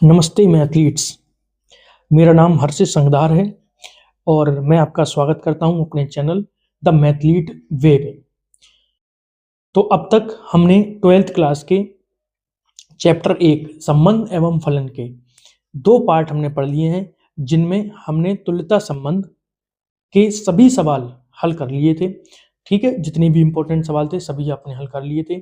नमस्ते मैथलीट्स। मेरा नाम हर्षित संगदार है और मैं आपका स्वागत करता हूं अपने चैनल द मैथलीट वे में। तो अब तक हमने 12th क्लास के चैप्टर 1 संबंध एवं फलन के 2 पार्ट हमने पढ़ लिए हैं, जिनमें हमने तुल्यता संबंध के सभी सवाल हल कर लिए थे। ठीक है, जितने भी इंपॉर्टेंट सवाल थे सभी आपने हल कर लिए थे।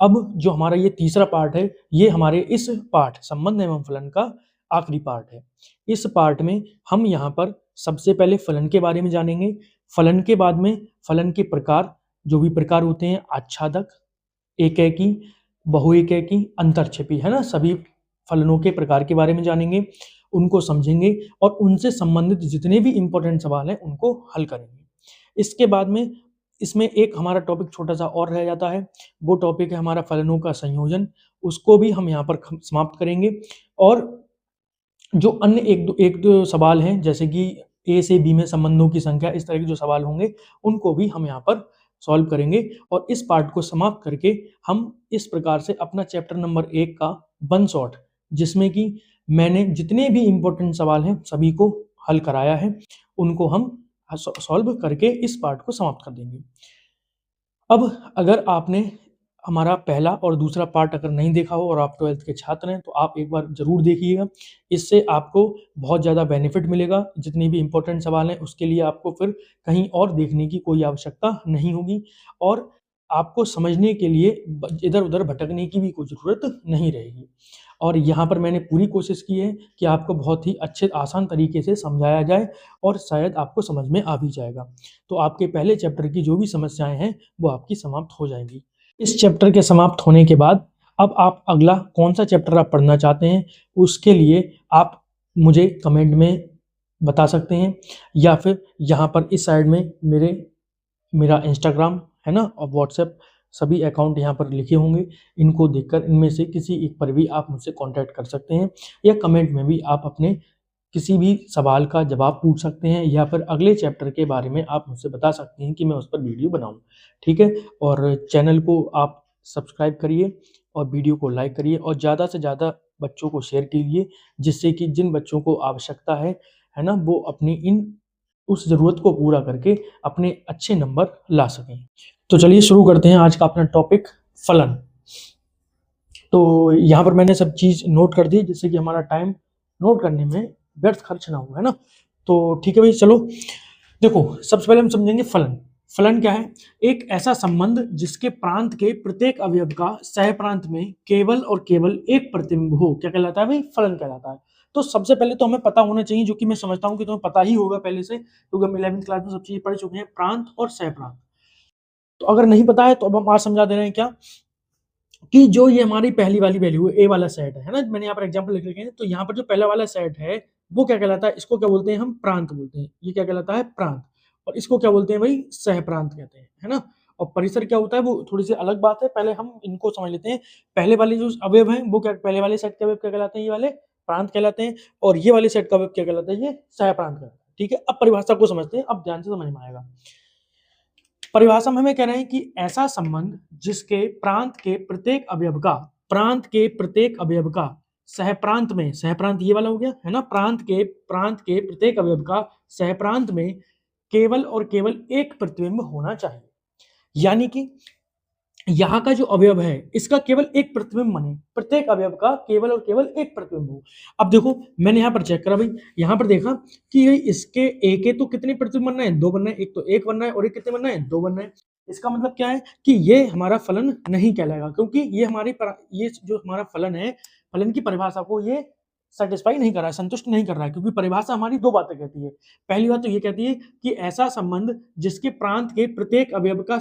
अब जो हमारा ये तीसरा पार्ट है, ये हमारे इस पार्ट संबंध एवं फलन का आखिरी पार्ट है। इस पार्ट में हम यहाँ पर सबसे पहले फलन के बारे में जानेंगे। फलन के बाद में फलन के प्रकार, जो भी प्रकार होते हैं, आच्छादक, एकैकी, बहुएकैकी, अंतरछेपी, है ना, सभी फलनों के प्रकार के बारे में जानेंगे, उनको समझेंगे और उनसे संबंधित जितने भी इंपॉर्टेंट सवाल हैं उनको हल करेंगे। इसके बाद में इसमें एक हमारा टॉपिक छोटा सा और रह जाता है, वो टॉपिक है हमारा फलनों का संयोजन। उसको भी हम यहाँ पर समाप्त करेंगे और जो अन्य एक दो सवाल हैं, जैसे कि ए से बी में संबंधों की संख्या, इस तरह के जो सवाल होंगे उनको भी हम यहाँ पर सॉल्व करेंगे। और इस पार्ट को समाप्त करके हम इस प्रकार से अपना चैप्टर नंबर 1 का वन शॉट, जिसमें कि मैंने जितने भी इंपॉर्टेंट सवाल हैं सभी को हल कराया है, उनको हम सॉल्व करके इस पार्ट को समाप्त कर देंगे। अब अगर आपने हमारा पहला और दूसरा पार्ट अगर नहीं देखा हो और आप 12th के छात्र हैं, तो आप एक बार ज़रूर देखिएगा। इससे आपको बहुत ज़्यादा बेनिफिट मिलेगा। जितने भी इंपॉर्टेंट सवाल हैं उसके लिए आपको फिर कहीं और देखने की कोई आवश्यकता नहीं होगी और आपको समझने के लिए इधर-उधर भटकने की भी कोई ज़रूरत नहीं रहेगी। और यहाँ पर मैंने पूरी कोशिश की है कि आपको बहुत ही अच्छे आसान तरीके से समझाया जाए और शायद आपको समझ में आ भी जाएगा। तो आपके पहले चैप्टर की जो भी समस्याएँ हैं वो आपकी समाप्त हो जाएँगी। इस चैप्टर के समाप्त होने के बाद अब आप अगला कौन-सा चैप्टर आप पढ़ना चाहते हैं, उसके लिए आप मुझे कमेंट में बता सकते हैं या फिर यहाँ पर इस साइड में मेरा इंस्टाग्राम है ना और व्हाट्सएप, सभी अकाउंट यहाँ पर लिखे होंगे। इनको देखकर इनमें से किसी एक पर भी आप मुझसे कॉन्टैक्ट कर सकते हैं या कमेंट में भी आप अपने किसी भी सवाल का जवाब पूछ सकते हैं या फिर अगले चैप्टर के बारे में आप मुझसे बता सकते हैं कि मैं उस पर वीडियो बनाऊँ। ठीक है? और चैनल को आप सब्सक्राइब करिए और वीडियो को लाइक करिए और ज़्यादा से ज़्यादा बच्चों को शेयर कीजिए, जिससे कि जिन बच्चों को आवश्यकता है ना, वो अपनी उस ज़रूरत को पूरा करके अपने अच्छे नंबर ला सकें। तो चलिए शुरू करते हैं आज का अपना टॉपिक, फलन। तो यहाँ पर मैंने सब चीज़ नोट कर दी, जिससे कि हमारा टाइम नोट करने में व्यर्थ खर्च ना हो, है ना? तो ठीक है भाई, चलो देखो, सबसे पहले हम समझेंगे फलन। फलन क्या है? एक ऐसा संबंध जिसके प्रांत के प्रत्येक अवयव का सह प्रांत में केवल और केवल एक प्रतिबिंब हो, क्या कहलाता है भाई? फलन कहलाता है। तो सबसे पहले तो हमें पता होना चाहिए, जो कि मैं समझता हूँ कि तुम्हें पता ही होगा पहले से, क्योंकि हम 11th क्लास में सब चीज़ पढ़ चुके हैं, प्रांत और सह प्रांत। तो अगर नहीं पता है तो अब हम आज समझा दे रहे हैं, क्या कि जो ये हमारी पहली वाली वैल्यू है, ए वाला सेट है ना? मैंने यहाँ पर एग्जांपल लिख रखे हैं, तो यहाँ पर जो पहला वाला सेट है, वो क्या कहलाता है? इसको क्या बोलते हैं हम? प्रांत बोलते हैं। ये क्या कहलाता है? प्रांत। और इसको क्या बोलते हैं भाई? सहप्रांत कहते हैं, है ना? और परिसर क्या होता है, वो थोड़ी-सी अलग बात है। पहले हम इनको समझ लेते हैं। पहले वाले जो अवयव हैं, वो क्या, पहले वाले सेट के अवयव क्या कहलाते हैं? ये वाले प्रांत कहलाते हैं और ये वाले सेट का अवयव क्या कहलाता है? ये सहप्रांत कहलाता है। ठीक है? अब परिभाषा को समझते हैं, अब ध्यान से समझ में आएगा। परिभाषा में हमें कह रहे हैं कि ऐसा संबंध जिसके प्रांत के प्रत्येक अवयव का सहप्रांत में, सहप्रांत ये वाला हो गया, है ना? प्रांत के प्रत्येक अवयव का सहप्रांत में केवल और केवल एक प्रतिबिंब होना चाहिए। यानी कि यहाँ का जो अवयव है, इसका केवल एक प्रतिबिंब बने, प्रत्येक अवयव का केवल और केवल एक प्रतिबिंब हो। अब देखो, मैंने यहाँ पर चेक करा भाई, यहाँ पर देखा कि इसके ए के तो कितने प्रतिबिंब बनना है? 2 बनना है। एक तो 1 बनना है और एक कितने बनना है? 2 बनना है। इसका मतलब क्या है कि ये हमारा फलन नहीं कहलाएगा, क्योंकि ये जो हमारा फलन है, फलन की परिभाषा को ये सैटिस्फाई नहीं कर रहा है, संतुष्ट नहीं कर रहा है, क्योंकि परिभाषा हमारी 2 बातें कहती है। पहली बात तो ये कहती है कि ऐसा संबंध जिसके प्रांत के प्रत्येक अवयव का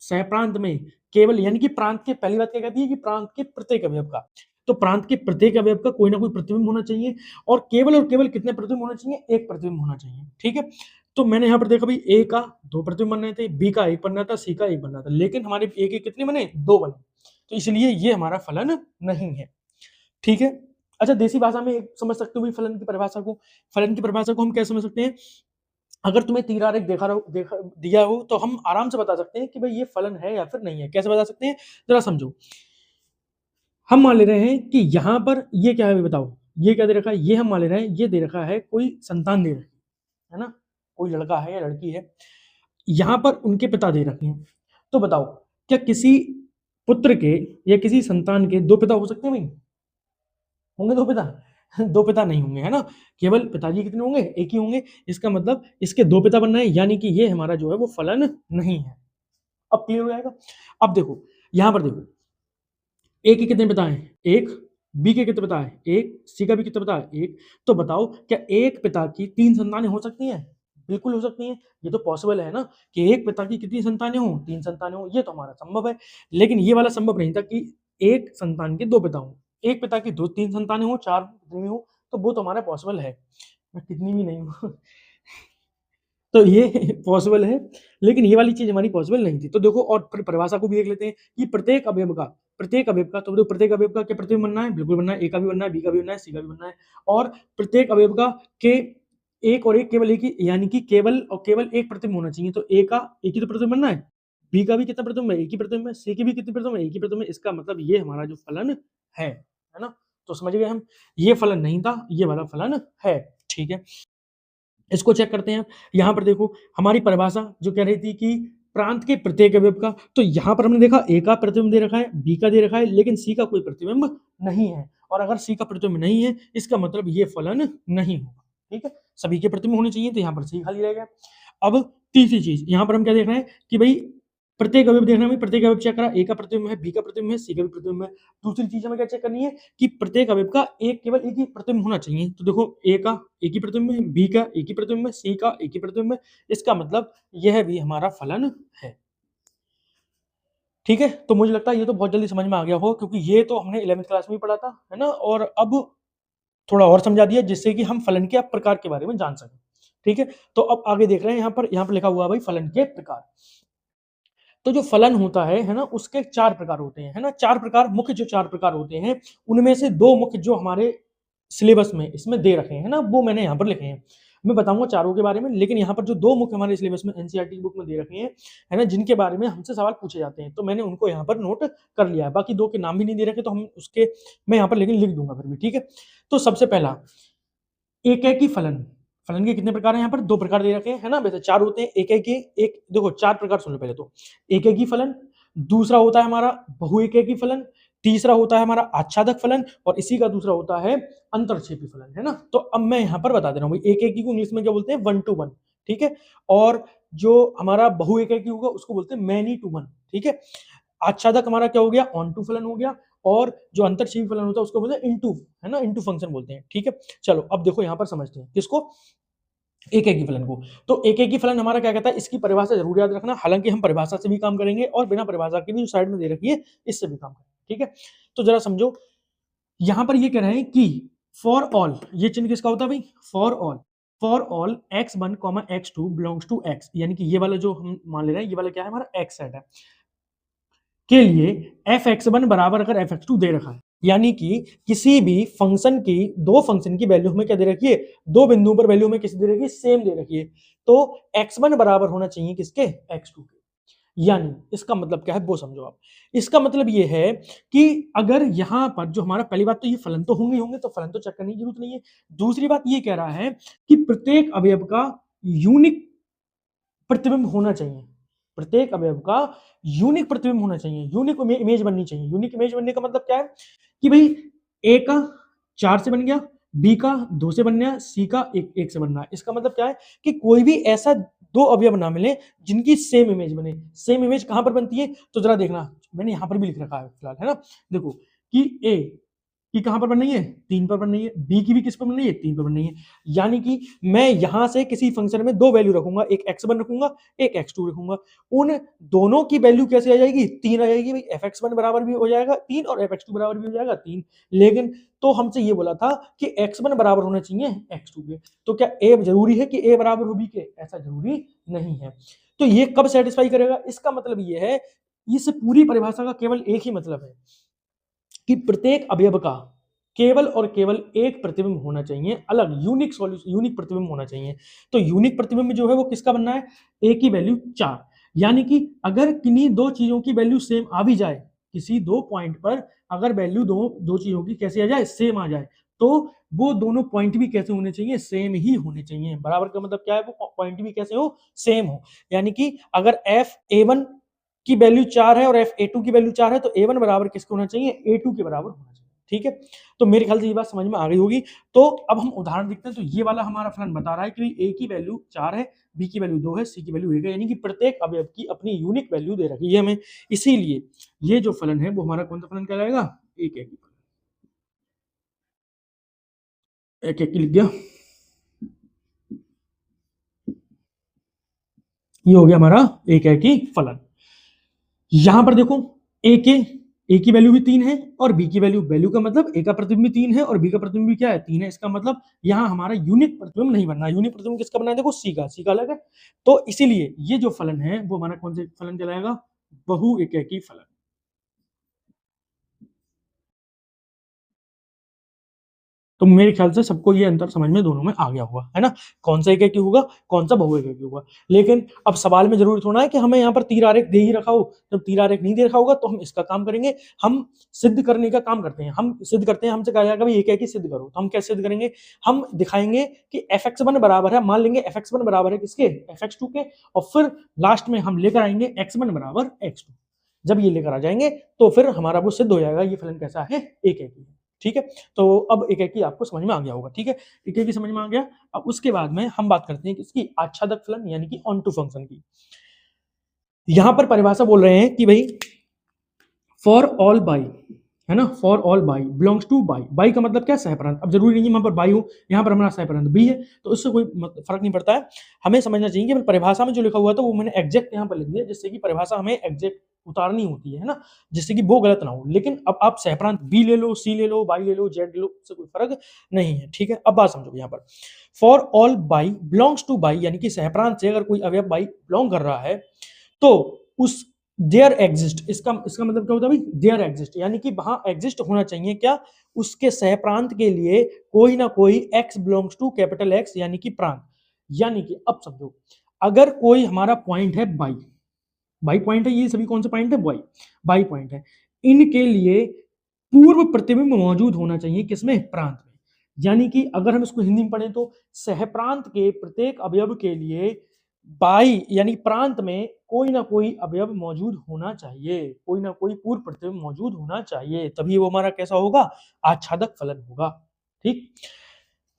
सहप्रांत में केवल, यानी कि प्रांत के, पहली बात क्या कहती है कि प्रांत के प्रत्येक अवयव का, तो प्रांत के प्रत्येक अवयव का कोई ना कोई प्रतिबिंब होना चाहिए और केवल कितने प्रतिबिंब होना चाहिए? एक प्रतिबिंब होना चाहिए। ठीक है? तो मैंने यहाँ पर देखा भाई, ए का 2 प्रतिबिंब बन रहे थे, बी का 1 बन रहा था, सी का 1 बन रहा था, लेकिन हमारे ए के कितने बने? 2 बने। तो इसलिए ये हमारा फलन नहीं है। ठीक है? अच्छा, देसी भाषा में एक समझ सकते हो भाई फलन की परिभाषा को। फलन की परिभाषा को हम कैसे समझ सकते हैं? अगर तुम्हें तीर आरेख देखा दिया हो तो हम आराम से बता सकते हैं कि भाई ये फलन है या फिर नहीं है। कैसे बता सकते हैं? जरा समझो। हम मान ले रहे हैं कि यहाँ पर ये क्या है, बताओ? ये क्या दे रखा है, ये हम मान ले रहे हैं, ये दे रखा है कोई संतान दे रखी है ना, कोई लड़का है या लड़की है, यहाँ पर उनके पिता दे रखे हैं। तो बताओ क्या किसी पुत्र के या किसी संतान के दो पिता हो सकते हैं भाई? होंगे दो पिता? दो पिता नहीं होंगे, है ना? केवल पिताजी कितने होंगे? एक ही होंगे। इसका मतलब इसके दो पिता बनना है, यानी कि ये हमारा जो है वो फलन नहीं है। अब क्लियर हो जाएगा? अब देखो, यहाँ पर देखो, ए के कितने पिता हैं? एक। बी के कितने पिता हैं? एक। सी का भी कितने पिता है? एक। तो बताओ क्या एक पिता की 3 संतानें हो सकती हैं? बिल्कुल हो सकती हैं। ये तो पॉसिबल है ना कि एक पिता की कितनी संतानें हों? 3 संतानें हों, ये तो हमारा संभव है। लेकिन ये वाला संभव नहीं था कि एक संतान के 2 पिता हों। एक पिता की 2-3 संतानें हों, 4 कितनी भी हों, तो वो तो हमारा पॉसिबल है। कितनी भी नहीं हो। तो ये पॉसिबल है, लेकिन ये वाली चीज़ हमारी पॉसिबल नहीं थी। तो देखो और फिर परिभाषा को भी देख लेते हैं कि प्रत्येक अवयव का, तो देखो प्रत्येक अवयव का क्या प्रतिबिंब बनना है? बिल्कुल बनना है। ए का भी बनना है, बी का भी बनना है, सी का भी बनना है। और प्रत्येक अवयव का के एक और एक केवल एक ही, यानी कि केवल और केवल एक प्रतिबिंब होना चाहिए। तो ए का एक ही तो प्रतिबिंब बनना है, बी का भी कितना प्रतिबिंब है? एक ही प्रतिबिंब है, सी की भी कितनी प्रतिबिंब है? एक ही प्रतिबिंब है। इसका मतलब ये हमारा जो फलन है ना? तो समझ गए हम, ये फलन नहीं था, ये वाला फलन है। ठीक है। इसको चेक करते हैं। यहाँ पर देखो हमारी परिभाषा जो कह रही थी कि प्रांत के प्रत्येक अवयव का, तो यहाँ पर हमने देखा ए का प्रतिबिंब दे रखा है, बी का दे रखा है, लेकिन सी का कोई प्रतिबिंब नहीं है। और अगर सी का प्रतिबिंब नहीं है, इसका मतलब ये फलन नहीं होगा। ठीक है, सभी के प्रतिबिंब होने चाहिए, तो यहाँ पर सी खाली रह गया। अब तीसरी चीज यहाँ पर हम क्या देख रहे हैं कि भाई प्रत्येक अवयव देखना है, प्रत्येक अवयव चेक करा, ए का प्रतिबिंब है, बी का प्रतिबिंब है, सी का भी प्रतिबिंब है। दूसरी चीज हमें क्या चेक करनी है कि प्रत्येक अवयव का केवल एक ही प्रतिबिंब होना चाहिए। तो देखो ए का एक ही प्रतिबिंब है, बी का एक ही प्रतिबिंब है, सी का एक ही प्रतिबिंब है। इसका मतलब यह भी हमारा फलन है। ठीक है, तो मुझे लगता है ये तो बहुत जल्दी समझ में आ गया हो, क्योंकि ये तो हमने 11th क्लास में ही पढ़ा था, है ना? और अब थोड़ा और समझा दिया, जिससे कि हम फलन के प्रकार के बारे में जान सकें। ठीक है, तो अब आगे देख रहे हैं, यहाँ पर लिखा हुआ है भाई फलन के प्रकार। तो जो फलन होता है ना, उसके 4 प्रकार होते हैं, है ना? 4 प्रकार, मुख्य जो 4 प्रकार होते हैं, उनमें से 2 मुख्य जो हमारे सिलेबस में इसमें दे रखे हैं ना, वो मैंने यहाँ पर लिखे हैं। मैं बताऊँगा चारों के बारे में, लेकिन यहाँ पर जो 2 मुख्य हमारे सिलेबस में एनसीईआरटी की बुक में दे रखे हैं, है ना? जिनके बारे में हमसे सवाल पूछे जाते हैं, तो मैंने उनको यहाँ पर नोट कर लिया है। बाकी 2 के नाम भी नहीं दे रखे, तो हम उसके मैं यहाँ पर लेकिन लिख दूँगा फिर भी, ठीक है? तो सबसे पहला एकेकी फलन। फलन के कितने प्रकार हैं? यहाँ पर 2 प्रकार दे रखे हैं, है ना? वैसे 4 होते हैं। एकेकी एक देखो 4 प्रकार सुन लो पहले तो। एकेकी फलन, दूसरा होता है हमारा बहुएकेकी फलन, तीसरा होता है हमारा आच्छादक फलन, और इसी का दूसरा होता है अंतरक्षेपी फलन, है ना? तो अब मैं यहाँ पर बता दे रहा हूँ भाई, एकेकी को इंग्लिश में क्या बोलते हैं? 1 to 1, ठीक है? और जो हमारा बहुएकेकी होगा उसको बोलते हैं मैनी टू वन, ठीक है? आच्छादक हमारा क्या हो गया? ऑन टू फलन हो गया, और जो अंतरक्षेपी फलन होता है उसको बोलते हैं इनटू, है ना? इनटू फंक्शन बोलते हैं, ठीक है? चलो अब देखो यहाँ पर समझते हैं किसको? एकेकी फलन को। तो एकेकी फलन हमारा क्या कहता है? इसकी परिभाषा जरूर याद रखना, हालांकि हम परिभाषा से भी काम करेंगे और बिना परिभाषा के भी जो साइड में दे रखी है इससे भी काम करेंगे, ठीक है? तो जरा समझो, यहाँ पर ये कह रहे हैं कि फॉर ऑल, ये चिन्ह किसका होता है भाई? For all x1 x2 belongs to x, यानी कि ये वाला जो हम मान ले रहे हैं, ये वाला क्या है? हमारा x सेट है, के लिए f(x1) बराबर अगर f(x2) दे रखा है, यानी कि किसी भी फंक्शन की, दो फंक्शन की वैल्यू हमें क्या दे रखी है? दो बिंदुओं पर वैल्यू हमें किसी दे रखी है? सेम दे रखी है। तो x1 बराबर होना चाहिए किसके? x2 के। यानी इसका मतलब क्या है वो समझो आप। इसका मतलब ये है कि अगर यहाँ पर जो हमारा, पहली बात तो ये फलन तो होंगे होंगे, तो फलन तो चेक करने की जरूरत नहीं है। दूसरी बात ये कह रहा है कि प्रत्येक अवयव का यूनिक प्रतिबिंब होना चाहिए, प्रत्येक अवयव का यूनिक प्रतिबिंब होना चाहिए, यूनिक इमेज बननी चाहिए। यूनिक इमेज बनने का मतलब क्या है कि भाई ए का 4 से बन गया, बी का 2 से बन गया, सी का 1 से बनना है। इसका मतलब क्या है कि कोई भी ऐसा दो अवयव ना मिले जिनकी सेम इमेज बने। सेम इमेज कहां पर बनती है? तो जरा देखना, मैंने यहां पर भी लिख रखा है फिलहाल, है ना? देखो कि ए की कहां पर बन रही है? 3 पर बन रही है। बी की भी किस पर बन रही है? 3 पर बन रही है। यानी कि मैं यहां से किसी फंक्शन में दो वैल्यू रखूंगा, एक x1 रखूंगा, एक x2 रखूंगा। उन दोनों की वैल्यू कैसे आ जाएगी? 3 आ जाएगी भाई। fx1 बराबर भी हो जाएगा 3 और fx2 बराबर भी हो जाएगा 3। लेकिन तो हमसे ये बोला था कि x1 बराबर होना चाहिए x2 के। तो क्या a जरूरी है कि a बराबर हो b के? ऐसा जरूरी नहीं है। तो ये कब सेटिस्फाई करेगा? इसका मतलब ये है, इस पूरी परिभाषा का केवल एक ही मतलब है कि प्रत्येक अवयव का केवल और केवल एक प्रतिबिंब होना चाहिए, अलग यूनिक सॉल्यूशन, यूनिक प्रतिबिंब होना चाहिए। तो यूनिक प्रतिबिंब जो है वो किसका बनना है? ए की वैल्यू 4, यानी कि अगर किन्हीं दो चीजों की वैल्यू सेम आ भी जाए, किसी दो पॉइंट पर अगर वैल्यू दो चीजों की कैसे आ जाए? सेम आ जाए, तो वो दोनों पॉइंट भी कैसे होने चाहिए, सेम ही होने चाहिए। बराबर का मतलब क्या है, वो पॉइंट भी कैसे हो, सेम हो। यानी कि अगर एफ ए वन की वैल्यू 4 है और एफ ए टू की वैल्यू 4 है तो ए वन बराबर किसके होना चाहिए, ए टू के बराबर होना चाहिए। ठीक है, तो मेरे ख्याल से ये बात समझ में आ गई होगी। तो अब हम उदाहरण देखते हैं। तो ये वाला हमारा फलन बता रहा है कि ए की वैल्यू 4 है, बी की वैल्यू 2 है, सी की वैल्यू 1 है, यानी कि प्रत्येक अवयव की अपनी यूनिक वैल्यू दे रखी है हमें। इसीलिए ये जो फलन है वो हमारा कौन सा फलन कहलाएगा, एक एक फलन। एक एक लिख गया, ये हो गया हमारा एक एक ही फलन। यहां पर देखो ए की वैल्यू भी 3 है और बी की वैल्यू का मतलब ए का प्रतिबिंब भी 3 है और बी का प्रतिबिंब भी क्या है, 3 है। इसका मतलब यहां हमारा यूनिक प्रतिबिंब नहीं बनना। यूनिक प्रतिबिंब किसका बनना है, देखो सी का अलग है। तो इसीलिए ये जो फलन है वो हमारा कौन सा फलन कहलाएगा, बहु एकेकी फलन। तो मेरे ख्याल से सबको ये अंतर समझ में दोनों में आ गया होगा, है ना, कौन सा एकेकी होगा, कौन सा बहुएकेकी होगा। लेकिन अब सवाल में जरूरी थोड़ा है कि हमें यहाँ पर तीर आरेख दे ही रखा हो। जब तीर आरेख नहीं दे रखा होगा तो हम इसका काम करेंगे, हम सिद्ध करने का काम करते हैं। हम सिद्ध करते हैं, हमसे कहा जाएगा भाई एकेकी सिद्ध करो, तो हम कैसे सिद्ध करेंगे, हम दिखाएंगे कि fx1 बराबर है, मान लेंगे fx1 बराबर है किसके, fx2 के, और फिर लास्ट में हम लेकर आएंगे x1 बराबर x2। जब ये लेकर आ जाएंगे तो फिर हमारा वो सिद्ध हो जाएगा, ये फलन कैसा है, एकेकी है। ठीक है, तो अब एकेकी आपको समझ में आ गया होगा। ठीक है, एकेकी समझ में आ गया। अब उसके बाद में हम बात करते हैं किसकी, आच्छादक फलन यानी कि ऑन टू फंक्शन की। यहां पर परिभाषा बोल रहे हैं कि भाई फॉर ऑल बाई, है ना, for all by belongs two by. By का मतलब क्या है, सहप्रांत। अब जरूरी नहीं है वहां पर बाई हो, यहाँ पर हमारा सहप्रांत बी है, तो इससे कोई फर्क नहीं पड़ता है। हमें समझना चाहिए कि परिभाषा में जो लिखा हुआ था वो मैंने एग्जैक्ट यहाँ पर लिख दिया, जिससे कि परिभाषा हमें एग्जैक्ट उतारनी होती है ना, जिससे कि वो गलत ना हो। लेकिन अब आप सहप्रांत बी ले लो, सी ले लो, बाई ले लो, जेड ले लो, उससे कोई फर्क नहीं है। ठीक है, अब बात समझो यहाँ पर for all by belongs two by, यानी कि सहप्रांत से अगर कोई अवयव बाई बिलोंग कर रहा है तो उस देयर एग्जिस्ट, इसका मतलब क्या होता है भाई, देयर एग्जिस्ट, यानी कि वहां एग्जिस्ट होना चाहिए क्या, उसके सहप्रांत के लिए कोई ना कोई x belongs to capital X, यानी कि प्रांत। यानी कि अब समझो, अगर कोई हमारा पॉइंट है बाई, बाई पॉइंट है, ये सभी कौन से पॉइंट है, बाई बाई पॉइंट है, इनके लिए पूर्व प्रतिबिंब मौजूद होना चाहिए किसमें, प्रांत में। यानी कि अगर हम इसको हिंदी में पढ़ें तो सहप्रांत के प्रत्येक अवयव के लिए बाई यानी प्रांत में कोई ना कोई अवयव मौजूद होना चाहिए, कोई ना कोई पूर्व प्रतिबिंब मौजूद होना चाहिए, तभी वो हमारा कैसा होगा, आच्छादक फलन होगा। ठीक,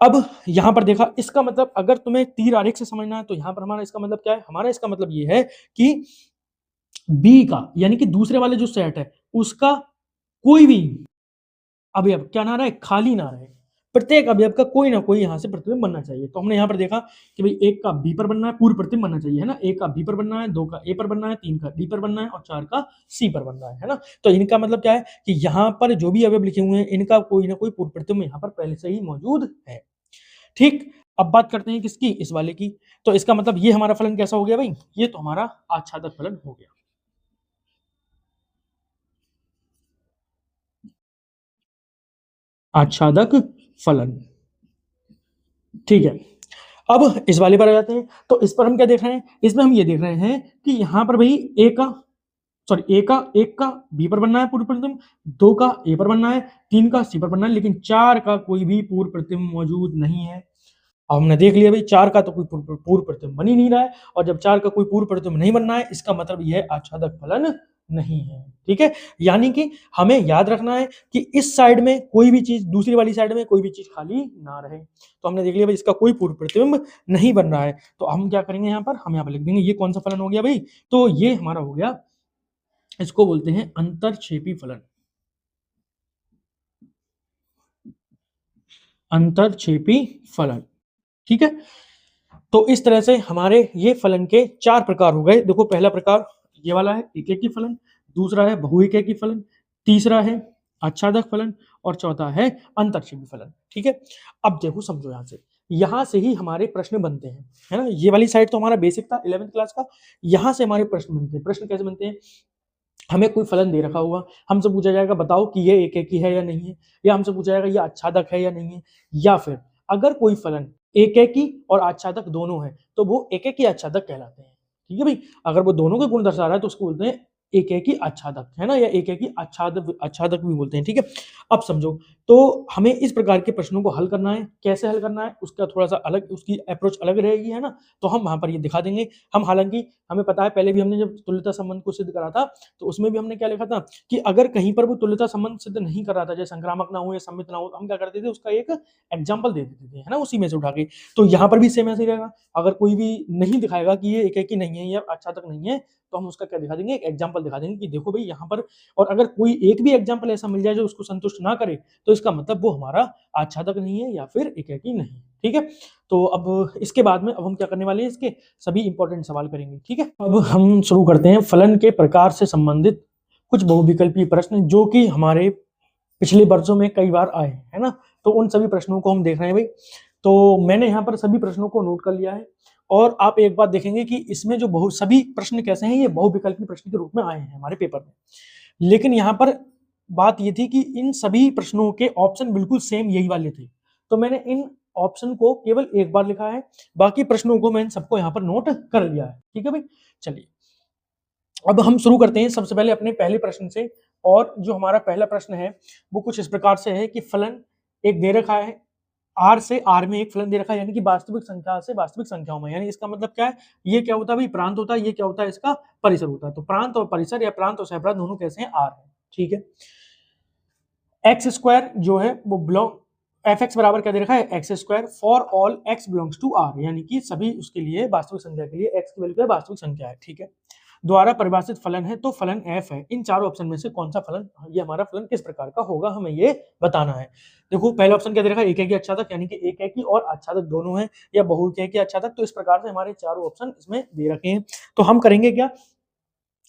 अब यहां पर देखा, इसका मतलब अगर तुम्हें तीर आरेख से समझना है तो यहां पर हमारा इसका मतलब क्या है, हमारा इसका मतलब ये है कि बी का यानी कि दूसरे वाले जो सेट है उसका कोई भी अवयव क्या ना रहे, खाली ना रहे, प्रत्येक अवयव का कोई ना कोई यहाँ से प्रतिबिंब बनना चाहिए। तो हमने यहाँ पर देखा कि भाई एक का बी पर बनना है, पूर्व प्रतिबिंब बनना चाहिए, है ना, एक का बी पर बनना है, दो का ए पर बनना है, तीन का डी पर बनना है और चार का सी पर बनना है ना। तो इनका मतलब क्या है कि यहाँ पर जो भी अवयव लिखे हुए हैं इनका कोई ना कोई पूर्व प्रतिबिंब यहाँ पर पहले से ही मौजूद है। ठीक, अब बात करते हैं किसकी, इस वाले की। तो इसका मतलब ये हमारा फलन कैसा हो गया भाई, ये तो हमारा आच्छादक फलन हो गया। आच्छादक फलन, ठीक है। अब इस वाले पर आ जाते हैं। तो इस पर हम क्या देख रहे हैं, इसमें हम ये देख रहे हैं कि यहाँ पर भाई एक का बी पर बनना है पूर्व प्रतिबिंब, दो का ए पर बनना है, तीन का सी पर बनना है, लेकिन चार का कोई भी पूर्व प्रतिबिंब मौजूद नहीं है। अब हमने देख लिया भाई चार का तो कोई पूर्व प्रतिबिंब बन ही नहीं रहा है, और जब चार का कोई पूर्व प्रतिबिंब नहीं बनना है इसका मतलब यह आच्छादक फलन नहीं है। ठीक है, यानी कि हमें याद रखना है कि इस साइड में कोई भी चीज, दूसरी वाली साइड में कोई भी चीज खाली ना रहे। तो हमने देख लिया भाई इसका कोई पूर्व प्रतिबिंब नहीं बन रहा है, तो हम क्या करेंगे, यहाँ पर हम यहाँ पर लिख देंगे ये कौन सा फलन हो गया भाई, तो ये हमारा हो गया, इसको बोलते हैं अंतरछेपी फलन। अंतरछेपी फलन, ठीक है। तो इस तरह से हमारे ये फलन के चार प्रकार हो गए। देखो पहला प्रकार ये वाला है एकेकी फलन, दूसरा है बहुएकेकी फलन, तीसरा है आच्छादक फलन और चौथा है अंतरछेपी फलन। ठीक है, अब देखो समझो, यहां से ही हमारे प्रश्न बनते हैं, है ना। ये वाली साइड तो हमारा बेसिक था 11th क्लास का, यहां से हमारे प्रश्न बनते हैं। प्रश्न कैसे बनते हैं, हमें कोई फलन दे रखा होगा, हमसे पूछा जाएगा बताओ कि ये एकेकी है या नहीं है, या हमसे पूछा जाएगा ये आच्छादक है या नहीं है, या फिर अगर कोई फलन एकेकी और आच्छादक दोनों है तो वो एकेकी आच्छादक कहलाते हैं। ठीक है भाई, अगर वो दोनों के गुण दर्शा रहा है तो उसको बोलते हैं एकेकी आच्छादक, है ना, या एकेकी आच्छादक आच्छादक भी बोलते हैं, ठीक है। अब समझो, तो हमें इस प्रकार के प्रश्नों को हल करना है। कैसे हल करना है उसका थोड़ा-सा अलग, उसकी अप्रोच अलग रहेगी, है ना, तो हम वहाँ पर ये दिखा देंगे। हम हालाँकि हमें पता है, पहले भी हमने जब तुल्यता संबंध को सिद्ध करा था, तो उसमें भी हमने क्या लिखा था कि अगर कहीं पर वो तुल्यता संबंध सिद्ध नहीं कर रहा था, जैसे संक्रामक ना हो या सममित ना हो, तो हम क्या करते थे, उसका एक एग्जाम्पल दे देते थे, है ना, उसी में से उठा के। तो यहाँ पर भी सेम ऐसे ही रहेगा। अगर कोई भी नहीं दिखाएगा कि ये एकेकी नहीं है या आच्छादक नहीं है, तो हम उसका क्या दिखा देंगे, एक एग्जाम्पल दिखा देंगे कि देखो भई यहाँ पर। और अगर कोई एक भी एग्जाम्पल ऐसा मिल जाए जो उसको संतुष्ट ना करे, तो इसका मतलब वो हमारा आच्छादक नहीं है या फिर एकेकी नहीं है, ठीक है। तो अब इसके बाद में अब हम क्या करने वाले हैं, इसके सभी इंपॉर्टेंट सवाल करेंगे, ठीक है। अब हम शुरू करते हैं फलन के प्रकार से संबंधित कुछ बहुविकल्पीय प्रश्न, जो कि हमारे पिछले वर्षों में कई बार आए हैं, है ना। तो उन सभी प्रश्नों को हम देख रहे हैं भाई। तो मैंने यहाँ पर सभी प्रश्नों को नोट कर लिया है, और आप एक बात देखेंगे कि इसमें जो सभी प्रश्न कैसे हैं, ये बहुविकल्पी प्रश्न के रूप में आए हैं हमारे पेपर में। लेकिन यहाँ पर बात ये थी कि इन सभी प्रश्नों के ऑप्शन बिल्कुल सेम यही वाले थे। तो मैंने इन ऑप्शन को केवल एक बार लिखा है, बाकी प्रश्नों को मैंने सबको यहाँ पर नोट कर लिया है, ठीक है भाई। चलिए, अब हम शुरू करते हैं सबसे पहले अपने पहले प्रश्न से। और जो हमारा पहला प्रश्न है वो कुछ इस प्रकार से है कि फलन एक दे रखा है, आर से आर में एक फलन दे रखा है, यानी कि वास्तविक संख्या से वास्तविक संख्याओं में। यानी इसका मतलब क्या है, ये क्या होता है भाई, प्रांत होता है, ये क्या होता है, इसका परिसर होता है। तो प्रांत और परिसर या प्रांत और सहप्रांत दोनों कैसे हैं, आर है, ठीक है। एक्स स्क्वायर जो है वो बिलोंग, एफ एक्स बराबर क्या दे रखा है, x square for all x belongs to R, यानी कि सभी उसके लिए वास्तविक संख्या के लिए एक्स की वैल्यू क्या है, वास्तविक संख्या है, ठीक है। द्वारा परिभाषित फलन है, तो फलन एफ है। इन चारों ऑप्शन में से कौन सा फलन, ये हमारा फलन किस प्रकार का होगा, हमें ये बताना है। देखो पहला ऑप्शन क्या दे रखा है, एकेकी आच्छादक, यानी कि एकेकी और आच्छादक दोनों है, या बहुएकेकी आच्छादक। तो इस प्रकार से हमारे चारों ऑप्शन इसमें दे रखे हैं। तो हम करेंगे क्या,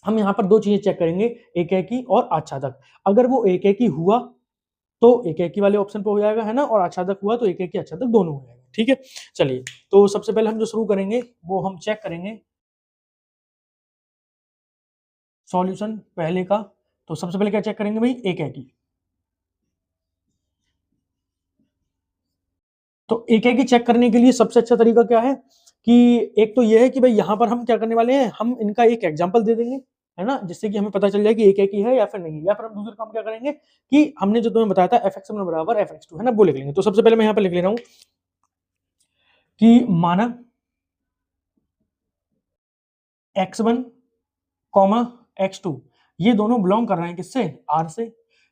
हम यहाँ पर दो चीजें चेक करेंगे, एकेकी और आच्छादक। अगर वो एकेकी हुआ तो एकेकी वाले ऑप्शन पे हो जाएगा, है ना, और आच्छादक हुआ तो एकेकी आच्छादक दोनों हो जाएगा, ठीक है। चलिए, तो सबसे पहले हम जो शुरू करेंगे वो हम चेक करेंगे सॉल्यूशन पहले का। तो सबसे पहले क्या चेक करेंगे भाई, एकेकी। तो एकेकी चेक करने के लिए सबसे अच्छा तरीका क्या है कि एक तो ये है कि भाई यहाँ पर हम क्या करने वाले हैं, हम इनका एक एग्जाम्पल दे देंगे, है ना, जिससे कि हमें पता चल जाए कि एकेकी है या फिर नहीं है। या फिर हम दूसरा काम क्या करेंगे कि हमने जो तुम्हें बताया था एफ एक्स वन बराबर एफ एक्स टू, है ना, वो लिख लेंगे। तो सबसे पहले मैं यहाँ पर लिख ले रहा हूँ कि माना x one comma x two, ये दोनों बिलोंग कर रहे हैं किससे, आर से।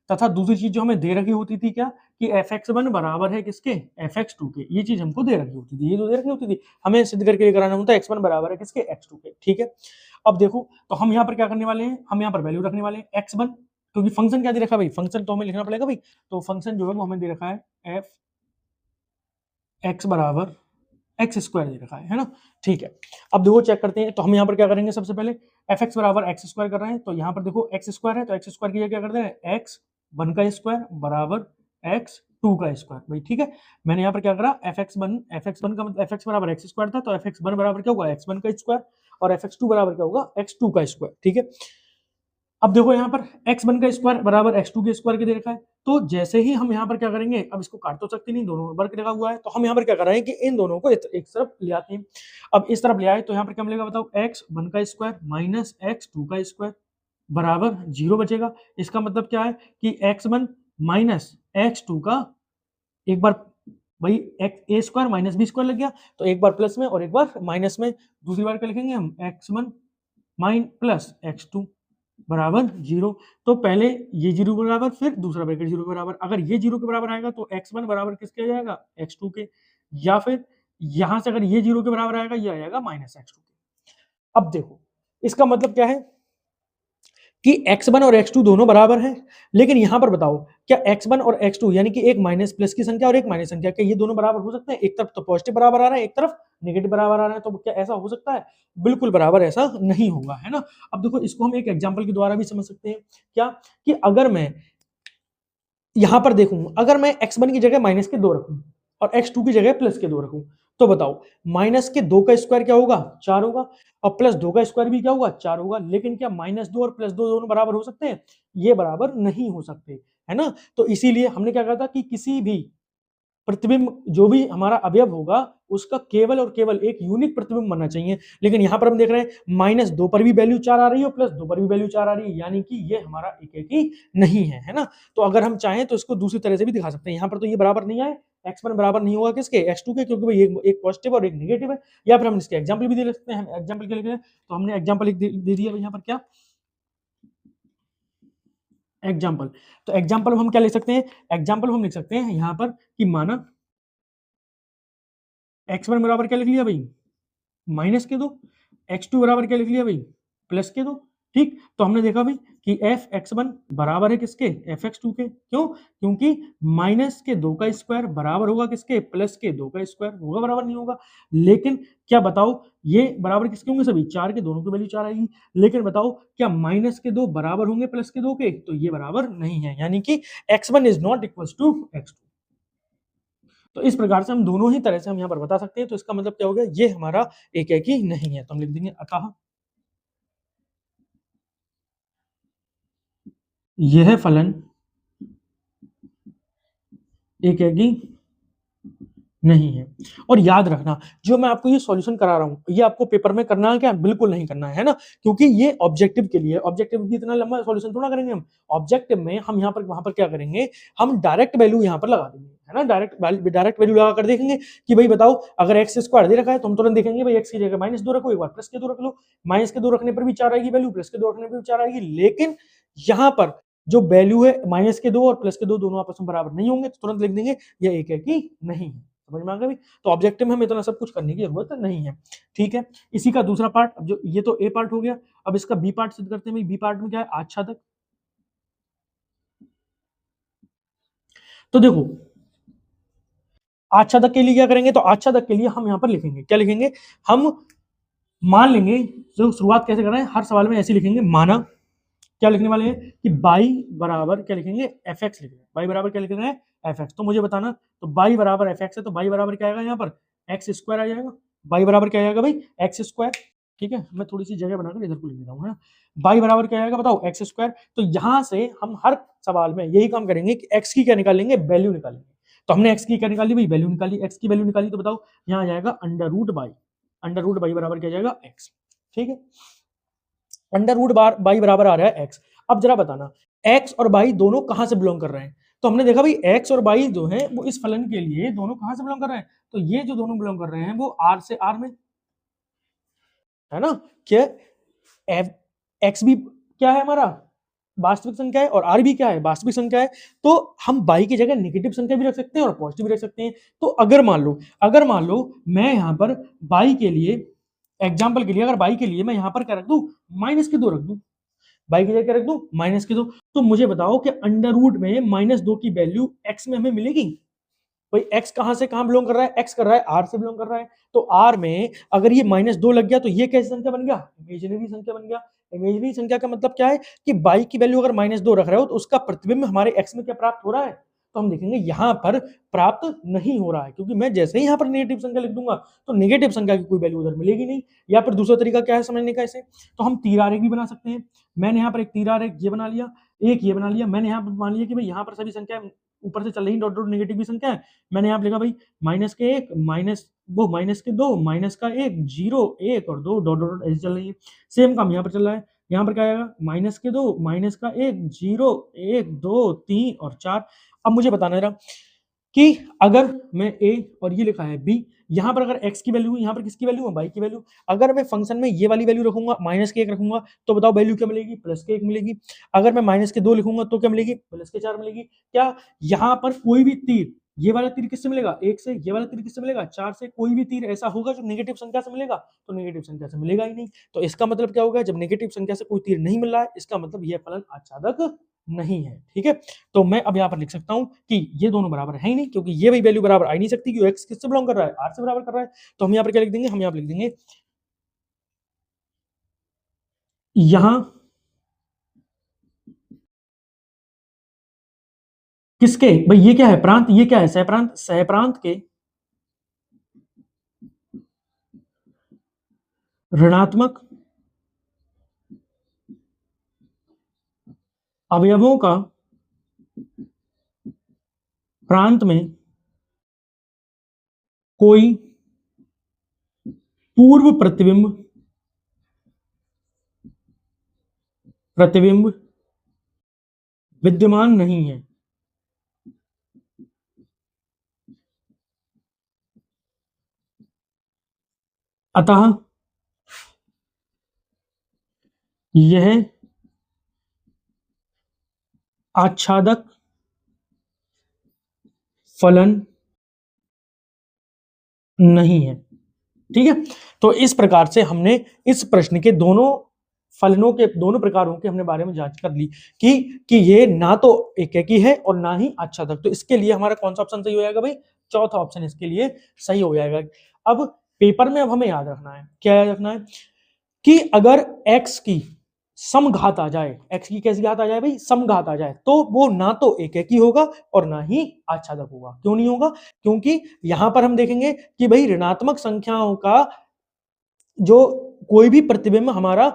तथा दूसरी चीज जो हमें दे रखी होती थी क्या, कि एफ एक्स वन बराबर है किसके, एफ एक्स टू के। ये चीज हमको दे रखी होती थी, ये जो दे रखी होती थी हमें सिद्ध करके लेकर आना होता है, एक्स वन बराबर है किसके, एक्स टू के, ठीक है। अब देखो, तो हम यहाँ पर क्या करने वाले हैं, हम यहाँ पर वैल्यू रखने वाले हैं एक्स वन, क्योंकि फंक्शन क्या दे रखा है भाई, फंक्शन तो हमें लिखना पड़ेगा भाई। तो फंक्शन जो है वो हमें दे रखा है एफ एक्स बराबर एक्स स्क्वायर दे रखा है ना, ठीक है। अब देखो चेक करते हैं, तो हम यहाँ पर क्या करेंगे, सबसे पहले एफ एक्स बराबर एक्स स्क्वायर कर रहे हैं, तो यहाँ पर देखो एक्स स्क्वायर है, तो एक्स स्क्वायर की जगह क्या करते हैं, एक्स वन का स्क्वायर बराबर एक्स टू का स्क्वायर, भाई ठीक है। मैंने यहाँ पर क्या करा, एफ एक्स वन का मतलब एफ एक्स बराबर एक्स स्क्वायर था, तो एफ एक्स वन बराबर क्या होगा, एक्स वन का स्क्वायर, और एफ एक्स टू बराबर क्या होगा, एक्स टू का स्क्वायर, ठीक है। अब देखो यहाँ पर एक्स वन का स्क्वायर बराबर एक्स टू के स्क्वायर के दे रखा है, तो जैसे ही हम यहाँ पर क्या करेंगे, अब इसको काट तो सकते नहीं, दोनों वर्ग लगा हुआ है, तो हम यहाँ पर क्या कर रहे हैं कि इन दोनों को एक तरफ ले आते हैं। अब इस तरफ ले आए तो यहाँ पर क्या मिलेगा बताओ, एक्स वन का स्क्वायर माइनस एक्स टू का स्क्वायर बराबर जीरो बचेगा। इसका मतलब क्या है कि x one minus x two का, एक बार भाई x a square minus b square लग गया, तो एक बार प्लस में और एक बार माइनस में, दूसरी बार क्या लिखेंगे हम, x one min plus x two बराबर जीरो। तो पहले ये जीरो के बराबर, फिर दूसरा ब्रैकेट जीरो के बराबर। अगर ये जीरो के बराबर आएगा तो एक्स वन बराबर किसके आ जाएगा, एक्स टू के, या फिर यहां से अगर ये जीरो के बराबर आएगा, ये आएगा माइनस एक्स टू के। अब देखो इसका मतलब क्या है कि x1 और x2 दोनों बराबर हैं, लेकिन यहां पर बताओ क्या x1 और x2 यानी कि एक माइनस प्लस की संख्या और एक माइनस संख्या, क्या ये दोनों बराबर हो सकते हैं, एक तरफ तो पॉजिटिव बराबर आ रहा है, एक तरफ नेगेटिव बराबर आ रहा है, तो क्या ऐसा हो सकता है, बिल्कुल बराबर ऐसा नहीं होगा, है ना। अब देखो इसको हम एक एग्जांपल के द्वारा भी समझ सकते हैं, क्या कि अगर मैं यहां पर देखूं, अगर मैं x1 की जगह माइनस के दो रखूं और x2 की जगह प्लस के दो रखूं, तो बताओ माइनस के दो का स्क्वायर क्या होगा, चार होगा, और प्लस दो का स्क्वायर भी क्या होगा, चार होगा। लेकिन क्या माइनस दो और प्लस दो दोनों बराबर हो सकते हैं, ये बराबर नहीं हो सकते, है ना। तो इसीलिए हमने क्या कहा था कि किसी भी प्रतिबिंब जो भी हमारा अवयव होगा उसका केवल और केवल एक यूनिक प्रतिबिंब बनना चाहिए। लेकिन यहां पर हम देख रहे हैं -2 पर भी वैल्यू 4 आ रही है और +2 पर भी वैल्यू 4 आ रही है, यानी कि ये हमारा एकेकी नहीं है ना? तो अगर हम चाहें तो इसको दूसरी तरह से भी दिखा सकते हैं। यहां पर तो ये बराबर नहीं आए, x1 बराबर नहीं होगा किसके, x2 के, क्योंकि भाई एक पॉजिटिव और एक नेगेटिव है। या फिर हम इसके एग्जाम्पल भी दे सकते हैं, एग्जाम्पल के लिए तो हमने एग्जाम्पल दे दिया यहाँ पर क्या एग्जाम्पल। तो एग्जाम्पल हम क्या लिख सकते हैं, एग्जाम्पल हम लिख सकते हैं यहाँ पर कि माना x1 बराबर क्या लिख लिया भाई -2, x2 बराबर क्या लिख लिया भाई +2। ठीक, तो हमने देखा भाई कि f(x1) बराबर है किसके, f(x2) के। क्यों? क्योंकि -2 का स्क्वायर बराबर होगा किसके, +2 का स्क्वायर। होगा बराबर, नहीं होगा? लेकिन क्या बताओ, ये बराबर किसके होंगे सभी, 4 के, दोनों की वैल्यू 4 आएगी। लेकिन बताओ क्या -2 बराबर होंगे +2 के, तो ये बराबर नहीं है, यानी कि x1 is not equal to x2। तो इस प्रकार से हम दोनों ही तरह से हम यहाँ पर बता सकते हैं। तो इसका मतलब क्या हो गया, ये हमारा एकेकी नहीं है। तो हम लिख देंगे अतः यह फलन एकेकी नहीं है। और याद रखना, जो मैं आपको ये सॉल्यूशन करा रहा हूँ, ये आपको पेपर में करना है क्या, बिल्कुल नहीं करना है ना, क्योंकि ये ऑब्जेक्टिव के लिए। ऑब्जेक्टिव की इतना लंबा सॉल्यूशन थोड़ा करेंगे हम। ऑब्जेक्टिव में हम यहाँ पर वहां पर क्या करेंगे, हम डायरेक्ट वैल्यू यहाँ पर लगा देंगे, है ना। डायरेक्ट वैल्यू लगा कर देखेंगे कि भाई बताओ, अगर एक्स स्क्वायर दे रखा है तो हम तुरंत देखेंगे भाई एक्स की जगह -2 रखो, एक बार +2 रख लो। -2 रखने पर भी 4 आएगी वैल्यू, +2 रखने पर भी 4 आएगी। लेकिन यहाँ पर जो वैल्यू है -2 और +2 दोनों आपस में बराबर नहीं होंगे, तो तुरंत लिख देंगे ये एक है कि नहीं है। समझ में आ गया भाई? तो ऑब्जेक्टिव में हमें इतना सब कुछ करने की जरूरत नहीं है। ठीक है, इसी का दूसरा पार्ट, अब जो ये तो ए पार्ट हो गया, अब इसका बी पार्ट सिद्ध करते हैं भाई। बी पार्ट में क्या है, आच्छादक। तो देखो, आच्छादक के लिए क्या करेंगे, तो आच्छादक के लिए हम यहाँ पर लिखेंगे, क्या लिखेंगे, हम मान लेंगे, जो शुरुआत कैसे कर रहे हैं, हर सवाल में ऐसे लिखेंगे, माना क्या लिखने वाले हैं कि बाई बराबर क्या लिखेंगे, एफ एक्स लिखेंगे। बाई बराबर क्या लिख रहे हैं, एफ एक्स। तो मुझे बताना, तो बाई बराबर एफ एक्स है, तो बाई बराबर क्या आएगा यहाँ पर, एक्स स्क्वायर आ जाएगा। बाई बराबर क्या आएगा भाई, एक्स स्क्वायर। ठीक है, मैं थोड़ी सी जगह बनाकर इधर को लिख देता हूँ, है ना। बाई बराबर क्या आएगा बताओ, एक्स स्क्वायर। तो यहाँ से हम हर सवाल में यही काम करेंगे कि एक्स की क्या निकालेंगे, वैल्यू निकालेंगे। तो हमने एक्स की क्या निकाली भाई, वैल्यू निकाली। एक्स की वैल्यू निकाली, तो बताओ यहाँ आ जाएगा अंडर रूट बाई बराबर क्या जाएगा, एक्स। ठीक है, अंडर रूट बाई बराबर आ रहा है एक्स। अब जरा बताना, एक्स और बाई दोनों कहां से बिलोंग कर रहे हैं। तो हमने देखा भाई एक्स और बाई जो है वो इस फलन के लिए दोनों कहां से बिलोंग कर रहे हैं, तो ये जो दोनों बिलोंग कर रहे हैं वो आर से आर में, है ना। क्या एक्स भी क्या है हमारा, वास्तविक संख्या है, और आर भी क्या है, वास्तविक संख्या है। तो हम बाई की जगह नेगेटिव संख्या भी रख सकते हैं और पॉजिटिव भी रख सकते हैं। तो अगर मान लो मैं यहाँ पर बाई के लिए, एग्जाम्पल के लिए, अगर बाई के लिए मैं यहाँ पर क्या रख दूं, -2 रख दूं, बाई की जगह क्या रख दूं, -2। तो मुझे बताओ कि अंडर रूट में -2 की वैल्यू एक्स में हमें मिलेगी। भाई एक्स कहां से कहां बिलोंग कर रहा है, एक्स कर रहा है आर से बिलोंग कर रहा है। तो आर में अगर ये -2 लग गया तो ये कैसी संख्या बन गया, इमेजिनरी संख्या बन गया। इमेजिनरी संख्या का मतलब क्या है कि बाई की वैल्यू अगर -2 रख रहे हो तो उसका प्रतिबिंब हमारे एक्स में क्या प्राप्त हो रहा है, तो हम देखेंगे यहां पर प्राप्त नहीं हो रहा है, क्योंकि मैं जैसे ही यहां पर नेगेटिव संख्या लिख दूंगा तो नेगेटिव संख्या की कोई वैल्यू उधर मिलेगी नहीं। या फिर दूसरा तरीका क्या है समझने का इसे, तो हम तीर आरेख भी बना सकते हैं। मैंने यहाँ पर एक तीर आरेख ये बना लिया, एक ये बना लिया। मैंने यहाँ पर मान लिया कि भाई यहाँ पर सभी संख्या ऊपर से चल रही डॉट डॉट नेगेटिव की संख्या है। मैंने यहाँ पे लिखा भाई -1 -2 -1 0 1 और 2 डॉट डॉट ऐसे चल रही है। सेम काम यहाँ पर चल रहा है। यहाँ पर क्या आएगा, -2 -1 0 1 2 3 और 4। अब मुझे बताना जरा कि अगर मैं ए और ये लिखा है बी, यहाँ पर अगर एक्स की वैल्यू, यहाँ पर किसकी वैल्यू है, बाई की वैल्यू। अगर मैं फंक्शन में ये वाली वैल्यू रखूंगा, -1 रखूंगा, तो बताओ वैल्यू क्या मिलेगी, +1 मिलेगी। अगर मैं -2 लिखूंगा तो क्या मिलेगी, +4 मिलेगी। क्या यहाँ पर कोई भी तीर, ये वाला तीर किससे मिलेगा, 1 से, ये वाला तीर किससे मिलेगा, 4 से। कोई भी तीर ऐसा होगा जो नेगेटिव संख्या से मिलेगा, तो नेगेटिव संख्या से मिलेगा ही नहीं। तो इसका मतलब क्या होगा, जब नेगेटिव संख्या से कोई तीर नहीं मिल रहा है, इसका मतलब यह फलन आच्छादक नहीं है। ठीक है, तो मैं अब यहाँ पर लिख सकता हूँ कि ये दोनों बराबर है ही नहीं, क्योंकि ये भी वैल्यू बराबर आ ही नहीं सकती, क्योंकि एक्स किससे बिलोंग कर रहा है, आर से बराबर कर रहा है। तो हम यहाँ पर क्या लिख देंगे, हम यहाँ पर लिख देंगे यहां किसके, भाई ये क्या है प्रांत, ये क्या है सहप्रांत, सहप्रांत के ऋणात्मक अवयवों का प्रांत में कोई पूर्व प्रतिबिंब विद्यमान नहीं है। अतः यह आच्छादक फलन नहीं है। ठीक है, तो इस प्रकार से हमने इस प्रश्न के दोनों फलनों के दोनों प्रकारों के हमने बारे में जांच कर ली कि ये ना तो एकेकी है और ना ही आच्छादक। तो इसके लिए हमारा कौन सा ऑप्शन सही हो जाएगा भाई? चौथा ऑप्शन इसके लिए सही हो जाएगा। अब पेपर में अब हमें याद रखना है, क्या याद रखना है कि अगर x की समघात आ जाए, x की कैसी घात आ जाए भाई? समघात आ जाए, तो वो ना तो एकेकी होगा और ना ही आच्छादक होगा। क्यों नहीं होगा? क्योंकि यहां पर हम देखेंगे कि भाई ऋणात्मक संख्याओं का जो कोई भी प्रतिबिंब हमारा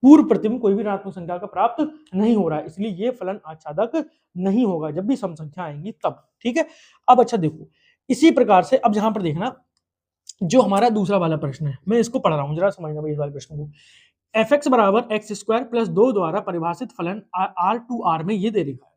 पूर्व प्रतिबिंब कोई भी ऋणात्मक संख्या का प्राप्त नहीं हो रहा है, इसलिए ये फलन आच्छादक नहीं होगा जब भी सम संख्या आएंगी तब। ठीक है, अब अच्छा देखो, इसी प्रकार से अब यहां पर देखना जो हमारा दूसरा वाला प्रश्न है, मैं इसको पढ़ रहा हूं, जरा समझना भाई इस वाले प्रश्न को। fx बराबर एक्स स्क्वायर प्लस 2 द्वारा परिभाषित फलन r टू r में ये दे रखा है।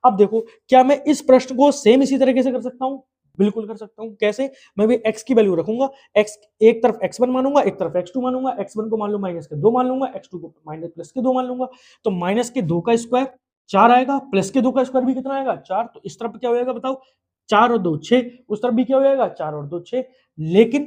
अब देखो, क्या मैं इस प्रश्न को सेम इसी तरीके से कर सकता हूं? बिल्कुल कर सकता हूं। कैसे? मैं भी x की वैल्यू रखूंगा, x एक तरफ x1 मानूंगा, एक तरफ x2 मानूंगा, x1 को मान लो माइनस के 2 मान लूंगा, x2 को माइनस प्लस के 2 मान लूंगा। तो माइनस के 2 का स्क्वायर 4 आएगा, प्लस के 2 का स्क्वायर भी कितना आएगा? 4। तो इस तरफ क्या हो जाएगा बताओ? 4 और 2 6, उस तरफ भी क्या हो जाएगा? 4 और 2 6। लेकिन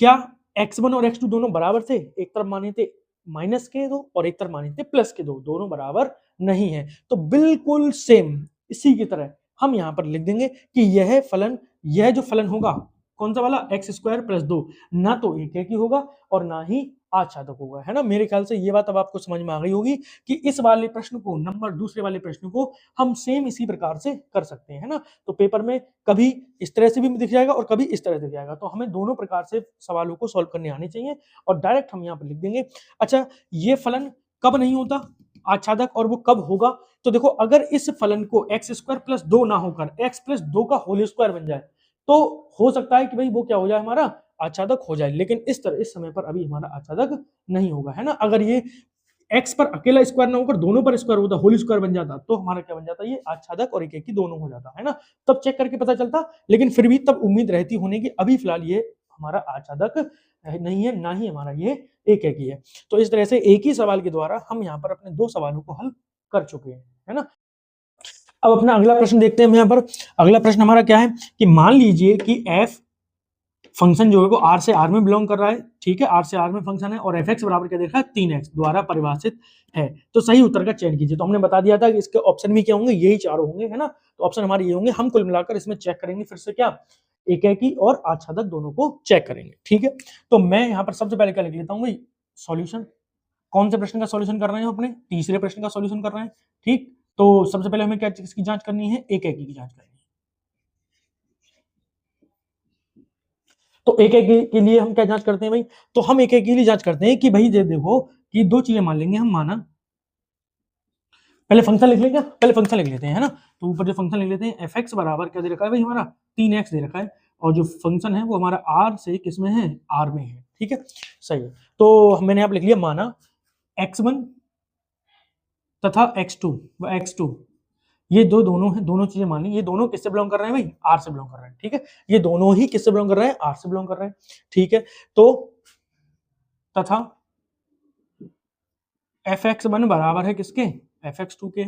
क्या x1 और x2 दोनों बराबर थे? एक तरफ माने थे माइनस के 2 और एक तरफ माने थे प्लस के 2, दोनों बराबर नहीं है। तो बिल्कुल सेम इसी की तरह हम यहां पर लिख देंगे कि यह जो फलन होगा कौन सा वाला? एक्स स्क्वायर प्लस 2 ना तो एक ही होगा और ना ही आच्छादक होगा, है ना। मेरे ख्याल से ये बात अब आपको समझ में आ गई होगी कि इस वाले प्रश्न को दूसरे वाले प्रश्न को हम सेम इसी प्रकार से कर सकते हैं, है ना। तो पेपर में कभी इस तरह से भी दिख जाएगा और कभी इस तरह से दिख जाएगा, तो हमें दोनों प्रकार से सवालों को सॉल्व करने आने चाहिए और डायरेक्ट हम यहाँ पर लिख देंगे। अच्छा, ये फलन कब नहीं होता आच्छादक और वो कब होगा? तो देखो, अगर इस फलन को एक्स स्क्वायर प्लस 2 ना होकर एक्स प्लस 2 का होल स्क्वायर बन जाए तो हो सकता है कि भाई वो क्या हो जाए? हमारा आच्छादक हो जाए। लेकिन इस समय पर अभी हमारा आच्छादक नहीं होगा, है ना। अगर ये x पर अकेला स्क्वायर ना होकर दोनों पर स्क्वायर होता, होल स्क्वायर बन जाता, तो हमारा क्या बन जाता? ये आच्छादक और एक दोनों हो जाता, है ना। तब चेक करके पता चलता, लेकिन फिर भी तब उम्मीद रहती होने की अभी फिलहाल ये हमारा आच्छादक नहीं है, ना ही हमारा ये एक है। तो इस तरह से एक ही सवाल के द्वारा हम यहाँ पर अपने 2 सवालों को हल कर चुके हैं, है ना। अब अपना अगला प्रश्न देखते हैं। यहाँ पर अगला प्रश्न हमारा क्या है कि मान लीजिए कि f फंक्शन जो है वो r से r में बिलोंग कर रहा है, ठीक है, r से r में फंक्शन है और fx बराबर क्या देखा है? 3x द्वारा परिभाषित है। तो सही उत्तर का चयन कीजिए। तो हमने बता दिया था कि इसके ऑप्शन भी क्या होंगे? यही चारों होंगे, है ना। तो ऑप्शन हमारे ये होंगे। हम कुल मिलाकर इसमें चेक करेंगे फिर से क्या? एकेकी और आच्छादक दोनों को चेक करेंगे, ठीक है। तो मैं यहाँ पर सबसे पहले क्या लिख लेता हूँ भाई? सॉल्यूशन। कौन से प्रश्न का सॉल्यूशन कर रहे हैं? अपने तीसरे प्रश्न का सॉल्यूशन कर रहे हैं, ठीक। तो सबसे पहले हमें क्या चीज की जांच करनी है? एकेकी की जांच करनी है। तो एक एक के लिए हम क्या जांच करते हैं भाई? तो हम एक एक के लिए जांच करते हैं कि भाई ये देखो कि 2 चीजें मान लेंगे हम। माना पहले फंक्शन लिख लेंगे, पहले फंक्शन लिख लेते हैं, है ना। तो ऊपर जो फंक्शन लिख लेते हैं, fx बराबर क्या दे रखा है भाई? हमारा 3x दे रखा है और जो फंक्शन है वो हमारा r से किस में है? r में है, ठीक है, सही है। तो मैंने यहाँ लिख लिया, माना x1 तथा x2 ये दोनों हैं, दोनों चीजें मान ली। ये दोनों किससे बिलोंग कर रहे हैं भाई? आर से बिलोंग कर रहे हैं, ठीक है। ये दोनों ही किससे बिलोंग कर रहे हैं? आर से बिलोंग कर रहे हैं, ठीक है। तो तथा fx1 बराबर है किसके? fx2 के।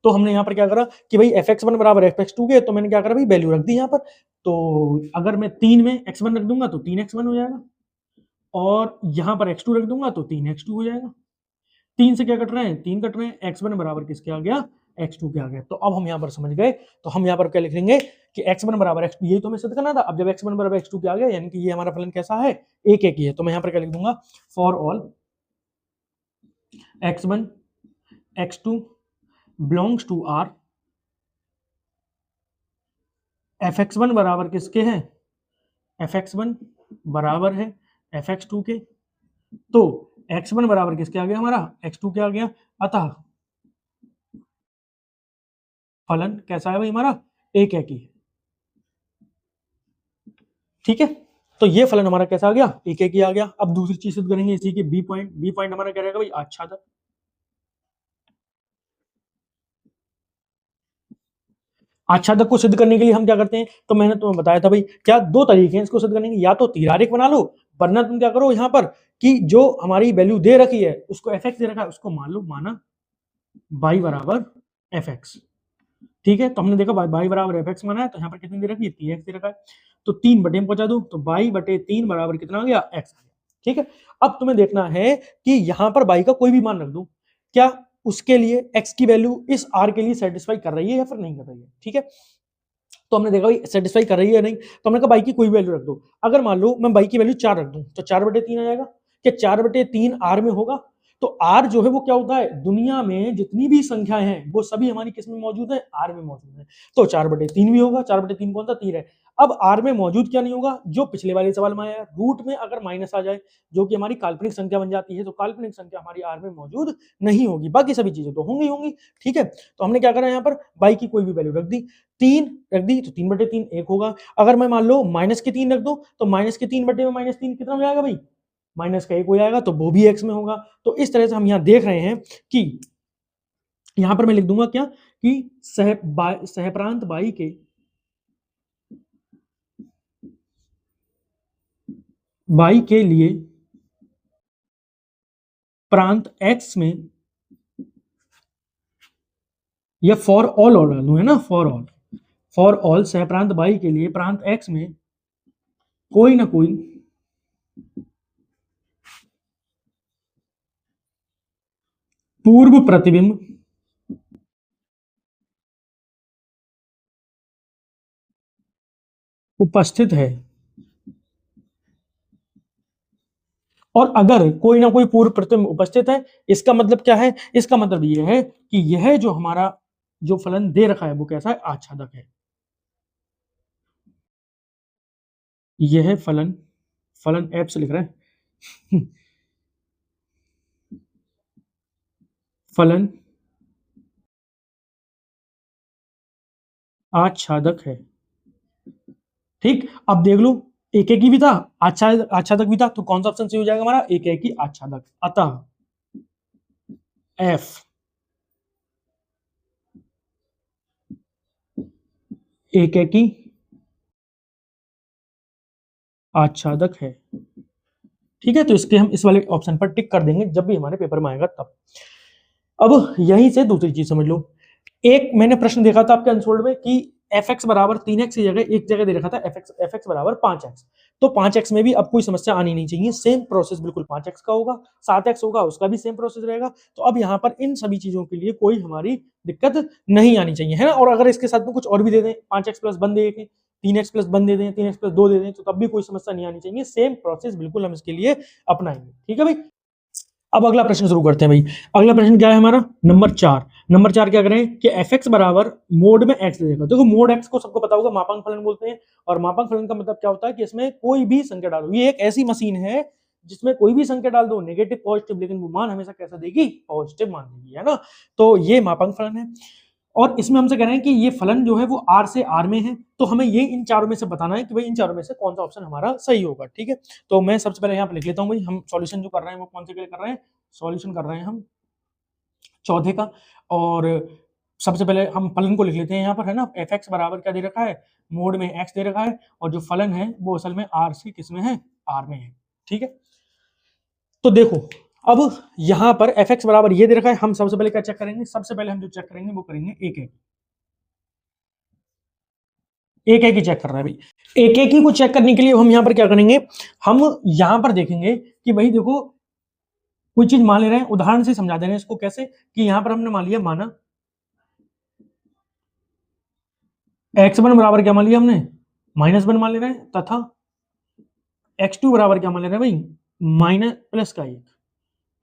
तो हमने यहाँ पर क्या करा कि भाई fx1 बराबर fx2 के, तो मैंने क्या करा भाई? वैल्यू रख दी यहाँ पर। तो अगर मैं 3 में x1 रख दूंगा तो 3x1 हो जाएगा और यहाँ पर x2 रख दूंगा तो 3x2 हो जाएगा। 3 से क्या कट रहे हैं? 3 कट रहे हैं। x1 बराबर किसके आ गया? x2 के आ गया। तो अब हम यहाँ पर समझ गए। तो हम यहाँ पर क्या लिख लेंगे कि x1 बराबर x2, यही तो हमें सिद्ध करना था। अब जब x1 बराबर x2 के आ गया, यानी कि ये हमारा फलन कैसा है? एक ही है। तो मैं यहाँ पर क्या लिख दूंगा? For all x1 x2 belongs to r, fx1 बराबर किसके है? fx1 बराबर है fx2 के। तो x1 बराबर किसके आ गया? हमारा x2 के आ गया। अतः फलन कैसा है भाई? हमारा एक ही है। ठीक है, तो ये फलन हमारा कैसा आ गया, एक एक ही आ गया। अब दूसरी चीज सिद्ध करेंगे इसी के बी पॉइंट हमारा क्या रहेगा भाई, आच्छादक। आच्छादक को सिद्ध करने के लिए हम क्या करते हैं, तो मैंने तुम्हें बताया था भाई, क्या दो तरीके हैं इसको सिद्ध करने के, या तो तीरारेख बना लो, वरना तुम क्या करो यहाँ पर कि जो हमारी वैल्यू दे रखी है उसको एफ एक्स दे रखा है, उसको मान लो माना y बराबर एफ एक्स। ठीक है, तो हमने देखा y बराबर एफ एक्स माना है, तो यहाँ पर कितनी दे रखी है, 3x दे रखा है, तो 3 बटे में पहुंचा दो, तो y बटे 3 बराबर कितना आ गया, x आ गया। ठीक है, अब तुम्हें देखना है कि यहाँ पर y का कोई भी मान रख दो, क्या उसके लिए x की वैल्यू इस r के लिए सेटिस्फाई कर रही है या फिर नहीं कर रही है। ठीक है, तो हमने देखा भाई सेटिस्फाई कर रही है या नहीं, तो हमने कहा बाई की कोई वैल्यू रख दो। अगर मान लो मैं बाई की वैल्यू 4 रख दूं, तो 4/3 आ जाएगा। क्या 4/3 आर में होगा, तो आर जो है वो क्या होता है, दुनिया में जितनी भी संख्याएं हैं वो सभी हमारी किस में मौजूद है, आर में मौजूद है, तो 4/3 भी होगा। 4/3 कौन सा, 3 है। अब आर में मौजूद क्या नहीं होगा, जो पिछले वाले सवाल में आया, रूट में अगर माइनस आ जाए जो कि हमारी काल्पनिक संख्या बन जाती है, तो काल्पनिक संख्या हमारी आर में मौजूद नहीं होगी, बाकी सभी चीजें तो होंगी होंगी। ठीक है, तो हमने क्या करा यहाँ पर, बाई की कोई भी वैल्यू रख दी, 3 रख दी, तो 3/3 1 होगा। अगर मैं मान लो -3 रख दो, तो -3 बटे में -3 कितना हो जाएगा भाई, माइनस का 1 हो जाएगा, तो वो भी x में होगा। तो इस तरह से हम यहाँ देख रहे हैं कि यहां पर मैं लिख दूंगा क्या, कि सहप्रांत बाई के लिए प्रांत x में, या फॉर ऑल ऑर्डर लूं, है ना, फॉर ऑल सहप्रांत बाई के लिए प्रांत x में कोई ना कोई पूर्व प्रतिबिंब उपस्थित है, और अगर कोई ना कोई पूर्व प्रतिबिंब उपस्थित है, इसका मतलब क्या है, इसका मतलब यह है कि यह जो हमारा जो फलन दे रखा है वो कैसा है, आच्छादक है। यह फलन एफ से लिख रहे हैं फलन आच्छादक है। ठीक, अब देख लो, एक एक ही भी था, आच्छादक भी था, तो कौन सा ऑप्शन सही हो जाएगा हमारा, एक एक ही आच्छादक। अतः एफ एक एक ही आच्छादक है। ठीक है, तो इसके हम इस वाले ऑप्शन पर टिक कर देंगे जब भी हमारे पेपर में आएगा तब। अब यहीं से दूसरी चीज समझ लो, एक मैंने प्रश्न देखा था आपके अनसोल्ड में कि एफ एक्स बराबर 3x की जगह एक जगह दे रखा था एफ एक्स बराबर 5x, तो 5x में भी अब कोई समस्या आनी नहीं चाहिए, सेम प्रोसेस बिल्कुल 5x का होगा, 7x होगा उसका भी सेम प्रोसेस रहेगा। तो अब यहाँ पर इन सभी चीजों के लिए कोई हमारी दिक्कत नहीं आनी चाहिए, है ना। और अगर इसके साथ में कुछ और भी दे दें, 5x प्लस 1 दे दें, 3x प्लस 1 दे दें, 3x प्लस 2 दे दें, तो तब भी कोई समस्या नहीं आनी चाहिए, सेम प्रोसेस बिल्कुल हम इसके लिए अपनाएंगे। ठीक है भाई, अब अगला प्रश्न शुरू करते हैं भाई। अगला प्रश्न क्या है हमारा, नंबर 4 क्या करें कि एफ एक्स बराबर मोड में एक्स दे देगा। देखो मोड एक्स को सबको पता होगा मापांक फलन बोलते हैं, और मापांक फलन का मतलब क्या होता है कि इसमें कोई भी संख्या डालो, ये एक ऐसी मशीन है जिसमें कोई भी संख्या डाल दो, नेगेटिव पॉजिटिव, लेकिन वो मान हमेशा कैसा देगी, पॉजिटिव मान देगी, है ना। तो ये मापांक फलन है, और इसमें हमसे कह रहे हैं कि ये फलन जो है वो आर से आर में है, तो हमें ये इन चारों में से बताना है कि भाई इन चारों में से कौन सा ऑप्शन हमारा सही होगा। ठीक है, तो मैं सबसे पहले यहाँ पे लिख लेता हूँ भाई, हम सॉल्यूशन जो कर रहे हैं वो कौन से के लिए कर रहे हैं, सॉल्यूशन कर रहे हैं हम चौथे का। और सबसे पहले हम फलन को लिख लेते हैं यहाँ पर, है ना, एफ एक्स बराबर क्या दे रखा है, मोड में एक्स दे रखा है, और जो फलन है वो असल में आर से किस में है, आर में है। ठीक है, तो देखो अब यहाँ पर एफ एक्स बराबर ये दे रखा है, हम सबसे पहले क्या चेक करेंगे, सबसे पहले हम जो चेक करेंगे वो करेंगे एक एक ही चेक कर रहा है भाई। एक ही को चेक करने के लिए हम यहाँ पर क्या करेंगे, हम यहाँ पर देखेंगे कि भाई देखो कोई चीज मान ले रहे हैं, उदाहरण से समझा दे रहे हैं इसको कैसे, कि यहाँ पर हमने मान लिया, माना x1 बराबर क्या मान लिया हमने, -1 मान ले रहे हैं, तथा x2 बराबर क्या मान ले रहे हैं भाई, माइनस प्लस का 1।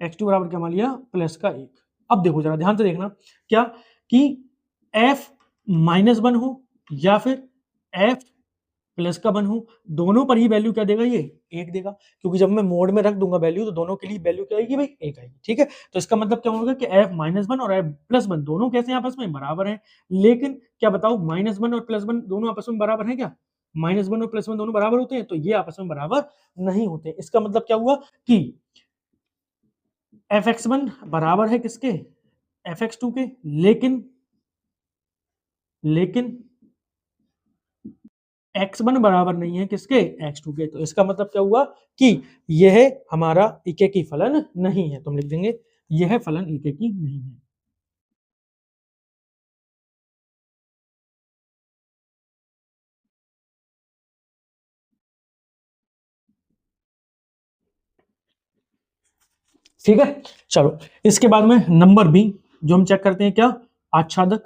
x2 बराबर क्या मान लिया, प्लस का 1। अब देखो जरा ध्यान से देखना, क्या कि f -1 हो या फिर f प्लस का 1 हो, दोनों पर ही वैल्यू क्या देगा, ये 1 देगा, क्योंकि जब मैं मोड में रख दूंगा वैल्यू, तो दोनों के लिए वैल्यू क्या आएगी भाई, 1 आएगी। ठीक है, तो इसका मतलब क्या होगा कि f -1 और f +1 दोनों कैसे आपस में बराबर हैं, लेकिन क्या बताओ -1 और +1 दोनों आपस में बराबर हैं क्या, -1 और +1 दोनों बराबर होते हैं, तो ये आपस में बराबर नहीं होते। इसका मतलब क्या हुआ कि fx1 बराबर है किसके, fx2 के, लेकिन x1 बराबर नहीं है किसके, x2 के। तो इसका मतलब क्या हुआ कि यह हमारा एकेकी फलन नहीं है। तो हम लिख देंगे यह फलन एकेकी नहीं है। ठीक है, चलो इसके बाद में नंबर बी जो हम चेक करते हैं, क्या, आच्छादक।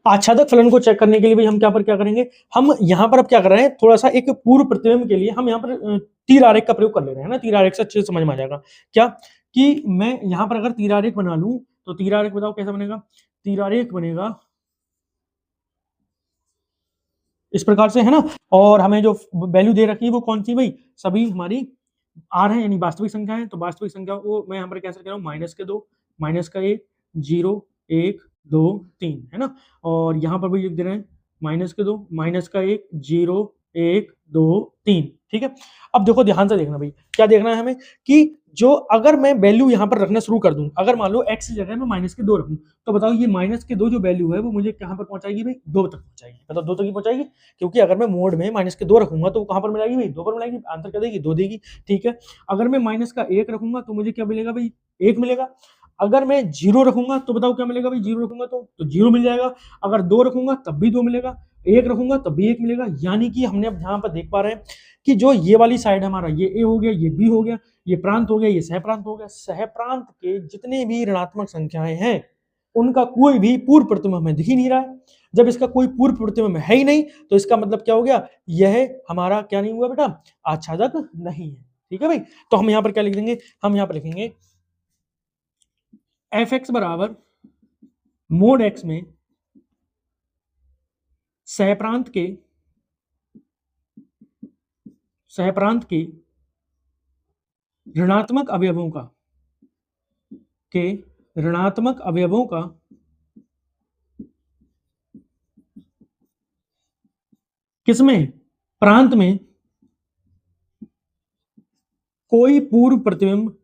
आच्छादक फलन को चेक करने के लिए भाई हम क्या करेंगे, हम यहां पर अब क्या कर रहे हैं, थोड़ा सा एक पूर्व प्रतिबिंब के लिए हम यहाँ पर तीर आरेख का प्रयोग कर ले रहे हैं ना। तीर आरेख से अच्छे से समझ में आ जाएगा क्या, कि मैं यहां पर अगर तीर आरेख बना लूं, तो तीर आरेख बताओ कैसा बनेगा। तीर आरेख बनेगा इस प्रकार से, है ना। और हमें जो वैल्यू दे रखी है वो कौन सी भाई, सभी हमारी आर है, यानी वास्तविक संख्या है। तो वास्तविक संख्या को मैं यहाँ पर कैसे कह रहा हूँ, -2, -1, 0, 1, 2, 3, है ना। और यहाँ पर भी लिख दे रहे हैं -2, -1, 0, 1, 2, 3। ठीक है, अब देखो ध्यान से देखना भाई, क्या देखना है हमें, कि जो अगर मैं वैल्यू यहाँ पर रखना शुरू कर दूं, अगर मान लो x की जगह मैं -2 रखूं, तो बताओ ये -2 जो वैल्यू है वो मुझे कहां पर पहुंचाएगी भाई, 2 तक पहुंचाएगी। बताओ 2 तक ही पहुंचाएगी, क्योंकि अगर मैं मोड में -2 रखूंगा तो वो कहां पर मिलाएगी भाई, 2 पर मिलाएगी। आंसर क्या देगी, 2 देगी। ठीक है, अगर मैं -1 रखूंगा तो मुझे क्या मिलेगा भाई, 1 मिलेगा। अगर मैं 0 रखूंगा तो बताओ क्या मिलेगा भाई, 0 रखूंगा तो 0 मिल जाएगा। अगर 2 रखूंगा तब भी 2 मिलेगा, 1 रखूंगा तब भी 1 मिलेगा। यानी कि हमने अब यहाँ पर देख पा रहे हैं कि जो ये वाली साइड हमारा, ये ए हो गया, ये बी हो गया, ये प्रांत हो गया, ये सहप्रांत हो गया, सहप्रांत के जितने भी ऋणात्मक संख्याएं हैं उनका कोई भी पूर्व प्रतिबिंब हमें दिख ही नहीं रहा है। जब इसका कोई पूर्व प्रतिबिंब है ही नहीं, तो इसका मतलब क्या हो गया, यह हमारा क्या नहीं हुआ बेटा, आच्छादक नहीं है। ठीक है भाई, तो हम यहाँ पर क्या लिख देंगे, हम यहाँ पर लिखेंगे एफ एक्स बराबर मोड एक्स में सहप्रांत के ऋणात्मक अवयवों का किसमें, प्रांत में कोई पूर्व प्रतिबिंब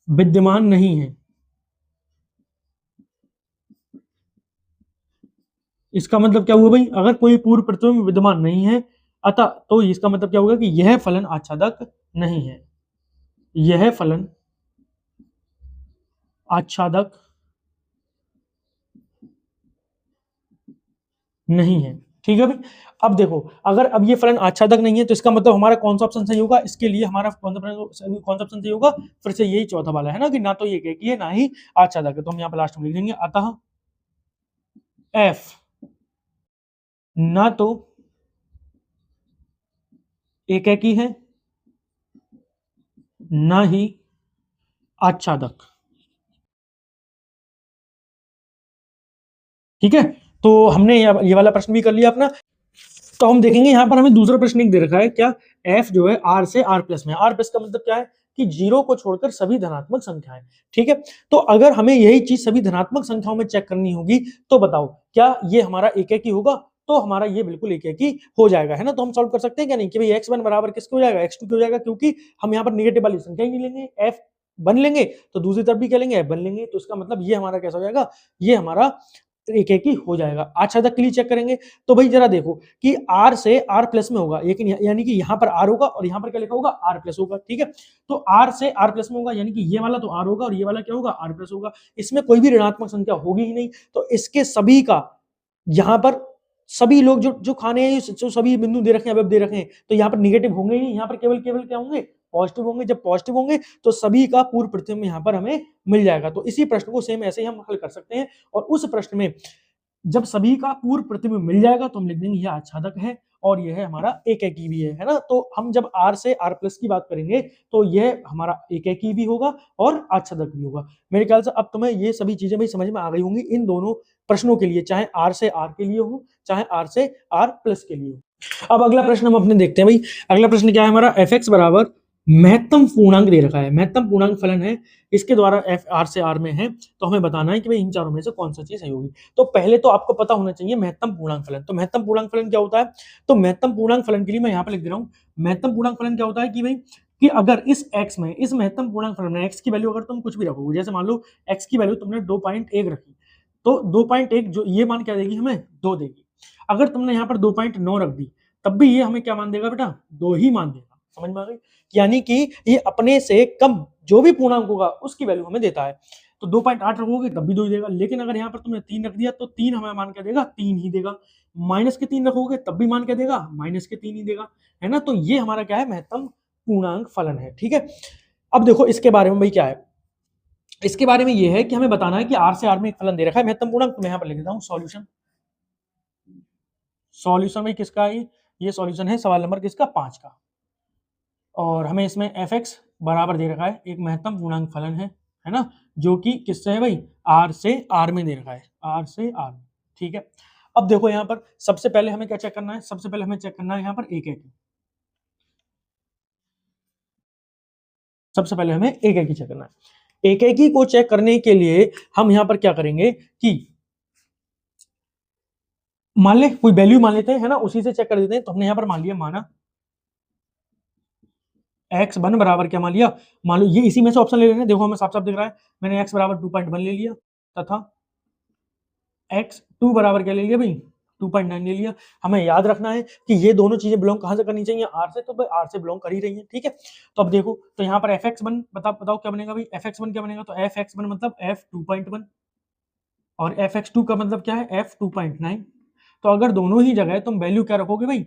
विद्यमान नहीं है। इसका मतलब क्या हुआ भाई, अगर कोई पूर्व प्रतिबिंब विद्यमान नहीं है, अतः तो इसका मतलब क्या होगा कि यह फलन आच्छादक नहीं है। यह फलन आच्छादक नहीं है। ठीक है भाई, अब देखो अगर अब ये फलन आच्छादक नहीं है तो इसका मतलब हमारा कौन सा ऑप्शन सही होगा, इसके लिए हमारा कौन सा ऑप्शन सही होगा, फिर से यही चौथा वाला है ना, कि ना तो ये एकेकी है ना ही आच्छादक है। तो हम यहाँ पर लास्ट में लिख देंगे अतः एफ ना तो एकेकी है ना ही आच्छादक। ठीक है, तो हमने ये वाला प्रश्न भी कर लिया अपना। तो हम देखेंगे यहाँ पर हमें दूसरा प्रश्न एक दे रखा है, क्या, f जो है r से r प्लस में। r प्लस का मतलब क्या है, कि 0 को छोड़कर सभी धनात्मक संख्याएं। ठीक है, तो अगर हमें यही चीज सभी धनात्मक संख्याओं में चेक करनी होगी, तो बताओ क्या ये हमारा एकेकी होगा, तो हमारा ये बिल्कुल एकेकी हो जाएगा, है ना। तो हम सॉल्व कर सकते हैं क्या नहीं, कि भाई x1 बराबर किसके हो जाएगा, x2 हो जाएगा, क्योंकि हम यहाँ पर निगेटिव वाली संख्या ही नहीं लेंगे, f बन लेंगे तो दूसरी तरफ भी क्या लेंगे, f बन लेंगे। तो इसका मतलब ये हमारा कैसा हो जाएगा, ये हमारा एकेकी हो जाएगा। आच्छादक के लिए चेक करेंगे, तो भाई जरा देखो कि r से r प्लस में होगा, लेकिन यानी कि यहाँ पर r होगा और यहाँ पर क्या लिखा होगा, r प्लस होगा। ठीक है, तो r से r प्लस में होगा, यानी कि ये वाला तो r होगा और ये वाला क्या होगा, r प्लस होगा। इसमें कोई भी ऋणात्मक संख्या होगी ही नहीं, तो इसके सभी का यहाँ पर सभी लोग जो जो खाने हैं, जो सभी बिंदु दे रखे हैं, अब दे रखे हैं, तो यहाँ पर निगेटिव होंगे ही, यहाँ पर केवल केवल क्या होंगे, पॉजिटिव होंगे। जब पॉजिटिव होंगे तो सभी का पूर्व प्रतिबिंब यहाँ पर हमें मिल जाएगा। तो इसी प्रश्न को सेम ऐसे ही हम हल कर सकते हैं, और उस प्रश्न में जब सभी का पूर्व प्रतिबिंब मिल जाएगा तो हम लिख देंगे यह आच्छादक है और यह हमारा एकेकी भी है ना। तो हम जब r से r प्लस की बात करेंगे तो यह हमारा एकेकी भी होगा और आच्छादक भी होगा। मेरे ख्याल से अब तुम्हें ये सभी चीजें भी समझ में आ गई होंगी इन दोनों प्रश्नों के लिए, चाहे r से r के लिए हो, चाहे r से r प्लस के लिए हो। अब अगला प्रश्न हम अपने देखते हैं भाई। अगला प्रश्न क्या है हमारा, एफ एक्स बराबर महत्तम पूर्णांक दे रखा है, महत्तम पूर्णांक फलन है, इसके द्वारा एफ आर से आर में है, तो हमें बताना है कि भाई इन चारों में से कौन सा चीज सही होगी। तो पहले तो आपको पता होना चाहिए महत्तम पूर्णांक फलन। तो महत्तम पूर्णांक फलन क्या होता है? तो महत्तम पूर्णांक फलन के लिए मैं यहाँ पे लिख दे रहा हूँ, महत्तम पूर्णांक फलन क्या होता है कि भाई कि अगर इस x में, इस महत्तम पूर्णांक फलन में x की वैल्यू अगर तुम कुछ भी रखोगे, जैसे मान लो x की वैल्यू तुमने 2.1 रखी, तो 2.1 जो ये मान क्या देगी हमें? 2 देगी। अगर तुमने यहाँ पर 2.9 रख दी, तब भी ये हमें क्या मान देगा बेटा? 2 ही मान देगा। समझ में आ गई? यानी कि ये अपने से कम जो भी पूर्णांक होगा उसकी वैल्यू हमें देता है। तो 2.8 रखोगे तब भी 2 ही देगा, लेकिन अगर यहाँ पर तुमने 3 रख दिया तो 3 हमें मान क्या देगा? 3 ही देगा। माइनस के 3 रखोगे तब भी मान क्या देगा? माइनस के 3 ही देगा, है ना? तो ये हमारा क्या है? महत्तम पूर्णांक फलन है। ठीक है, अब देखो इसके बारे में भाई क्या है, इसके बारे में ये है कि हमें बताना है कि आर से आर में एक फलन दे रखा है महत्तम पूर्णांक। तो मैं यहाँ पर लिख देता हूँ सॉल्यूशन। सॉल्यूशन में किसका है? ये सॉल्यूशन है सवाल नंबर किसका? 5 का। और हमें इसमें एफ एक्स बराबर दे रखा है एक महत्तम पूर्णांक फलन है ना, जो कि किससे है भाई? आर से आर में दे रखा है, आर से आर में। ठीक है, अब देखो यहाँ पर सबसे पहले हमें क्या चेक करना है? सबसे पहले हमें चेक करना है यहाँ पर एक एक, सबसे पहले हमें एक एक ही चेक करना है। एक एक ही को चेक करने के लिए हम यहाँ पर क्या करेंगे कि मान ले कोई वैल्यू मान लेते हैं, है ना, उसी से चेक कर देते हैं। तो हमने यहाँ पर मान लिया, माना एक्स वन बराबर क्या मान लिया? मान लो ये इसी में से ऑप्शन ले लेना, देखो हमें साफ साफ दिख रहा है, मैंने एक्स बराबर 2.1 ले लिया तथा एक्स टू बराबर क्या ले लिया भाई? 2.9 ले लिया। हमें याद रखना है कि ये दोनों चीजें बिलोंग कहां से करनी चाहिए? आर से, तो भाई आर से बिलोंग कर ही रही है। ठीक है, तो अब देखो, तो यहाँ पर एफ एक्स वन बताओ क्या बनेगा भाई? एफ एक्स वन क्या बनेगा? तो एफ एक्स वन मतलब एफ 2.1 और एफ एक्स टू का मतलब क्या है? एफ 2.9। तो अगर दोनों ही जगह तुम वैल्यू क्या रखोगे भाई?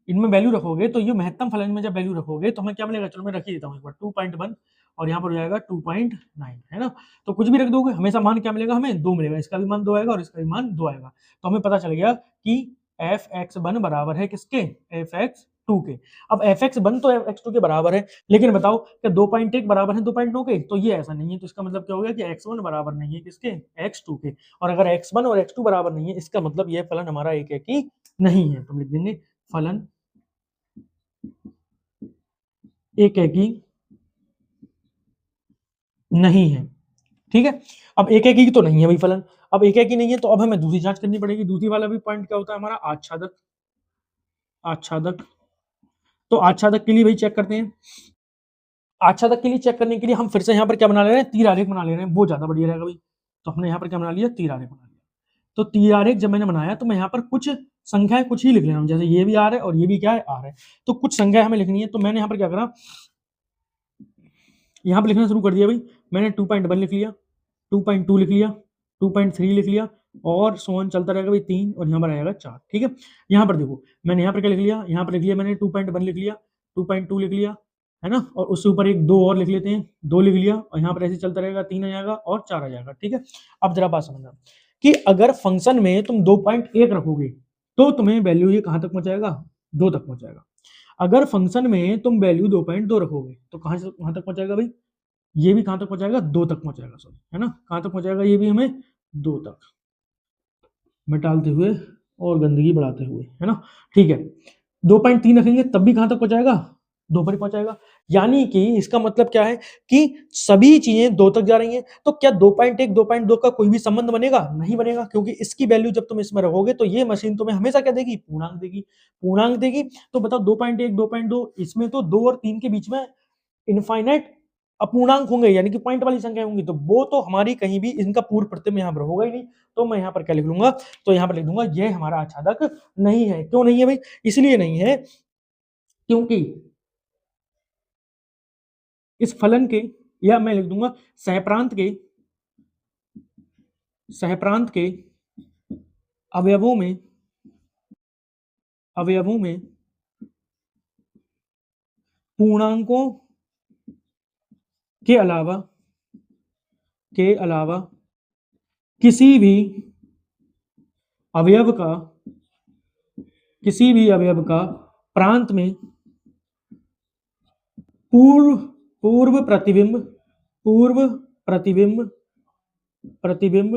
इनमें वैल्यू रखोगे तो ये महत्तम फलन में जब वैल्यू रखोगे तो हमें क्या मिलेगा? चलो मैं रख ही देता हूँ एक बार, 2.1 और यहाँ पर हो जाएगा 2.9, है ना। तो कुछ भी रख दोगे हमेशा मान क्या मिलेगा? हमें 2 मिलेगा, इसका भी मान 2 आएगा और इसका भी मान 2 आएगा। तो हमें पता चल गया कि एफ एक्स वन बराबर है किसके? एफ एक्स टू के। अब एफ एक्स वन तो एफ एक्स टू के बराबर है, लेकिन बताओ क्या 2.1 बराबर है 2.9 के? तो ये ऐसा नहीं है। तो इसका मतलब क्या हो गया कि एक्स वन बराबर नहीं है किसके? एक्स टू के। और अगर एक्स वन और एक्स टू बराबर नहीं है, इसका मतलब यह फलन हमारा एक है कि नहीं है। तो हम लिख देंगे फलन एक है कि नहीं है। ठीक है, अब एक एक ही तो नहीं है भाई फलन। अब एक एक ही नहीं है तो अब हमें दूसरी जांच करनी पड़ेगी। दूसरी वाला भी पॉइंट क्या होता है हमारा? आच्छादक। आच्छादक, तो आच्छादक के लिए भाई चेक करते हैं। आच्छादक के लिए चेक करने के लिए हम फिर से यहाँ पर क्या बना ले रहे हैं? तीर आरेख बना ले रहे हैं, वो ज्यादा बढ़िया रहेगा भाई। तो हमने यहाँ पर क्या बना लिया? तीर आरेख बना लिया। तो तीर आरेख जब मैंने बनाया तो मैं यहाँ पर कुछ संख्याएं कुछ ही लिख ले रहा हूँ, जैसे ये भी आर है और ये भी क्या है? आर है। तो कुछ संख्याएं हमें लिखनी है, तो मैंने यहाँ पर क्या करा? यहाँ पर लिखना शुरू कर दिया भाई। मैंने 2.1 लिख लिया, 2.2 लिख लिया, 2.3 लिख लिया और सो ऑन चलता रहेगा भाई 3 और यहाँ पर आएगा 4। ठीक है, यहाँ पर देखो मैंने यहाँ पर क्या लिख लिया? यहाँ पर लिख लिया मैंने 2.1 लिख लिया, 2.2 लिख लिया, है ना, और उससे ऊपर एक 2 और लिख लेते हैं, 2 लिख लिया और यहाँ पर ऐसे चलता रहेगा, 3 आ जाएगा और 4 आ जाएगा। ठीक है, अब जरा बात समझना कि अगर फंक्शन में तुम 2.1 रखोगे तो तुम्हें वैल्यू ये कहाँ तक पहुंचाएगा? 2 तक पहुंचाएगा। अगर फंक्शन में तुम वैल्यू 2.2 रखोगे तो कहाँ से कहाँ तक पहुंचाएगा भाई? ये भी कहां तक पहुंचाएगा? 2 तक पहुंचाएगा, सॉरी, है ना, कहां तक पहुंचाएगा? ये भी हमें 2 तक, मिटालते हुए और गंदगी बढ़ाते हुए, है ना। ठीक है, 2.3 रखेंगे तब भी कहां तक पहुंचाएगा? 2 पर ही पहुंचाएगा। यानी कि इसका मतलब क्या है कि सभी चीजें 2 तक जा रही हैं। तो क्या 2.1 2.2 का कोई भी संबंध बनेगा? नहीं बनेगा, क्योंकि इसकी वैल्यू जब तुम इसमें रखोगे तो ये मशीन तुम्हें हमेशा क्या देगी? पूर्णांक देगी, पूर्णांक देगी। तो बताओ 2.1 2.2 इसमें तो 2 और 3 के बीच में इनफाइनाइट अपूर्णांक होंगे, यानी कि पॉइंट वाली संख्या होंगी, तो वो तो हमारी कहीं भी इनका पूर्व प्रतिबिंब यहाँ पर होगा ही नहीं। तो मैं यहाँ पर क्या लिख लूंगा? तो यहाँ पर लिख दूंगा ये हमारा आच्छादक नहीं है। क्यों नहीं है भाई? इसलिए नहीं है क्योंकि इस फलन के, या मैं लिख दूंगा सहप्रांत के, सहप्रांत के अवयवों में, अवयवों में पूर्णांकों के अलावा, के अलावा किसी भी अवयव का, किसी भी अवयव का प्रांत में पूर्व पूर्व प्रतिबिंब, पूर्व प्रतिबिंब, प्रतिबिंब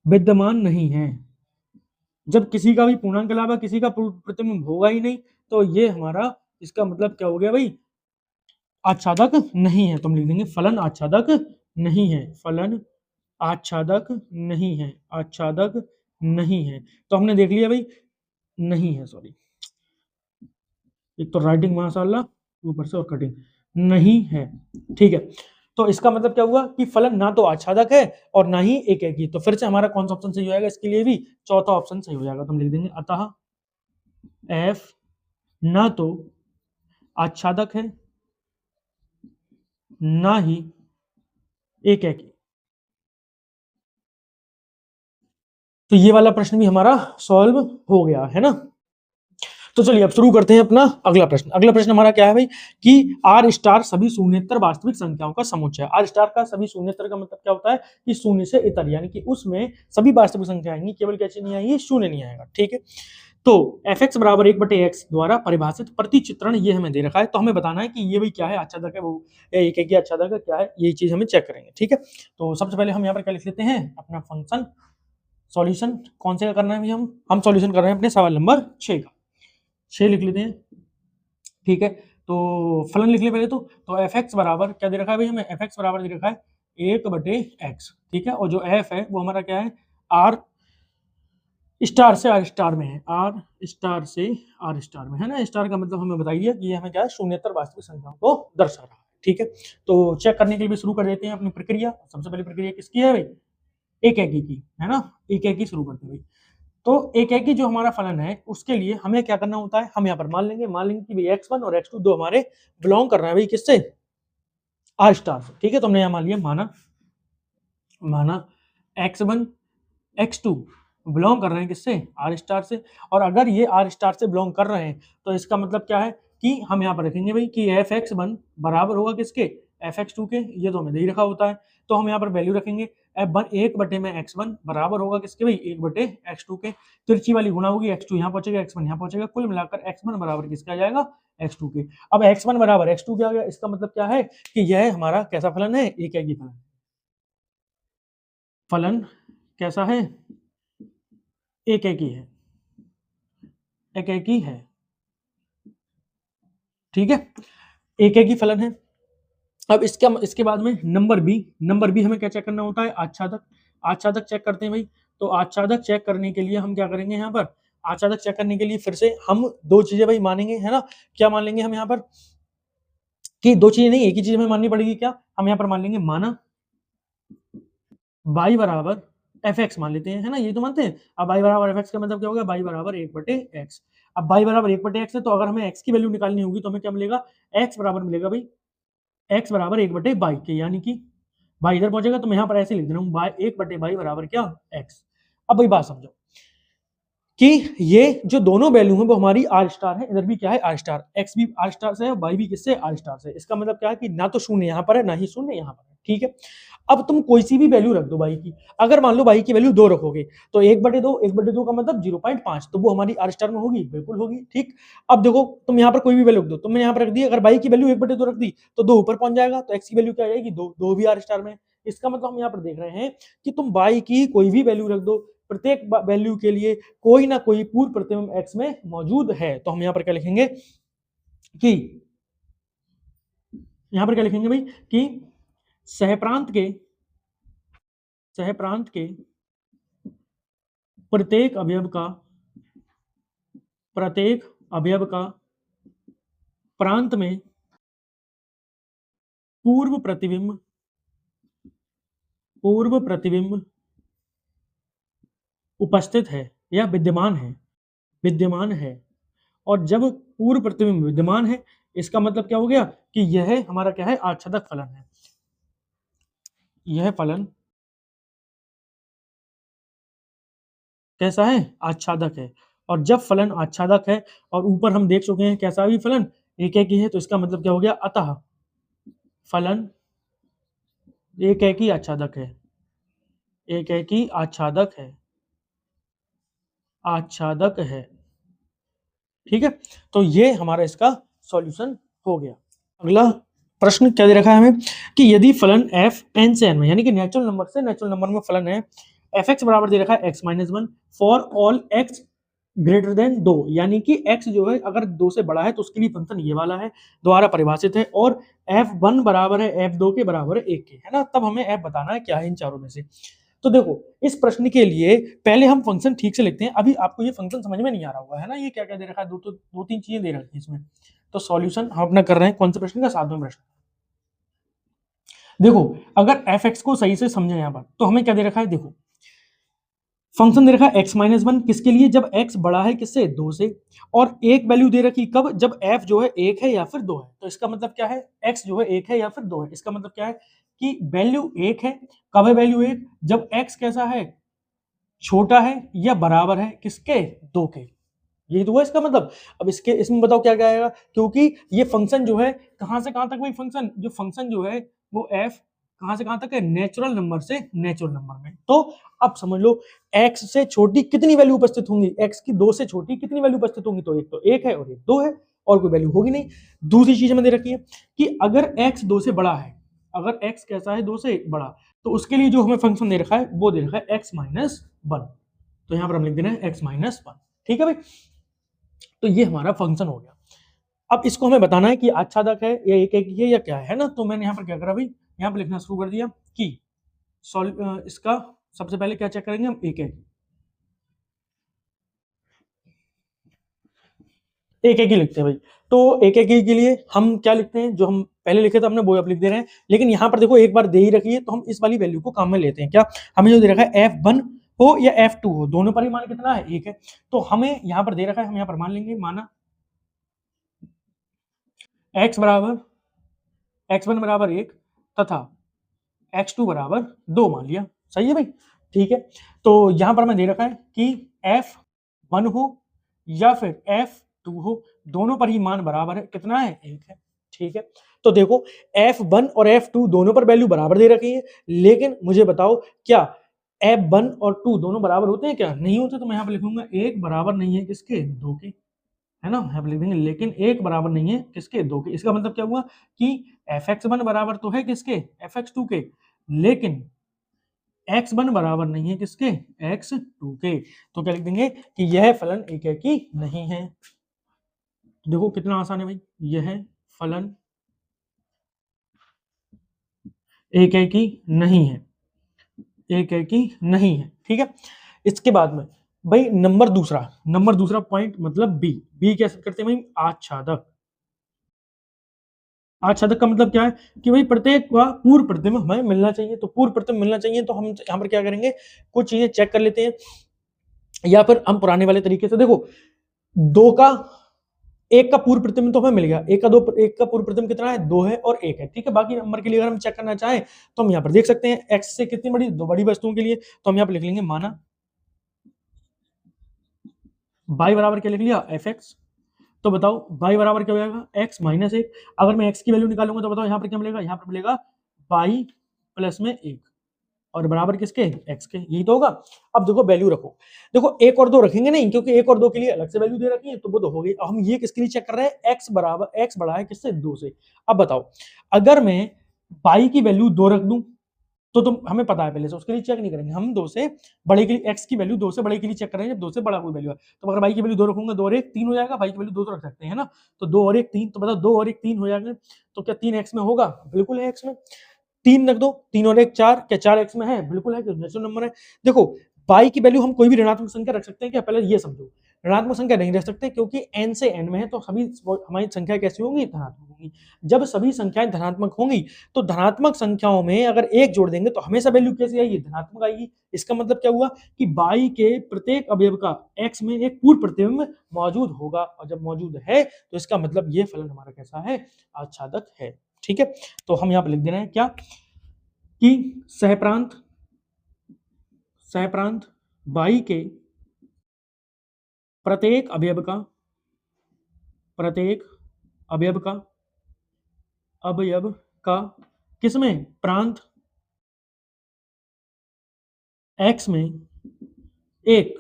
विद्यमान नहीं है। जब किसी का भी पूर्णांक के अलावा किसी का पूर्व प्रतिबिंब होगा ही नहीं तो ये हमारा इसका मतलब क्या हो गया भाई, आच्छादक नहीं है। तो हम लिख देंगे फलन आच्छादक नहीं है, फलन आच्छादक नहीं है, आच्छादक नहीं है। तो हमने देख लिया भाई, नहीं है, सॉरी, एक तो राइटिंग माशाल्लाह, ऊपर से और कटिंग, नहीं है। ठीक है, तो इसका मतलब क्या हुआ कि फलन ना तो आच्छादक है और ना ही एकेकी। तो फिर से हमारा कौन सा ऑप्शन सही हो जाएगा, इसके लिए भी चौथा ऑप्शन सही हो जाएगा। तो हम लिख देंगे अतः एफ ना तो आच्छादक है ना ही एकेकी। तो ये वाला प्रश्न भी हमारा सॉल्व हो गया है ना। तो चलिए अब शुरू करते हैं अपना अगला प्रश्न। अगला प्रश्न हमारा क्या है भाई कि आर स्टार सभी शून्येतर वास्तविक संख्याओं का समुच्चय। आर स्टार का सभी शून्येतर का मतलब क्या होता है कि शून्य से इतर, यानी कि उसमें सभी वास्तविक संख्या आएंगी, केवल कैसे नहीं आएंगी, शून्य नहीं आएगा। ठीक है, तो एफ एक्स बराबर 1/x द्वारा परिभाषित प्रतिचित्रण ये हमें दे रखा है। तो हमें बताना है कि ये भाई क्या है, आच्छादक है वो एक एक आच्छादक है क्या है, ये चीज हमें चेक करेंगे। ठीक है, तो सबसे पहले हम यहाँ पर क्या लिख लेते हैं, अपना फंक्शन सॉल्यूशन कौन से का करना है भाई, हम सॉल्यूशन कर रहे हैं अपने सवाल नंबर 6 का। 6 लिख लेते हैं। ठीक है, तो फलन लिख ले पहले। तो एफ एक्स बराबर क्या दे रखा है भाई हमें, एफ एक्स बराबर दे रखा है 1/x। ठीक है, और जो एफ है वो हमारा क्या है, आर स्टार से आर स्टार में है, आर स्टार से आर स्टार में है ना। स्टार का मतलब हमें बताइए कि ये हमें क्या है, शून्येतर वास्तविक संख्याओं को दर्शा रहा है। ठीक है, तो चेक करने के लिए भी शुरू कर देते हैं अपनी प्रक्रिया। सबसे पहले प्रक्रिया किसकी है भाई, एक की है ना, एक शुरू करते हैं भाई। तो एक जो हमारा फलन है उसके लिए हमें क्या करना होता है, हम यहाँ पर मान लेंगे कि भाई x1 और x2 दो हमारे बिलोंग कर रहे हैं भाई किससे, आर स्टार से। ठीक है, तो हमने यहाँ मान लिया, माना x1 x2 बिलोंग कर रहे हैं किससे, आर स्टार से। और अगर ये आर स्टार से बिलोंग कर रहे हैं तो इसका मतलब क्या है कि हम यहाँ पर रखेंगे भाई कि एफ एक्स वन बराबर होगा किसके, एफ एक्स टू के। ये तो हमें दे ही रखा होता है, तो हम यहाँ पर वैल्यू रखेंगे एफ वन 1/x1 बराबर होगा किसके भाई, 1/x2 के। तिरछी वाली गुणा होगी, x2 यहाँ पहुंचेगा, x1 यहाँ पहुंचेगा, कुल मिलाकर x1 बराबर किसका आ जाएगा, x2 के। अब x1 बराबर x2 क्या आ गया, इसका मतलब क्या है कि यह हमारा कैसा फलन है, एक ही फलन। फलन कैसा है, एक ही है, एक ही है। ठीक है, एक ही फलन है। अब इसके बाद में नंबर बी हमें क्या चेक करना होता है, आच्छादक चेक करते हैं भाई। तो आच्छादक चेक करने के लिए हम क्या करेंगे, यहाँ पर आच्छादक चेक करने के लिए फिर से हम दो चीजें भाई मानेंगे, है ना। क्या मान लेंगे हम यहाँ पर कि दो चीजें नहीं, एक ही चीज हमें माननी पड़ेगी। क्या, हम यहाँ पर मान लेंगे, माना y बराबर एफ एक्स मान लेते हैं, है ना, ये तो मानते हैं। अब y बराबर एफ एक्स का मतलब क्या होगा, y बराबर 1/x। अब y बराबर 1/x है, तो अगर हमें x की वैल्यू निकालनी होगी तो हमें क्या मिलेगा, x बराबर मिलेगा भाई x बराबर 1/y के, यानी कि y इधर पहुंचेगा तो मैं यहाँ पर ऐसे लिख दे रहा हूँ, 1/y बराबर क्या, x। अब भाई बात समझो कि ये जो दोनों वैल्यू है वो हमारी आर स्टार है, इधर भी क्या है, आर स्टार, एक्स भी आर स्टार से है, वाई भी किससे, आर स्टार से। इसका मतलब क्या है कि ना तो शून्य यहाँ पर है ना ही शून्य यहाँ पर है। ठीक है, अब तुम कोई सी भी वैल्यू रख दो वाई की। अगर मान लो वाई की वैल्यू 2 रखोगे तो 1/2 का मतलब 0.5, तो वो हमारी आर स्टार में होगी, बिल्कुल होगी। ठीक, अब देखो तुम यहाँ पर कोई भी वैल्यू रख दो, तुमने यहाँ पर रख दी, अगर वाई की वैल्यू 1/2 रख दी तो 2 ऊपर पहुंच जाएगा, तो एक्स की वैल्यू क्या आ जाएगी, 2 भी आर स्टार में। इसका मतलब हम यहाँ पर देख रहे हैं कि तुम वाई की कोई भी वैल्यू रख दो, प्रत्येक वैल्यू के लिए कोई ना कोई पूर्व प्रतिबिंब एक्स में मौजूद है। तो हम यहाँ पर क्या लिखेंगे कि यहाँ पर क्या लिखेंगे भाई कि सहप्रांत के प्रत्येक अवयव का प्रांत में पूर्व प्रतिबिंब उपस्थित है या विद्यमान है। और जब पूर्व प्रतिबिंब विद्यमान है, इसका मतलब क्या हो गया कि यह हमारा क्या है, आच्छादक फलन है। यह फलन कैसा है, आच्छादक है। और जब फलन आच्छादक है और ऊपर हम देख चुके हैं कैसा भी फलन एक ही है, तो इसका मतलब क्या हो गया, अतः फलन एक ही आच्छादक है, एक ही आच्छादक है। ठीक है, तो ये हमारा इसका सॉल्यूशन हो गया। अगला प्रश्न क्या दे रखा है हमें कि यदि फलन f n से n में, यानी कि नेचुरल नंबर से नेचुरल नंबर में फलन है, एफ एक्स बराबर दे रखा है x-1 for all x greater than 2, यानी कि x जो है अगर 2 से बड़ा है तो उसके लिए फंक्शन ये वाला है, द्वारा परिभाषित है, और f1 बराबर है f2 के बराबर है 1 के, है ना? तब हमें f बताना है क्या है इन चारों में से। तो देखो, इस प्रश्न के लिए पहले हम फंक्शन ठीक से लिखते हैं। अभी आपको ये फंक्शन समझ में नहीं आ रहा होगा, है ना? ये क्या-क्या दे रखा है, दो तीन चीजें दे रखी है इसमें। तो सॉल्यूशन हम अपना कर रहे हैं कौन से प्रश्न का? 7वां प्रश्न। देखो, अगर f(x) को सही से समझे यहाँ पर, तो हमें क्या दे रखा है? देखो, फंक्शन दे रखा है x-1 किसके लिए? जब x बड़ा है किससे? 2 से, और एक वैल्यू दे रखी कब? जब f जो है 1 है या फिर 2 है। तो इसका मतलब क्या है? x जो है 1 है या फिर 2 है। इसका मतलब क्या है कि वैल्यू 1 है। कब है वैल्यू 1? जब x कैसा है? छोटा है या बराबर है किसके? 2 के। यही तो हुआ इसका मतलब। अब इसमें बताओ क्या-क्या आएगा? क्योंकि ये फंक्शन जो है कहां से कहां तक, वही फंक्शन जो है वो f कहां से कहां तक है? नेचुरल नंबर से नेचुरल नंबर में। तो अब समझ लो, x से छोटी कितनी वैल्यू उपस्थित होंगी? x की 2 से छोटी कितनी वैल्यू उपस्थित होंगी? तो एक तो 1 है और एक 2 है, और कोई वैल्यू होगी नहीं। दूसरी चीज हमें दे रखी है कि अगर x 2 से बड़ा है, अगर x कैसा है? 2 से बड़ा, तो उसके लिए जो हमें फंक्शन दे रखा है वो दे रखा है x-1। तो यहां पर हम लिख दे रहे हैं x-1। ठीक है भाई? तो ये हमारा फंक्शन हो गया। अब इसको हमें बताना है कि आच्छादक है या एक है या क्या है ना? तो मैंने यहाँ पर क्या करा भाई, यहाँ पर लिखना शुरू कर दिया कि इसका सबसे पहले क्या चेक करेंगे हम? एक एक ही लिखते हैं भाई। तो एक ही के लिए हम क्या लिखते हैं? जो हम पहले लिखे थे हमने वो अब लिख दे रहे हैं। लेकिन यहाँ पर देखो, एक बार दे ही रखी है तो हम इस वाली वैल्यू को काम में लेते हैं। क्या हमें जो दे रखा है f1 हो या f2 हो, दोनों पर ही मान कितना है? 1 है। तो हमें यहाँ पर दे रखा है, हम यहाँ पर मान लेंगे, माना x बराबर x1 बराबर 1 तथा x2 बराबर 2 मान लिया। सही है भाई? ठीक है। तो यहां पर हमें दे रखा है कि f1 हो या फिर f2 हो, दोनों पर ही मान बराबर है। कितना है? 1 है। ठीक है। तो देखो, f1 और f2 दोनों पर वैल्यू बराबर दे रखी है, लेकिन मुझे बताओ क्या f1 और 2 दोनों बराबर होते हैं क्या? नहीं होते। तो मैं यहां पर लिखूंगा 1 बराबर नहीं है किसके? 2 के, है ना? यहाँ पे लिख देंगे, लेकिन 1 बराबर नहीं है किसके? 2 के। इसका मतलब क्या हुआ कि fx1 बराबर तो है किसके? fx2 के, लेकिन x1 बराबर नहीं है किसके? x2 के। तो क्या लिख देंगे कि यह फलन एकेकी नहीं है। देखो कितना आसान है भाई, यह फलन एकेकी नहीं है, एकेकी नहीं है। ठीक है। इसके बाद में भाई नंबर दूसरा पॉइंट, मतलब बी कैसे करते हैं भाई? आच्छादक। आच्छादक का मतलब क्या है कि भाई प्रत्येक का पूर्व प्रतिबिंब हमें मिलना चाहिए। तो पूर्व प्रतिबिंब मिलना चाहिए, तो हम यहाँ पर क्या करेंगे? कुछ चीजें चेक कर लेते हैं, या फिर हम पुराने वाले तरीके से। देखो, दो का एक का पूर्व प्रतिबिंब तो हमें मिल गया, एक का पूर्व प्रतिबिंब कितना है? 2 है और 1 है। ठीक है। बाकी नंबर के लिए अगर हम चेक करना चाहें तो हम यहाँ पर देख सकते हैं, x से कितनी बड़ी? 2 बड़ी वस्तुओं के लिए। तो हम यहाँ पर लिख लेंगे, माना y बराबर क्या लिख लिया? fx। तो बताओ y बराबर क्या हो जाएगा? x-1। अगर मैं x की वैल्यू निकालूंगा तो बताओ यहाँ पर क्या मिलेगा? यहाँ पर मिलेगा y प्लस में 1, और बराबर किसके? x के। यही तो होगा। अब देखो वैल्यू रखो। देखो 1 और 2 रखेंगे नहीं, क्योंकि 1 और 2 के लिए अलग से वैल्यू दे रखी है, तो वो तो हो गई। अब हम ये किसके लिए चेक कर रहे हैं? x बड़ा है किससे? 2 से। अब बताओ, अगर मैं y की वैल्यू 2 रख दूं, तो तुम हमें पता है पहले से, उसके लिए चेक नहीं करेंगे हम। 2 से बड़े के लिए x की वैल्यू 2 से बड़े के लिए चेक करेंगे, जब 2 से बड़ा कोई वैल्यू है। तो अगर y की वैल्यू 2 रखूंगा, 2 और 1 3 हो जाएगा। y की वैल्यू 2 तो रख सकते हैं, है ना? तो 2 और 1 3, तो बताओ 2 और 1 3 हो जाएंगे। तो क्या 3 x में होगा? बिल्कुल है x में। 3 रख दो, 3 और 1 4, क्या 4 x में है? बिल्कुल है, नेचुरल नंबर है। देखो, y की वैल्यू हम कोई भी ऋणात्मक संख्या रख सकते हैं क्या? पहले ये समझो, ऋणात्मक संख्या नहीं रख सकते, क्योंकि n से n में है, तो सभी हमारी संख्या कैसी होंगी? धनात्मक होंगी। जब सभी संख्याएं धनात्मक होंगी, तो धनात्मक संख्याओं में अगर 1 जोड़ देंगे तो हमेशा वैल्यू कैसी आएगी? धनात्मक आएगी। इसका मतलब क्या हुआ कि y के प्रत्येक अवयव का x में एक पूर्व प्रतिबिंब मौजूद होगा, और जब मौजूद है तो इसका मतलब ये फलन हमारा कैसा है? आच्छादक है। ठीक है। तो हम यहाँ पे लिख दे रहे हैं क्या कि सहप्रांत y के प्रत्येक अवयव का किसमें? प्रांत x में एक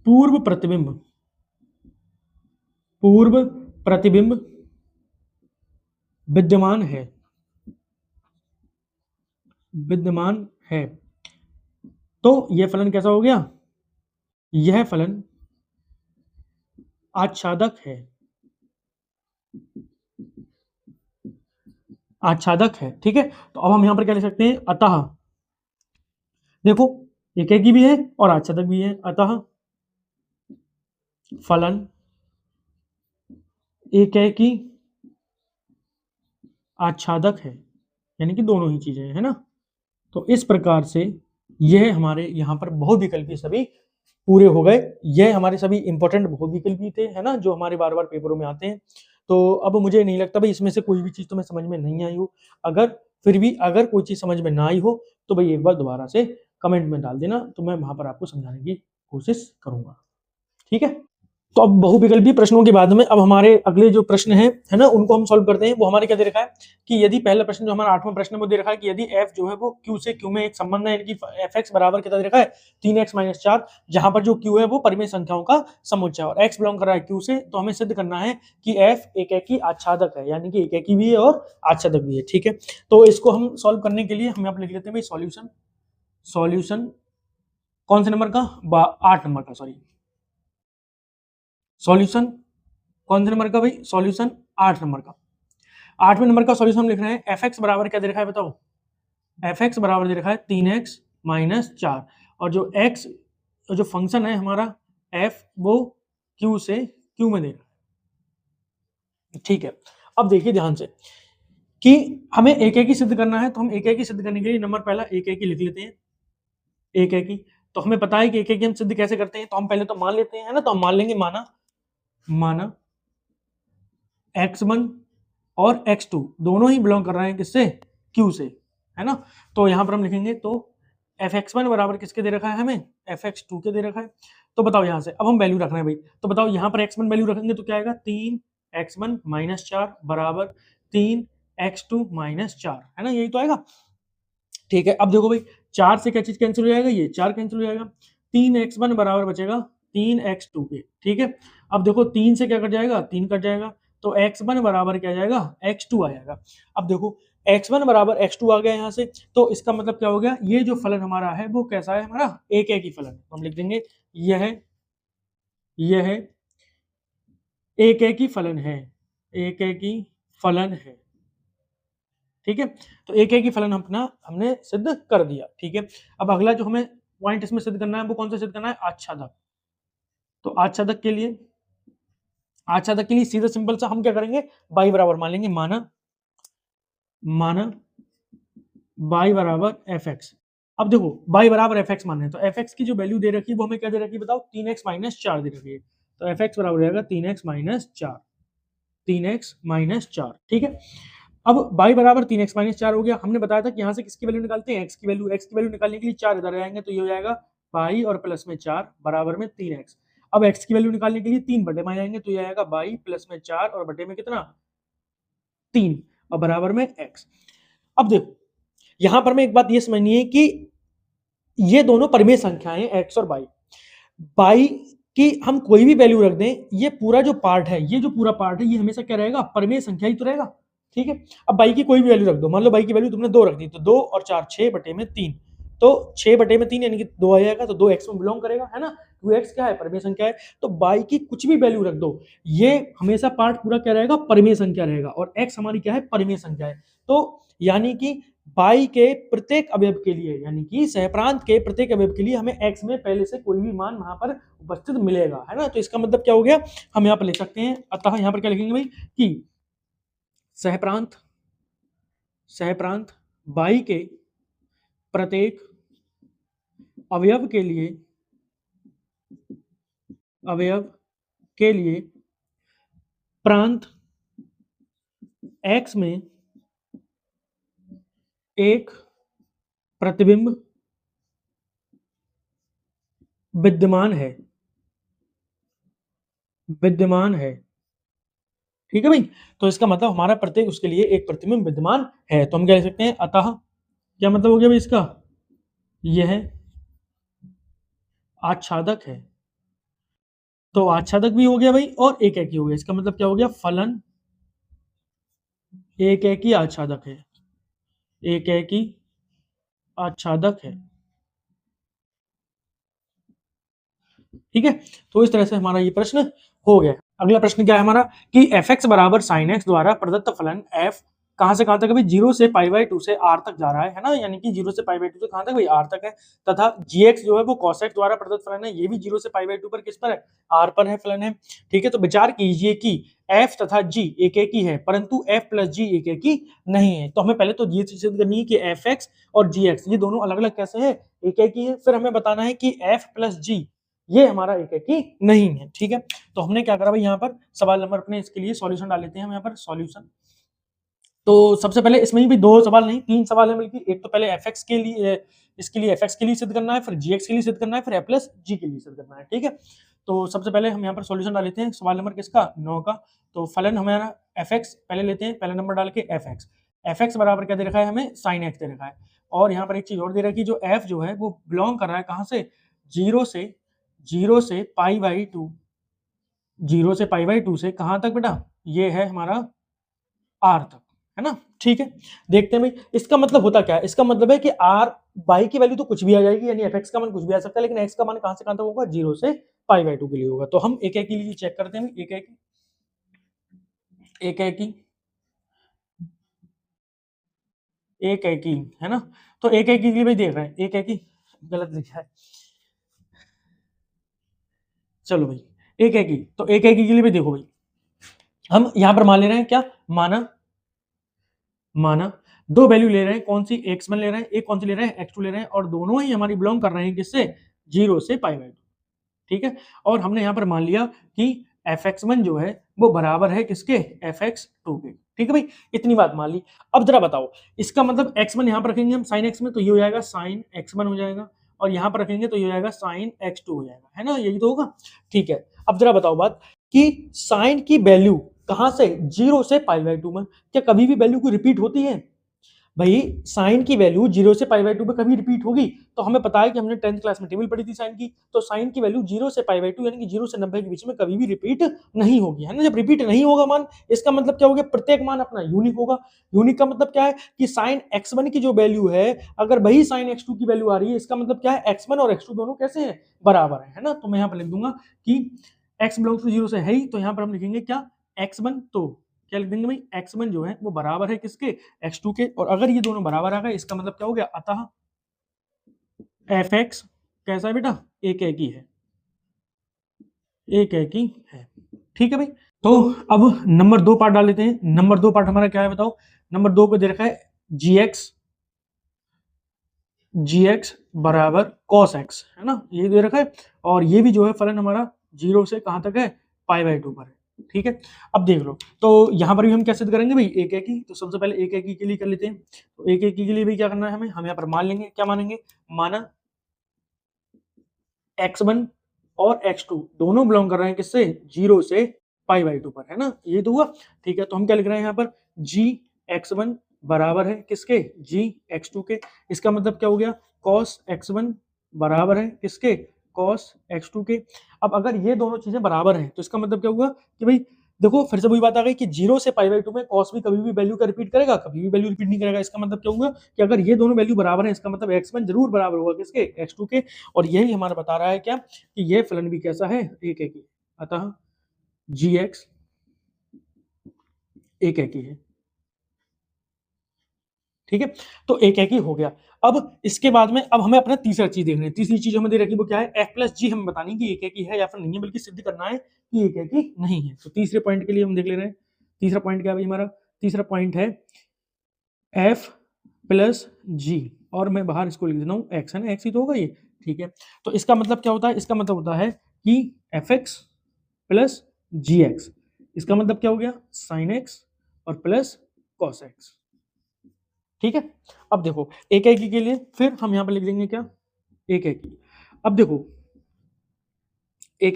पूर्व प्रतिबिंब विद्यमान है। तो यह फलन कैसा हो गया? यह फलन आच्छादक है, आच्छादक है, ठीक है। तो अब हम यहां पर क्या लिख सकते हैं, अतः, देखो एकेकी भी है और आच्छादक भी है, अतः फलन एकेकी आच्छादक है, यानी कि दोनों ही चीजें है ना। तो इस प्रकार से यह हमारे यहाँ पर बहुविकल्पी सभी पूरे हो गए। यह हमारे सभी इंपॉर्टेंट बहुविकल्पी थे, है ना, जो हमारे बार बार पेपरों में आते हैं। तो अब मुझे नहीं लगता भाई इसमें से कोई भी चीज तुम्हें समझ में नहीं आई हो। अगर फिर भी अगर कोई चीज समझ में ना आई हो तो भाई एक बार दोबारा से कमेंट में डाल देना, तो मैं वहां पर आपको समझाने की कोशिश करूंगा, ठीक है। तो अब बहुविकल्पी प्रश्नों के बाद में अब हमारे अगले जो प्रश्न है ना, उनको हम सॉल्व करते हैं। वो हमारे क्या दे रखा है कि यदि पहला प्रश्न जो हमारा 8वां प्रश्न है वो दे रखा है कि यदि f जो है वो q से q में एक संबंध है, यानी कि fx बराबर कितना दे रखा है 3x - 4, जहां पर जो q है वो परिमेय संख्याओं का समुच्चय है और x बिलोंग कर रहा है q से, तो हमें सिद्ध करना है कि f एकेकी आच्छादक है, यानी कि एकेकी भी है और आच्छादक भी है, ठीक है। तो इसको हम सॉल्व करने के लिए हम यहाँ पर लिख लेते हैं भाई सॉल्यूशन, सॉल्यूशन कौन से नंबर का, 8 नंबर का, सॉरी सॉल्यूशन कौन से नंबर का भाई, सॉल्यूशन 8 नंबर का। 8वें नंबर का सॉल्यूशन हम लिख रहे हैं, एफ एक्स बराबर क्या दे रखा है बताओ, एफ एक्स बराबर दे रखा है 3x - 4, और जो x जो फंक्शन है हमारा f वो q से q में दे रखा है, ठीक है। अब देखिए ध्यान से कि हमें एक एक ही सिद्ध करना है, तो हम एक एक ही सिद्ध करने के लिए नंबर पहला एक एक ही लिख लेते हैं, एक एक ही। तो हमें पता है कि एक एक ही हम सिद्ध कैसे करते हैं, तो हम पहले तो मान लेते हैं, है ना, तो हम मान लेंगे माना x1 और x2 दोनों ही बिलोंग कर रहे हैं किससे, q से, है ना। तो यहां पर हम लिखेंगे तो fx1 बराबर किसके दे रखा है हमें, fx2 के दे रखा है। तो बताओ यहां से अब हम वैल्यू रख रहे हैं भाई, तो बताओ यहां पर x1 वैल्यू रखेंगे तो क्या आएगा, 3x1 - 4 बराबर 3x2 - 4, है ना, यही तो आएगा, ठीक है। अब देखो भाई 4 से क्या चीज कैंसिल हो जाएगा, ये 4 कैंसिल हो जाएगा, 3x1 बराबर बचेगा 3x2 के, ठीक है। अब देखो 3 से क्या कट जाएगा, 3 कट जाएगा, तो x1 बराबर क्या आ जाएगा, x2 आ जाएगा। अब देखो x1 बराबर x2 आ गया यहाँ से, तो इसका मतलब क्या हो गया, ये जो फलन हमारा है वो कैसा है, हमारा एक ही फलन, तो हम लिख देंगे यह एक ही फलन है, एक ही फलन है, ठीक है। तो एक ही फलन हमने सिद्ध कर दिया, ठीक है। अब अगला जो हमें पॉइंट इसमें सिद्ध करना है वो कौन सा सिद्ध करना है, आच्छादक। तो आच्छादक के लिए सीधा सिंपल सा हम क्या करेंगे, बाई बराबर मान लेंगे, माना बाई बराबर एफ एक्स। अब देखो बाई बराबर एफ एक्स मान रहे हैं, तो एफ एक्स की जो वैल्यू दे रखी है वो हमें क्या दे रखी है बताओ, 3x - 4 दे रखी है, तो एफ एक्स बराबर रहेगा 3x - 4, 3x - 4, ठीक है। अब y बराबर 3x - 4 हो गया, हमने बताया था कि यहाँ से किसकी वैल्यू निकालते हैं, x की वैल्यू निकालने के लिए 4 इधर आएंगे, तो ये हो जाएगा y और प्लस में 4 बराबर में 3x। अब x की वैल्यू निकालने के लिए 3 बटे में आएंगे, तो ये आएगा y प्लस में 4 और बटे में कितना 3 और बराबर में x। अब देखो यहां पर मैं एक बात ये समझनी है कि ये दोनों परिमेय संख्याएं x और y की हम कोई भी वैल्यू रख दें, ये पूरा जो पार्ट है, ये जो पूरा पार्ट है, ये हमेशा क्या रहेगा, परिमेय संख्या ही तो रहेगा, ठीक है। अब बाई की कोई भी वैल्यू रख दो, मान लो बाई की वैल्यू तुमने 2 रख दी, तो 2 और 4 6 बटे में 3, तो 6 बटे में 3 यानी कि 2 आ जाएगा, तो 2x में बिलोंग करेगा, है ना, 2x क्या है, परिमेय संख्या है। तो बाई की कुछ भी वैल्यू रख दो, ये हमेशा पार्ट पूरा क्या रहेगा, परिमेय संख्या रहेगा, और x हमारी क्या है, परिमेय संख्या है। तो यानी कि बाई के प्रत्येक अवयव के लिए, यानी कि सहप्रांत के प्रत्येक अवयव के लिए हमें x में पहले से कोई भी मान वहां पर उपस्थित मिलेगा, है ना। तो इसका मतलब क्या हो गया, हम यहाँ पर लिख सकते हैं, अतः यहाँ पर क्या लिखेंगे भाई कि सहप्रांत बाई के प्रत्येक अवयव के लिए प्रांत x में एक प्रतिबिंब विद्यमान है, ठीक है भाई। तो इसका मतलब हमारा प्रत्येक उसके लिए एक प्रतिबिंब विद्यमान है, तो हम क्या लिख सकते हैं, अतः क्या मतलब हो गया भाई इसका, यह आच्छादक है। तो आच्छादक भी हो गया भाई और एक ही हो गया, इसका मतलब क्या हो गया, फलन एक ही आच्छादक है, एक ही आच्छादक है, ठीक है। तो इस तरह से हमारा ये प्रश्न हो गया। अगला प्रश्न क्या है हमारा कि एफ एक्स बराबर साइन एक्स द्वारा प्रदत्त फलन एफ कहां से कहां तक है भाई, 0 से पाई बाई 2 से आर तक जा रहा है ना, यानी कि 0 से पाई बाई 2 से कहां तक भाई, आर तक है। तथा जी एक्स जो है वो कॉस एक्स द्वारा प्रदत्त फलन है, ये भी 0 से पाई बाई 2 पर किस पर है, आर पर है फलन है। ठीक है, तो विचार कीजिए कि एफ तथा जी एक एक ही है, परंतु एफ प्लस जी एक एक ही नहीं है। तो हमें पहले तो ये चीज सिद्ध करनी है कि एफ एक्स और जी एक्स ये दोनों अलग अलग कैसे है, एक एक ही है। फिर हमें बताना है कि एफ प्लस जी ये हमारा एक एक ही नहीं है। ठीक है, तो हमने क्या करा भाई, यहाँ पर सवाल नंबर अपने इसके लिए सॉल्यूशन डाल लेते हैं हम यहाँ पर सॉल्यूशन। तो सबसे पहले इसमें भी 2 सवाल नहीं 3 सवाल है, बल्कि एक तो पहले एफ एक्स के लिए, इसके लिए एफ एक्स के लिए सिद्ध करना है, फिर जी एक्स के लिए सिद्ध करना है, फिर एफ प्लस जी के लिए सिद्ध करना है। ठीक है, तो सबसे पहले हम यहाँ पर सॉल्यूशन डाल लेते हैं सवाल नंबर किसका, 9 का। तो फलन हमारा एफ एक्स पहले लेते हैं, पहले नंबर डाल के एफ एक्स बराबर क्या दे रखा है हमें, साइन एक्स दे रखा है। और यहाँ पर एक चीज और दे रखी है, जो एफ जो है वो बिलोंग कर रहा है कहाँ से, जीरो से पाई बाई 2, 0 से पाई बाई 2 से कहां तक बेटा, ये है हमारा आर तक, है ना। ठीक है, देखते हैं भाई इसका मतलब होता क्या है। इसका मतलब है कि आर बाई की वैल्यू तो कुछ भी आ जाएगी, यानी एफ एक्स का मान कुछ भी आ सकता है, लेकिन एक्स का मान कहां से कहां तक होगा, 0 से पाई बाई 2 के लिए होगा। तो हम एक एक के लिए चेक करते हैं, एक एक ही है ना। तो एक एक के लिए भाई देख रहे हैं, एक ही गलत लिखा है, चलो भाई एक ही। तो एक के लिए भी देखो भाई, हम यहां पर मान ले रहे हैं क्या, माना दो वैल्यू ले रहे हैं, कौन सी, x1 ले रहे हैं, एक कौन सी ले रहे हैं, x2 ले रहे हैं, और दोनों ही हमारी बिलोंग कर रहे हैं किससे, 0 से पाई बाई 2। ठीक है, और हमने यहाँ पर मान लिया कि fx1 जो है वो बराबर है किसके, fx2 के। ठीक है भाई, इतनी बात मान ली। अब जरा बताओ, इसका मतलब x1 यहाँ पर रखेंगे हम साइन x में, तो ये हो जाएगा साइन x1 हो जाएगा, और यहाँ पर रखेंगे तो ये हो जाएगा साइन x2 हो जाएगा, है ना, यही तो होगा। ठीक है, अब जरा बताओ बात कि साइन की वैल्यू कहां से, 0 से पाई बाई 2 में, क्या कभी भी वैल्यू को रिपीट होती है भाई, साइन की वैल्यू 0 से पाई बाई 2 पे कभी रिपीट होगी। तो हमें पता है कि हमने 10th क्लास में टेबल पढ़ी थी साइन की, तो साइन की वैल्यू 0 से पाई बाई 2 यानी कि 0 से 90 के बीच में कभी भी रिपीट नहीं होगी, है ना। जब रिपीट नहीं होगा मान, इसका मतलब क्या हो गया, प्रत्येक मान अपना यूनिक होगा। यूनिक का मतलब क्या है कि साइन x1 की जो वैल्यू है, अगर वही साइन x2 की वैल्यू आ रही है, इसका मतलब क्या है, x1 और x2 दोनों कैसे हैं, बराबर है ना। तो मैं यहाँ पर लिख दूंगा कि x बिलोंग्स टू 0 से है ही, तो यहाँ पर हम लिखेंगे क्या, x1, तो क्या लिख देंगे भाई, x1 जो है वो बराबर है किसके, x2 के। और अगर ये दोनों बराबर आ गए, इसका मतलब क्या हो गया, अतः fx कैसा है बेटा, एक ही है, एक ही है। ठीक है भाई, तो अब नंबर 2 पार्ट डाल लेते हैं। नंबर 2 पार्ट हमारा क्या है बताओ, नंबर 2 पे दे रखा है gx बराबर cos x, है ना, ये दे रखा है। और ये भी जो है फलन हमारा 0 से कहां तक है, पाई बाई 2 पर है। ठीक है, अब देख लो, तो यहां पर भी हम क्या सिद्ध करेंगे भाई, एक ही। तो सबसे पहले एक ही के लिए कर लेते हैं। तो एक ही के लिए भी क्या करना है हमें, हम यहाँ पर मान लेंगे, क्या मानेंगे, माना x1 और x2 दोनों बिलोंग कर रहे हैं किससे, 0 से पाई बाई 2 पर, है ना, ये तो हुआ। ठीक है, तो हम क्या लिख रहे हैं यहाँ पर, जी x1 बराबर है किसके, जी x2 के। इसका मतलब क्या हो गया, cos x1 बराबर है किसके, cos x2 के। अब अगर ये दोनों चीजें बराबर हैं, तो इसका मतलब क्या हुआ कि भाई देखो, फिर से वही बात आ गई कि 0 से पाई बाई 2 में cos भी कभी भी वैल्यू का रिपीट करेगा, कभी भी वैल्यू रिपीट नहीं करेगा। इसका मतलब क्या हुआ कि अगर ये दोनों वैल्यू बराबर है, इसका मतलब x1 जरूर बराबर होगा किसके, x2 के। और यही हमारा बता रहा है क्या, कि ये फलन भी कैसा है, एक ही। अतः gx एक ही है। ठीक है, तो एक ही हो गया। अब इसके बाद में अब हमें अपना तीसरा चीज देखना है। तीसरी चीज हमें दे रखी वो क्या है, f प्लस जी हमें बतानी कि एक ही है या फिर नहीं है, बल्कि सिद्ध करना है कि एक ही नहीं है। तो तीसरे पॉइंट के लिए हम देख ले रहे हैं, तीसरा पॉइंट क्या है भाई हमारा, तीसरा पॉइंट है f प्लस जी, और मैं बाहर इसको लिख देता हूँ x, है ना, x ही तो होगा ये। ठीक है, तो इसका मतलब क्या होता है, इसका मतलब होता है कि एफ एक्स प्लस जी एक्स, इसका मतलब क्या हो गया, साइन एक्स और प्लस कॉस एक्स। ठीक है, अब देखो एक के लिए फिर हम यहां पर लिख देंगे क्या, एक अब देखो एक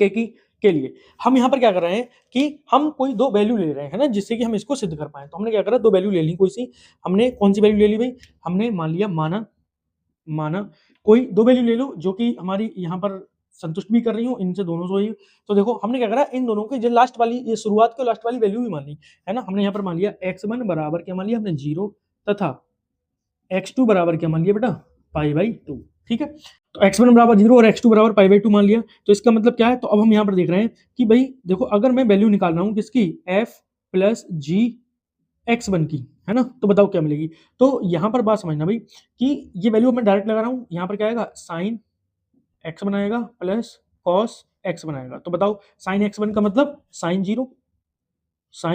के लिए हम यहां पर क्या कर रहे हैं कि हम कोई दो वैल्यू ले रहे हैं, है ना, जिससे कि हम इसको सिद्ध कर पाए। तो हमने क्या करा, दो वैल्यू ले ली, कोई सी, हमने कौन सी वैल्यू ले ली भाई, हमने मान लिया, माना कोई दो वैल्यू ले लो जो कि हमारी यहाँ पर संतुष्ट भी कर रही हूँ, इनसे दोनों से ही। तो देखो हमने क्या करा, इन दोनों की जो लास्ट वाली, ये शुरुआत की लास्ट वाली वैल्यू भी मान ली, है ना। हमने यहाँ पर मान लिया x1 बराबर क्या मान लिया हमने, 0, तथा x2 बराबर क्या मान लिया बेटा, पाई बाई 2। ठीक है। तो x1 बराबर 0 और x2 बराबर पाई बाई 2 मान लिया। तो इसका मतलब क्या है, तो अब हम यहाँ पर देख रहे हैं कि भाई देखो, अगर मैं वैल्यू निकाल रहा हूँ किसकी, f प्लस जी x1 की, है ना, तो बताओ क्या मिलेगी। तो यहाँ पर बात समझना भाई कि ये वैल्यू मैं डायरेक्ट लगा रहा हूँ, यहाँ पर क्या आएगा, साइन x बनाएगा प्लस कॉस x बनाएगा। तो बताओ साइन x1 का मतलब sine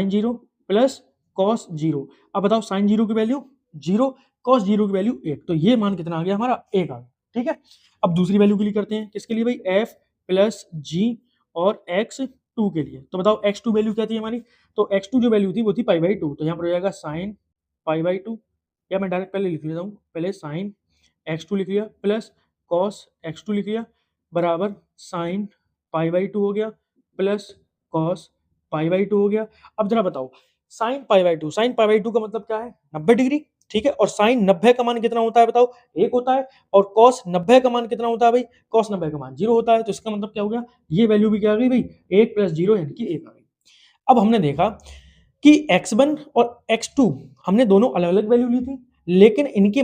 zero plus cos zero. अब बताओ साइन जीरो की वैल्यू 0, कॉस जीरो की वैल्यू 1, तो ये मान कितना आ गया हमारा, 1 आ गया। ठीक है। अब दूसरी वैल्यू के लिए करते हैं, किसके लिए भाई, f प्लस जी और x2 के लिए। तो बताओ x2 वैल्यू क्या थी हमारी, तो x2 जो वैल्यू थी वो थी पाई बाई 2, तो यहाँ पर हो जाएगा साइन पाई बाई 2, या मैं डायरेक्ट पहले लिख लेता हूँ, पहले साइन x2 लिख लिया प्लस कॉस x2 लिख लिया बराबर साइन पाई बाई 2 हो गया प्लस कॉस पाई बाई 2 हो गया। अब जरा बताओ sine pi by 2, sine pi by 2 का मतलब क्या है, 90 डिग्री। ठीक है। और साइन 90 का मान कितना होता है बताओ, 1 होता है। और कॉस 90 का मान कितना होता है भाई, कॉस 90 का मान 0 होता है। तो इसका मतलब क्या हो गया, ये वैल्यू भी क्या आ गई भाई, 1 प्लस 0 यानी कि 1 आ गई। अब हमने देखा कि x1 और x2 हमने दोनों अलग-अलग वैल्यू ली थी, लेकिन इनके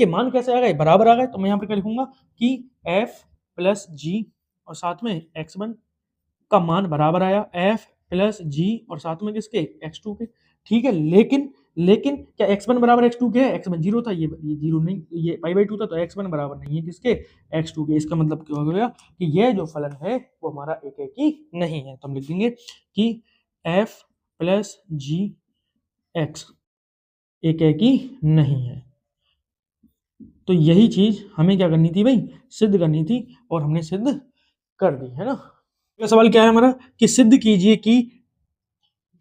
मान कैसे आ गए, बराबर आ गए। तो मैं यहाँ पे क्या लिखूंगा कि f प्लस जी और साथ में x1 का मान बराबर आया f प्लस जी और साथ में किसके, x2 के। ठीक है। लेकिन लेकिन क्या x1 बराबर x2 के है, x1 0 था, ये 0 नहीं, ये पाई बाई 2 था, तो x1 बराबर नहीं है किसके, x2 के। इसका मतलब क्या हो गया कि यह जो फलन है वो हमारा एक ही नहीं है। तो हम लिख देंगे कि f प्लस जी एक्स एक ही नहीं है। तो यही चीज हमें क्या करनी थी भाई, सिद्ध करनी थी, और हमने सिद्ध कर दी, है ना। अगला सवाल क्या है हमारा, कि सिद्ध कीजिए कि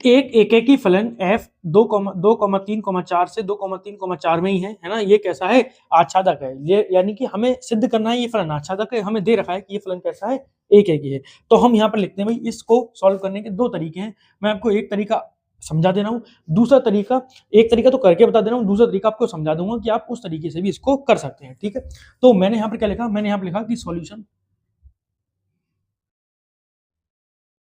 एक ही फलन f 2,3,4 से 2,3,4 में ही है ना, ये कैसा है, आच्छादक है। ये यानी कि हमें सिद्ध करना है ये फलन आच्छादक है, हमें दे रखा है कि ये फलन कैसा है, एक ही है। तो हम यहाँ पर लिखते हैं भाई, इसको सॉल्व करने के दो तरीके हैं। मैं आपको एक तरीका समझा दे रहा हूँ, दूसरा तरीका, एक तरीका तो करके बता दे रहा हूँ, दूसरा तरीका आपको समझा दूंगा कि आप उस तरीके से भी इसको कर सकते हैं। ठीक है। तो मैंने यहाँ पर क्या लिखा, मैंने यहाँ पर लिखा कि सॉल्यूशन,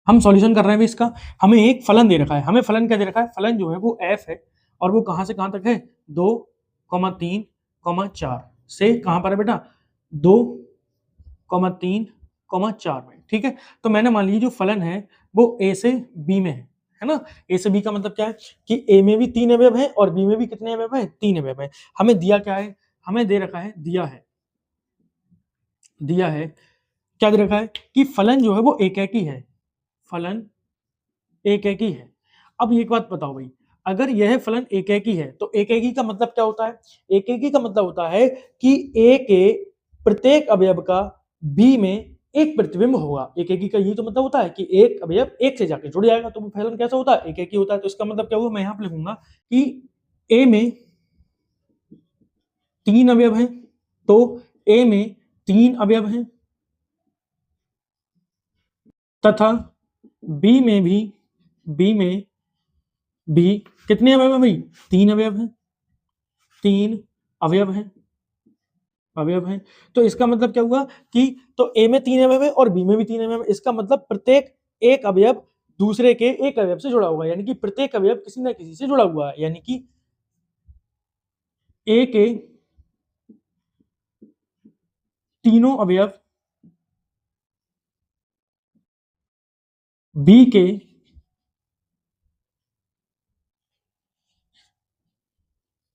हम सॉल्यूशन कर रहे हैं भी इसका, हमें एक फलन दे रखा है, हमें फलन क्या दे रखा है, फलन जो है वो f है, और वो कहां से कहां तक है, 2,3,4 से कहां पर है बेटा, 2,3,4 में। ठीक है। तो मैंने मान लीजिए जो फलन है वो a से b में है ना। a से b का मतलब क्या है कि a में भी 3 अवयव है और b में भी कितने अवयव है, 3 अवयव है। हमें दिया क्या है, हमें दे रखा है, दिया है क्या दे रखा है कि फलन जो है वो एक है, फलन एक ही है। अब एक बात बताओ भाई, अगर यह फलन एक ही है तो एक ही का मतलब क्या होता है, एक ही का मतलब होता है कि a के प्रत्येक अवयव का b में एक प्रतिबिंब होगा। एक ही का यही तो मतलब होता है कि एक अवयव एक से जाके जुड़ जाएगा, तो वो फलन कैसा होता है, एक ही होता है। तो इसका मतलब क्या हुआ, मैं यहाँ पे लिखूंगा कि a में 3 अवयव हैं, तो a में 3 अवयव हैं, तथा b में भी कितने अवयव हैं भाई, 3 अवयव हैं, 3 अवयव हैं, तो इसका मतलब क्या हुआ कि तो ए में 3 अवयव है और बी में भी 3 अवयव है। इसका मतलब प्रत्येक एक अवयव दूसरे के एक अवयव से जुड़ा हुआ है, यानी कि प्रत्येक अवयव किसी ना किसी से जुड़ा हुआ है, यानी कि ए के तीनों अवयव बी के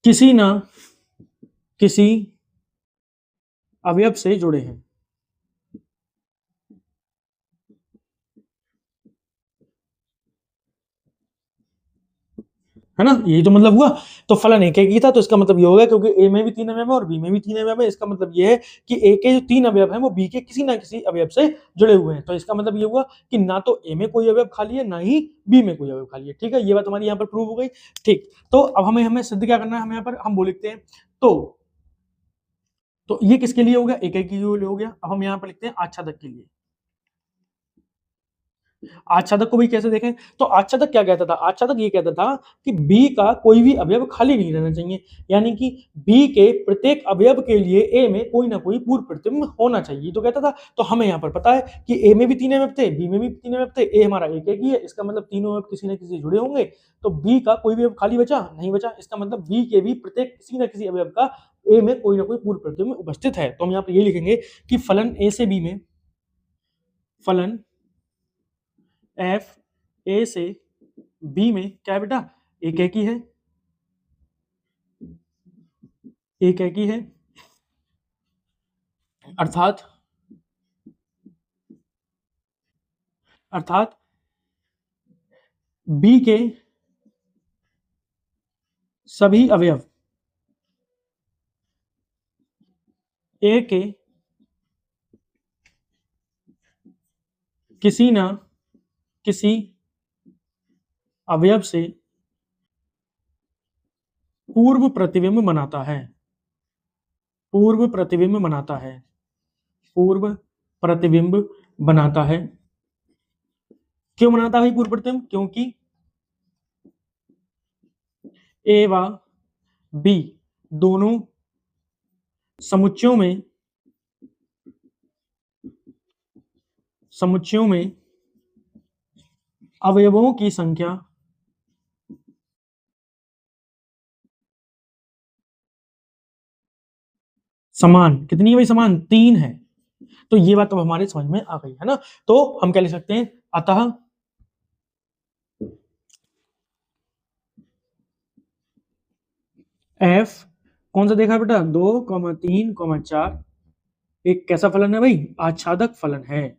किसी ना किसी अवयव से जुड़े हैं। है ना, यही तो मतलब हुआ। तो फलन एक ही था, तो इसका मतलब ये हो गया, क्योंकि ए में भी 3 अवयव है और बी में भी 3 अवयव है, इसका मतलब ये है कि ए के जो 3 अवयव हैं वो बी के किसी ना किसी अवयव से जुड़े हुए हैं। तो इसका मतलब ये हुआ कि ना तो ए में कोई अवयव खाली है, ना ही बी में कोई अवयव खाली है। ठीक है, ये बात हमारी यहाँ पर प्रूव हो गई। ठीक, तो अब हमें हमें सिद्ध क्या करना है, हमें यहाँ पर हम वो लिखते हैं, तो ये किसके लिए हो गया, एक के लिए हो गया। अब हम यहाँ पर लिखते हैं आच्छादक के लिए, आच्छादक को भी कैसे देखें, तो आच्छादक क्या कहता था? आच्छादक ये कहता था कि बी का कोई भी अवयव खाली नहीं रहना चाहिए, यानी कि बी के प्रत्येक अवयव के लिए ए में कोई ना कोई पूर्व प्रतिबिंब होना चाहिए, तो कहता था। तो हमें यहाँ पर पता है कि ए में भी 3 अवयव थे, बी में भी 3 अवयव थे, ए हमारा एक ही है, इसका मतलब तीनों अवयव किसी न किसी से जुड़े होंगे, तो बी का कोई भी अवयव खाली बचा? नहीं बचा। इसका मतलब बी के भी प्रत्येक किसी न किसी अवयव का ए में कोई ना कोई पूर्व प्रतिबिंब उपस्थित है। तो हम यहाँ पर ये लिखेंगे कि फलन ए से बी में, फलन एफ ए से बी में क्या है बेटा? एक एक ही है, एक एक ही है, अर्थात अर्थात बी के सभी अवयव ए के किसी न किसी अवयव से पूर्व प्रतिबिंब बनाता है, पूर्व प्रतिबिंब बनाता है, पूर्व प्रतिबिंब बनाता है। क्यों बनाता है पूर्व प्रतिबिंब? क्योंकि ए व बी दोनों समुच्चयों में अवयवों की संख्या समान, कितनी है भाई? समान, 3 है। तो ये बात अब हमारे समझ में आ गई है ना। तो हम क्या लिख सकते हैं? अतः एफ कौन सा देखा बेटा? 2, 3, 4 एक कैसा फलन है भाई? आच्छादक फलन है।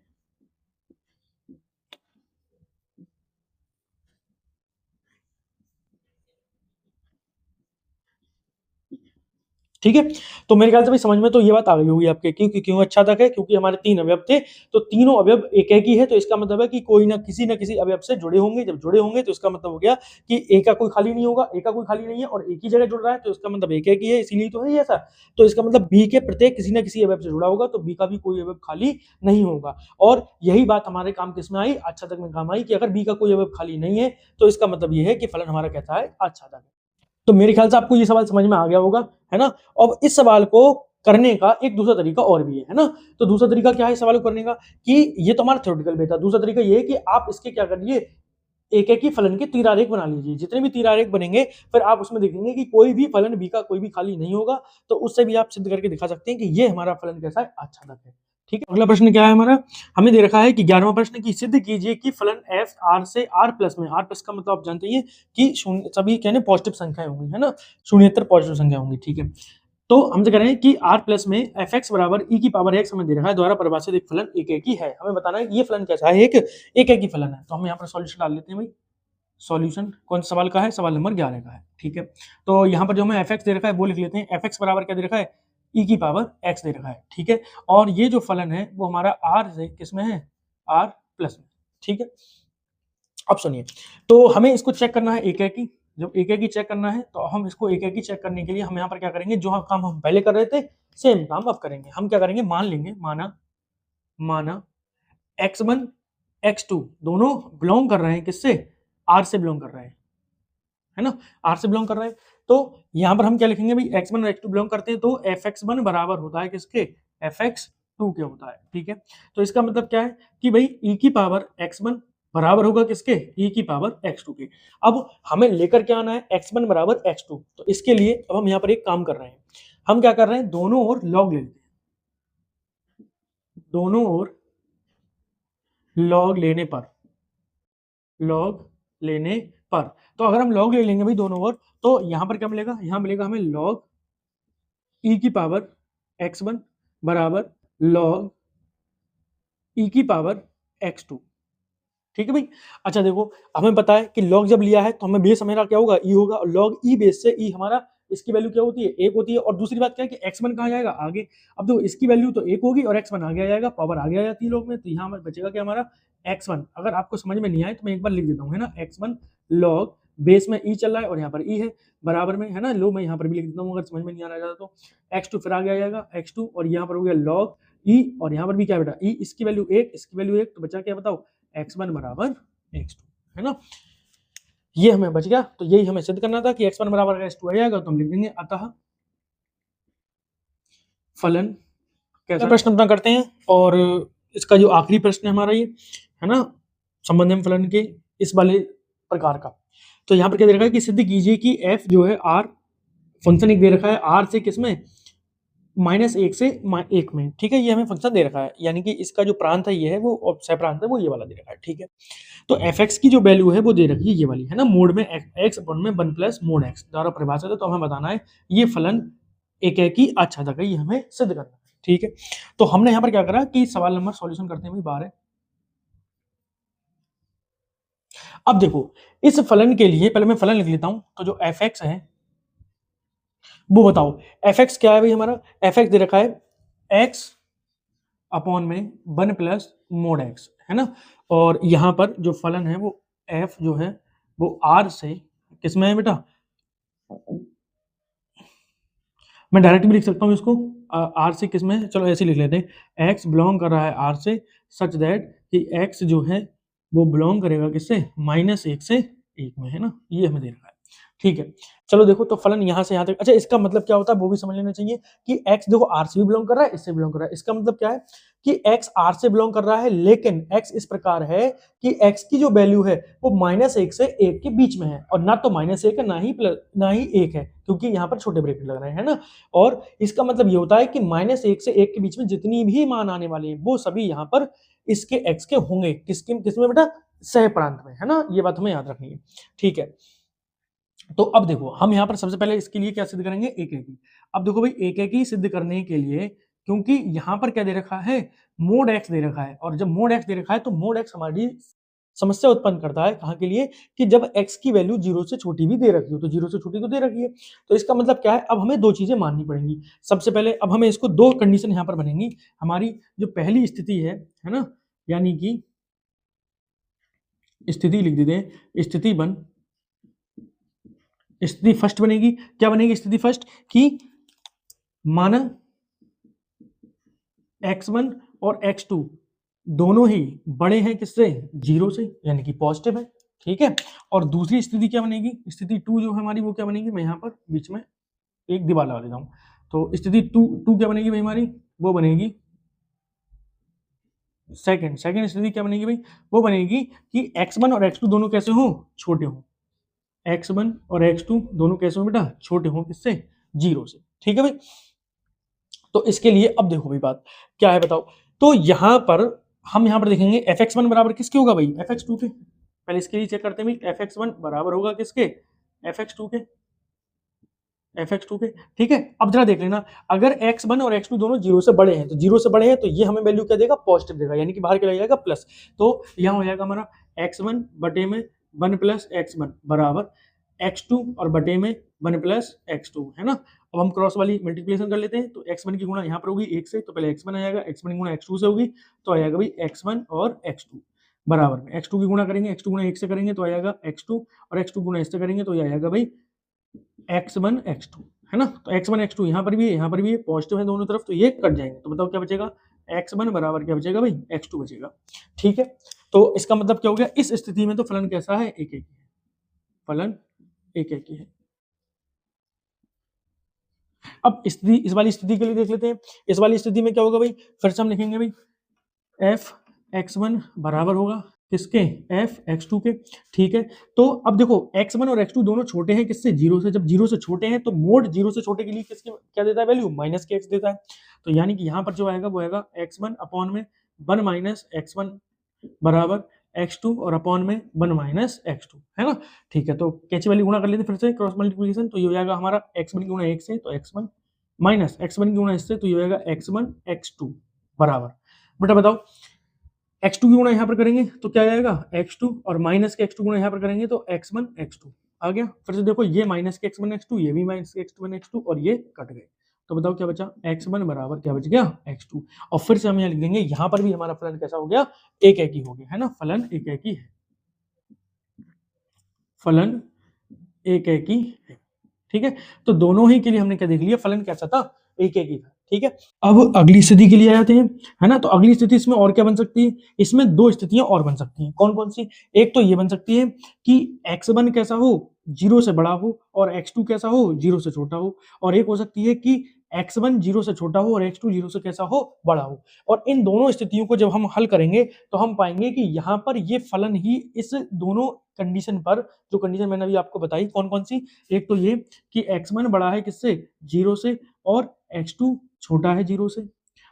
ठीक है, तो मेरे ख्याल से भाई समझ में तो ये बात आ गई होगी आपके, क्योंकि क्यों अच्छा तक है, क्योंकि हमारे 3 अवयव थे, तो तीनों अवयव एक एक ही है, तो इसका मतलब है कि कोई ना किसी अवयव से जुड़े होंगे। जब जुड़े होंगे तो इसका मतलब हो गया कि ए का कोई खाली नहीं होगा, ए का कोई खाली नहीं है और एक ही जगह जुड़ रहा है, तो इसका मतलब एक ही है, इसीलिए तो है ये ऐसा। तो इसका मतलब बी के प्रत्येक किसी ना किसी अवयव से जुड़ा होगा, तो बी का भी कोई अवयव खाली नहीं होगा। और यही बात हमारे काम किसमें आई? आच्छादक में काम आई, कि अगर बी का कोई अवयव खाली नहीं है तो इसका मतलब ये है कि फलन हमारा कैसा है? आच्छादक है। तो मेरे ख्याल से आपको ये सवाल समझ में आ गया होगा, है ना। अब इस सवाल को करने का एक दूसरा तरीका और भी है ना। तो दूसरा तरीका क्या है इस सवाल को करने का? कि ये तो हमारा थ्योरेटिकल वे था। दूसरा तरीका ये है कि आप इसके क्या करिए, एक एक ही फलन के तीर आरेख बना लीजिए। जितने भी तीर आरेख बनेंगे फिर आप उसमें देखेंगे कि कोई भी फलन बी का कोई भी खाली नहीं होगा, तो उससे भी आप सिद्ध करके दिखा सकते हैं कि ये हमारा फलन कैसा है? आच्छादक है। ठीक है, अगला प्रश्न क्या है हमारा? हमें दे रखा है कि 11वां प्रश्न की सिद्ध कीजिए कि फलन एफ आर से आर प्लस में, आर प्लस का मतलब आप जानते हैं कि शून्य सभी कहने पॉजिटिव संख्याएं होंगी, है ना, शून्येतर पॉजिटिव संख्या होंगी। ठीक है, तो हम जो कह रहे हैं कि r प्लस में एफ एक्स बराबर ई की पावर एक्स हमें दे रखा है, द्वारा परिभाषित एक फलन एक एक ही है। हमें बताना है कि ये फलन कैसा है? एक एक ही फलन है। तो हम यहाँ पर सॉल्यूशन डाल लेते हैं भाई। सॉल्यूशन कौन सा सवाल का है? सवाल नंबर 11 का है। ठीक है, तो यहाँ पर जो हमें एफ एक्स दे रखा है वो लिख लेते हैं। एफ एक्स बराबर क्या दे रखा है? ई की पावर एक्स दे रखा है। ठीक है, और ये जो फलन है वो हमारा आर से किसमें है? आर प्लस में। ठीक है, अब सुनिए, तो हमें इसको चेक करना है एक एक ही। जब एक एक ही चेक करना है तो हम इसको एक एक ही चेक करने के लिए हम यहाँ पर क्या करेंगे? जो काम हम पहले कर रहे थे सेम काम अब करेंगे। हम क्या करेंगे? मान लेंगे, माना x1 x2 दोनों बिलोंग कर रहे हैं किससे? r से बिलोंग कर रहे हैं, है ना, r से बिलोंग कर रहे हैं। तो यहाँ पर हम क्या लिखेंगे भाई? x1 और x2 बिलोंग करते हैं, तो fx1 बराबर होता है किसके? fx2 के होता है। ठीक है, तो इसका मतलब क्या है कि भाई e की पावर x1 बराबर होगा किसके? e की पावर x2 के। अब हमें लेकर क्या आना है? x1 बराबर x2। तो इसके लिए अब हम यहाँ पर एक काम कर रहे हैं, हम क्या कर रहे हैं? दोनों ओर लॉग ले लेते हैं, दोनों ओर लॉग लेने पर, लॉग लेने पर, तो अगर हम लॉग ले लेंगे भाई दोनों ओर, तो यहां पर क्या मिलेगा? यहां मिलेगा हमें लॉग ई की पावर x1 बराबर लॉग ई की पावर x2। ठीक है भाई। अच्छा देखो, हमें पता है कि लॉग जब लिया है तो हमें बेस हमारा क्या होगा? ई होगा, और लॉग ई बेस से ई हमारा इसकी वैल्यू क्या होती है? 1 होती है। और दूसरी बात क्या है कि x1 कहाँ जाएगा? आगे। अब देखो इसकी वैल्यू तो 1 होगी और x1 आगे आ जाएगा, पावर आगे आ जाती है लॉग में, तो यहाँ हमें बचेगा क्या हमारा? x1। अगर आपको समझ में नहीं आए तो मैं एक बार लिख देता हूँ, है ना, x1 लॉग बेस में ई चल रहा है और यहाँ पर ई है बराबर में, है ना, लो मैं यहाँ पर भी लिख देता हूँ अगर समझ में नहीं आ रहा तो। x2 फिर आगे आ जाएगा x2, और यहाँ पर हो गया लॉग ई, और यहाँ पर भी क्या बेटा? ई, इसकी वैल्यू 1, इसकी वैल्यू 1, तो बचा क्या बताओ? x1 बराबर x2, है ना। ये हमें बच गया, तो यही हमें सिद्ध करना था कि x1 बराबर x2 आ जाएगा, तो हम लिख देंगे अतः फलन कैसा। प्रश्न अपना करते हैं, और इसका जो आखिरी प्रश्न है हमारा ये, है ना, संबंधित फलन के इस वाले प्रकार का। तो यहाँ पर क्या दे रखा है कि सिद्ध कीजिए कि f जो है r फंक्शन एक दे रखा है r से किसमें, -1 से 1 में, ठीक है। ये हमें फंक्शन दे रखा है, यानी कि इसका जो प्रांत है ये है, वो सह प्रांत है, वो ये वाला दे रखा है, ठीक है। तो fx की जो वैल्यू है वो दे रखी है ये वाली, है ना, मोड में x अपन में 1 प्लस मोड x द्वारा परिभाषित है। तो हमें बताना है ये फलन एकेकी अच्छादक है, ये हमें सिद्ध करना है, ठीक है। तो हमने यहाँ पर क्या करा कि सवाल नंबर सॉल्यूशन करते हैं, भाई 12। अब देखो इस फलन के लिए पहले मैं फलन लिख लेता हूं। तो जो fx है वो बताओ, fx क्या है भाई हमारा, fx दे रखा है x अपॉन में 1 प्लस मोड x, है ना। और यहां पर जो फलन है वो f जो है वो r से किसमें है बेटा, मैं डायरेक्ट भी लिख सकता हूँ इसको, r से किसमें है, चलो ऐसे लिख लेते हैं, x बिलोंग कर रहा है r से सच दैट कि x जो है वो बिलोंग करेगा किससे, -1 से 1 में, है ना। ये हमें दे रखा है, ठीक है। चलो देखो, तो फलन यहाँ से यहाँ तक, अच्छा इसका मतलब क्या होता है वो भी समझ लेना चाहिए कि x देखो r से भी बिलोंग कर रहा है, इससे बिलोंग कर रहा है। इसका मतलब क्या है कि x r से बिलोंग कर रहा है, लेकिन x इस प्रकार है कि x की जो वैल्यू है वो -1 से 1 के बीच में है, और ना तो -1 है ना ही 1 है, क्योंकि यहाँ पर छोटे ब्रैकेट लग रहे हैं, है ना। और इसका मतलब ये होता है कि -1 से 1 के बीच में जितनी भी मान आने वाली है वो सभी यहाँ पर इसके x के होंगे, किसमें बेटा, सह प्रांत में, है ना। ये बात हमें याद रखनी है, ठीक है। तो अब देखो हम यहाँ पर सबसे पहले इसके लिए क्या सिद्ध करेंगे, एकेकी। अब देखो भाई एकेकी सिद्ध करने के लिए, क्योंकि यहाँ पर क्या दे रखा है, मोड x दे रखा है, और जब मोड x दे रखा है तो मोड x हमारी समस्या उत्पन्न करता है कहाँ के लिए, कि जब x की वैल्यू 0 से छोटी भी दे रखी हो, तो 0 से छोटी तो दे रखी है। तो इसका मतलब क्या है, अब हमें दो चीजें माननी पड़ेंगी। सबसे पहले अब हमें इसको दो कंडीशन यहाँ पर बनेंगी। हमारी जो पहली स्थिति है ना, यानी कि स्थिति लिख देते हैं, स्थिति फर्स्ट बनेगी। क्या बनेगी स्थिति फर्स्ट, कि माना x1 और x2 दोनों ही बड़े हैं किससे, 0 से, यानी कि पॉजिटिव है, ठीक है। और दूसरी स्थिति क्या बनेगी, स्थिति 2 जो है हमारी वो क्या बनेगी, मैं यहाँ पर बीच में एक दीवार लगा देता हूँ। तो स्थिति 2 क्या बनेगी भाई हमारी, वो बनेगी सेकंड स्थिति क्या बनेगी भाई, वो बनेगी कि x1 और x2 दोनों कैसे हो, छोटे हो। x1 और x2 दोनों कैसे हो बेटा, छोटे हो किससे, 0 से, ठीक है भाई। तो इसके लिए अब देखो भाई बात क्या है बताओ। तो यहां पर हम यहां पर देखेंगे fx1 बराबर किसके होगा भाई, fx2 के। पहले इसके लिए चेक करते हैं भाई, fx1 बराबर होगा किसके, fx2 के, ठीक है। अब जरा देख लेना, अगर x1 और x2 दोनों 0 से बड़े हैं, तो 0 से बड़े हैं तो ये हमें वैल्यू क्या देगा, पॉजिटिव देगा, यानी कि बाहर क्या जाएगा, प्लस। तो यहां हो जाएगा हमारा x1 बटे में 1 प्लस x1 बराबर x2 और बटे में 1 प्लस x2, है ना। अब हम क्रॉस वाली मल्टीप्लिकेशन कर लेते हैं। तो x1 की गुणा यहाँ पर होगी 1 से, तो पहले x1 आ जाएगा, x1 की गुणा x2 से होगी, तो आ जाएगा भाई x1 और x2 बराबर में x2 की गुणा करेंगे, x2 गुणा 1 से करेंगे तो आ जाएगा x2, और x2 गुणा इससे करेंगे तो ये आ जाएगा भाई x1 x2, है ना। तो x1 x2 यहाँ पर भी है, यहाँ पर भी है, पॉजिटिव है दोनों तरफ, तो ये कट जाएंगे। तो बताओ क्या बचेगा, x1 बराबर क्या बचेगा भाई, x2 बचेगा, ठीक है। तो इसका मतलब क्या हो गया, इस स्थिति में तो फलन कैसा है, एक है, फलन एक है। अब स्थिति इस वाली स्थिति के लिए देख लेते हैं। इस वाली स्थिति में क्या होगा भाई, फिर से हम लिखेंगे भाई f x1 बराबर होगा किसके, f x2 के, ठीक है। तो अब देखो x1 और x2 दोनों छोटे हैं किससे, 0 से। जब 0 से छोटे हैं तो मोड 0 से छोटे के लिए किसके क्या देता है वैल्यू, माइनस के x देता है। तो यानी कि यहाँ पर जो आएगा वो आएगा x1 अपॉन में 1 माइनस x1 बराबर x2 और अपॉन में 1 माइनस x2, है ना, ठीक है। तो कैची वाली गुणा कर लेते फिर से, क्रॉस मल्टीप्लिकेशन। तो ये हो जाएगा हमारा x1 की गुणा 1 से तो x1 माइनस x1 की गुणा इससे, तो ये हो जाएगा x1 x2 बराबर, बेटा बताओ x2 की गुणा यहाँ पर करेंगे तो क्या आएगा x2, और माइनस के x2 गुणा यहाँ पर करेंगे तो x1 x2 आ गया। फिर से देखो ये माइनस के x1 x2, ये भी माइनस के x1 x2, और ये कट गए। तो बताओ क्या बचा, x1 बराबर क्या बच गया, x2। और फिर से हम यहाँ लिख देंगे, यहाँ पर भी हमारा फलन कैसा हो गया, एक ही हो गया, है ना, फलन एक ही है, फलन एक ही है, ठीक है। तो दोनों ही के लिए हमने क्या देख लिया, फलन कैसा था, एक एक ही था, ठीक है। अब अगली स्थिति के लिए आ जाते हैं, है ना। तो अगली स्थिति इसमें और क्या बन सकती है, इसमें दो स्थितियां और बन सकती हैं। कौन कौन सी, एक तो ये बन सकती है कि x1 कैसा हो, 0 से बड़ा हो और x2 कैसा हो, 0 से छोटा हो। और एक हो सकती है कि x1 0 से छोटा हो और x2 0 से कैसा हो, बड़ा हो। और इन दोनों स्थितियों को जब हम हल करेंगे तो हम पाएंगे कि यहाँ पर ये फलन ही इस दोनों कंडीशन पर, जो कंडीशन मैंने अभी आपको बताई, कौन कौन सी, एक तो ये कि x1 बड़ा है किससे, 0 से, और x2 छोटा है 0 से।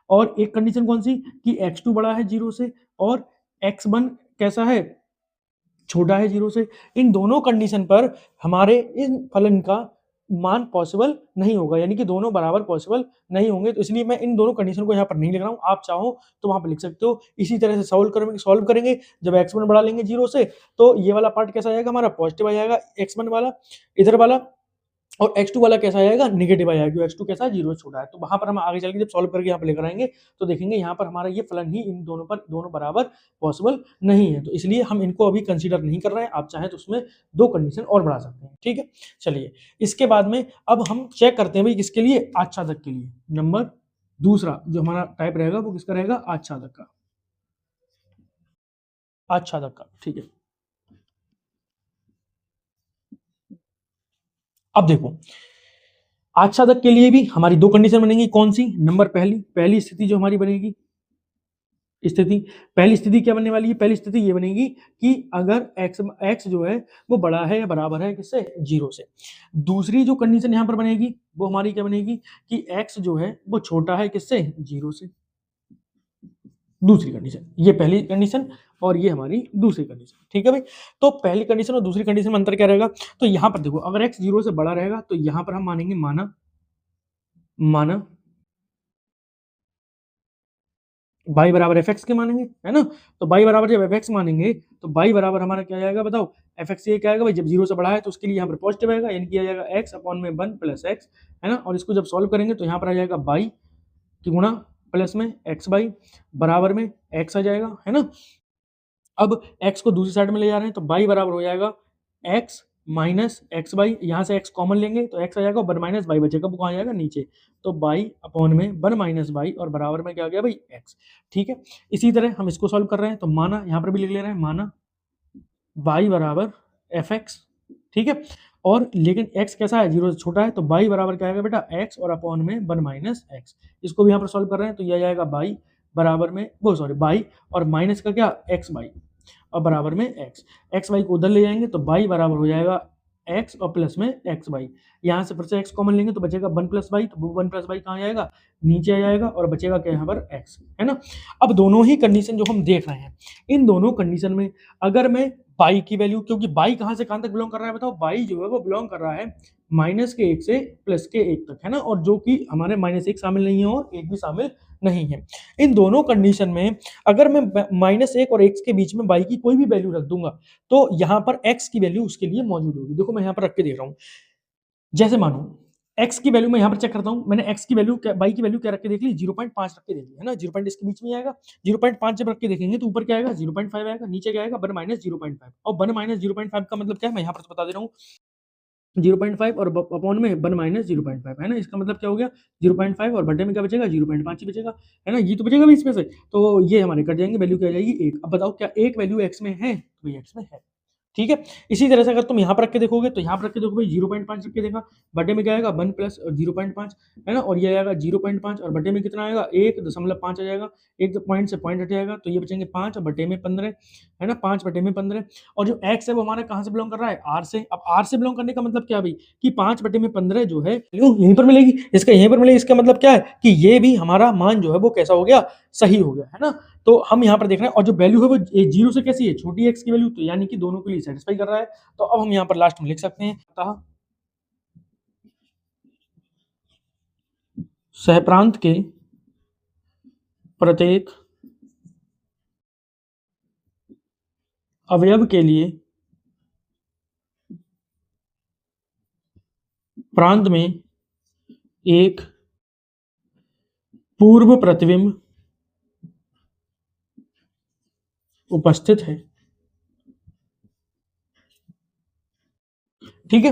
और एक कंडीशन कौन सी, कि x2 बड़ा है 0 से और x1 कैसा है, छोटा है 0 से। इन दोनों कंडीशन पर हमारे इन फलन का मान पॉसिबल नहीं होगा, यानी कि दोनों बराबर पॉसिबल नहीं होंगे। तो इसलिए मैं इन दोनों कंडीशन को यहाँ पर नहीं लिख रहा हूँ, आप चाहो तो वहां पर लिख सकते हो। इसी तरह से सॉल्व करेंगे जब x1 बढ़ा लेंगे 0 से, तो ये वाला पार्ट कैसा आएगा, हमारा पॉजिटिव आ जाएगा x1 वाला, इधर वाला। और x2 वाला कैसा आएगा, नेगेटिव आएगा, क्योंकि x2 कैसा है, 0 से छोटा है। तो वहां पर हम आगे चल के जब सॉल्व करके यहाँ पे लेकर आएंगे तो देखेंगे यहाँ पर हमारा ये फलन ही इन दोनों पर दोनों बराबर पॉसिबल नहीं है। तो इसलिए हम इनको अभी कंसीडर नहीं कर रहे हैं। आप चाहें तो उसमें दो कंडीशन और बढ़ा सकते हैं, ठीक है। चलिए, इसके बाद में अब हम चेक करते हैं भाई किसके लिए, आच्छादक के लिए। नंबर दूसरा जो हमारा टाइप रहेगा वो किसका रहेगा, आच्छादक का, आच्छादक का, ठीक है। अब देखो, आच्छादक के लिए भी हमारी दो कंडीशन बनेंगी। कौन सी, नंबर पहली स्थिति जो हमारी बनेगी, स्थिति पहली स्थिति क्या बनने वाली है, पहली स्थिति ये बनेगी कि अगर x जो है वो बड़ा है या बराबर है किससे, 0 से। दूसरी जो कंडीशन यहाँ पर बनेगी वो हमारी क्या बनेगी, कि x जो है वो छोटा है किससे, 0 से। दूसरी कंडीशन, ये पहली कंडीशन और ये हमारी दूसरी कंडीशन, ठीक है भाई। तो पहली कंडीशन और दूसरी कंडीशन में अंतर क्या रहेगा, तो यहाँ पर देखो, अगर x 0 से बड़ा रहेगा तो यहाँ पर हम मानेंगे माना माना y बराबर एफ एक्स के मानेंगे, है ना। तो y बराबर जब एफ एक्स मानेंगे तो y बराबर हमारा क्या आएगा बताओ, एफ एक्स। ये क्या आएगा भाई, जब 0 से बड़ा है तो उसके लिए यहाँ पर पॉजिटिव आएगा, यानी कि आ जाएगा x अपॉन में 1 प्लस एक्स, है ना। और इसको जब सॉल्व करेंगे तो यहाँ पर आ जाएगा y की गुणा प्लस में एक्स बाई बराबर में x आ जाएगा, है ना। अब x को दूसरी साइड में ले जा रहे हैं तो y बराबर हो जाएगा x माइनस एक्स बाई, यहाँ से x कॉमन लेंगे तो x आ जाएगा, वन माइनस बाई बचेगा, वो कहाँ जाएगा, नीचे। तो बाई अपॉन में वन माइनस बाई और बराबर में क्या आ गया भाई, x, ठीक है। इसी तरह हम इसको सॉल्व कर रहे हैं तो माना, यहाँ पर भी लिख ले रहे हैं माना y बराबर एफ एक्स, ठीक है। और लेकिन x कैसा है, 0 से छोटा है, तो y बराबर क्या आएगा बेटा, x और अपॉन में वन माइनस एक्स। इसको भी यहाँ पर सॉल्व कर रहे हैं तो यह जाएगा y बराबर में वो सॉरी y और माइनस का क्या, x बाई और बराबर में x वाई को उधर ले जाएंगे तो y बराबर हो जाएगा x और प्लस में x वाई। यहाँ से फिर से x कॉमन लेंगे तो बचेगा 1 प्लस वाई, तो वो 1 प्लस वाई कहाँ जाएगा, नीचे आ जाएगा, और बचेगा क्या यहाँ पर x, है ना। अब दोनों ही कंडीशन जो हम देख रहे हैं, इन दोनों कंडीशन में अगर मैं y की वैल्यू, क्योंकि y कहाँ से कहाँ तक बिलोंग कर रहा है बताओ, y जो है वो बिलोंग कर रहा है माइनस के 1 से प्लस के 1 तक, है ना। और जो कि हमारे माइनस 1 शामिल नहीं है और 1 भी शामिल नहीं है। इन दोनों कंडीशन में अगर मैं -1 और x के बीच में y की कोई भी वैल्यू रख दूंगा तो यहाँ पर x की वैल्यू उसके लिए मौजूद होगी। देखो मैं यहाँ पर रख के देख रहा हूँ, जैसे मानो x की वैल्यू मैं यहाँ पर चेक करता हूँ, मैंने x की वैल्यू y की वैल्यू क्या रख के देख ली, 0.5 रख के देख ली, है ना। 0. इसके बीच में आएगा, 0.5 जब रख के देखेंगे तो ऊपर क्या आएगा, 0.5 आएगा, नीचे क्या आएगा, 1 माइनस 0.5। और 1 माइनस 0.5 का मतलब क्या है, मैं यहाँ पर बता दे रहा हूँ, 0.5 और अपॉन में 1 माइनस 0.5, है ना। इसका मतलब क्या हो गया, 0.5 और बटे में क्या बचेगा, 0.5 ही बचेगा, है ना। ये तो बचेगा भी इसमें से, तो ये हमारे कट जाएंगे, वैल्यू क्या आ जाएगी 1। अब बताओ क्या एक वैल्यू x में है, तो ये x में है, ठीक है। इसी तरह से अगर तुम यहाँ पर रख के देखोगे तो यहाँ पर रख के देखो भाई, 0.5 रख के देखा, बटे में क्या आएगा 1 प्लस 0.5, है ना। और ये आएगा 0.5 और बटे में कितना आएगा 1.5 आ जाएगा, एक पॉइंट से पॉइंट हट जाएगा, तो ये बचेंगे 5 और बटे में 15, है ना, 5 बटे में 15। और जो x है वो हमारा कहाँ से बिलोंग कर रहा है, r से। अब r से बिलोंग करने का मतलब क्या भाई, कि 5 बटे में 15 जो है यहीं पर मिलेगी, इसका यहीं पर मिलेगी। इसका मतलब क्या है कि ये भी हमारा मान जो है वो कैसा हो गया, सही हो गया, है ना। तो हम यहाँ पर देख रहे हैं, और जो वैल्यू है वो 0 से कैसी है, छोटी x की वैल्यू, तो यानी कि दोनों के लिए सेटिस्फाई कर रहा है। तो अब हम यहाँ पर लास्ट में लिख सकते हैं, अतः सहप्रांत के प्रत्येक अवयव के लिए प्रांत में एक पूर्व प्रतिबिंब उपस्थित है। ठीक है।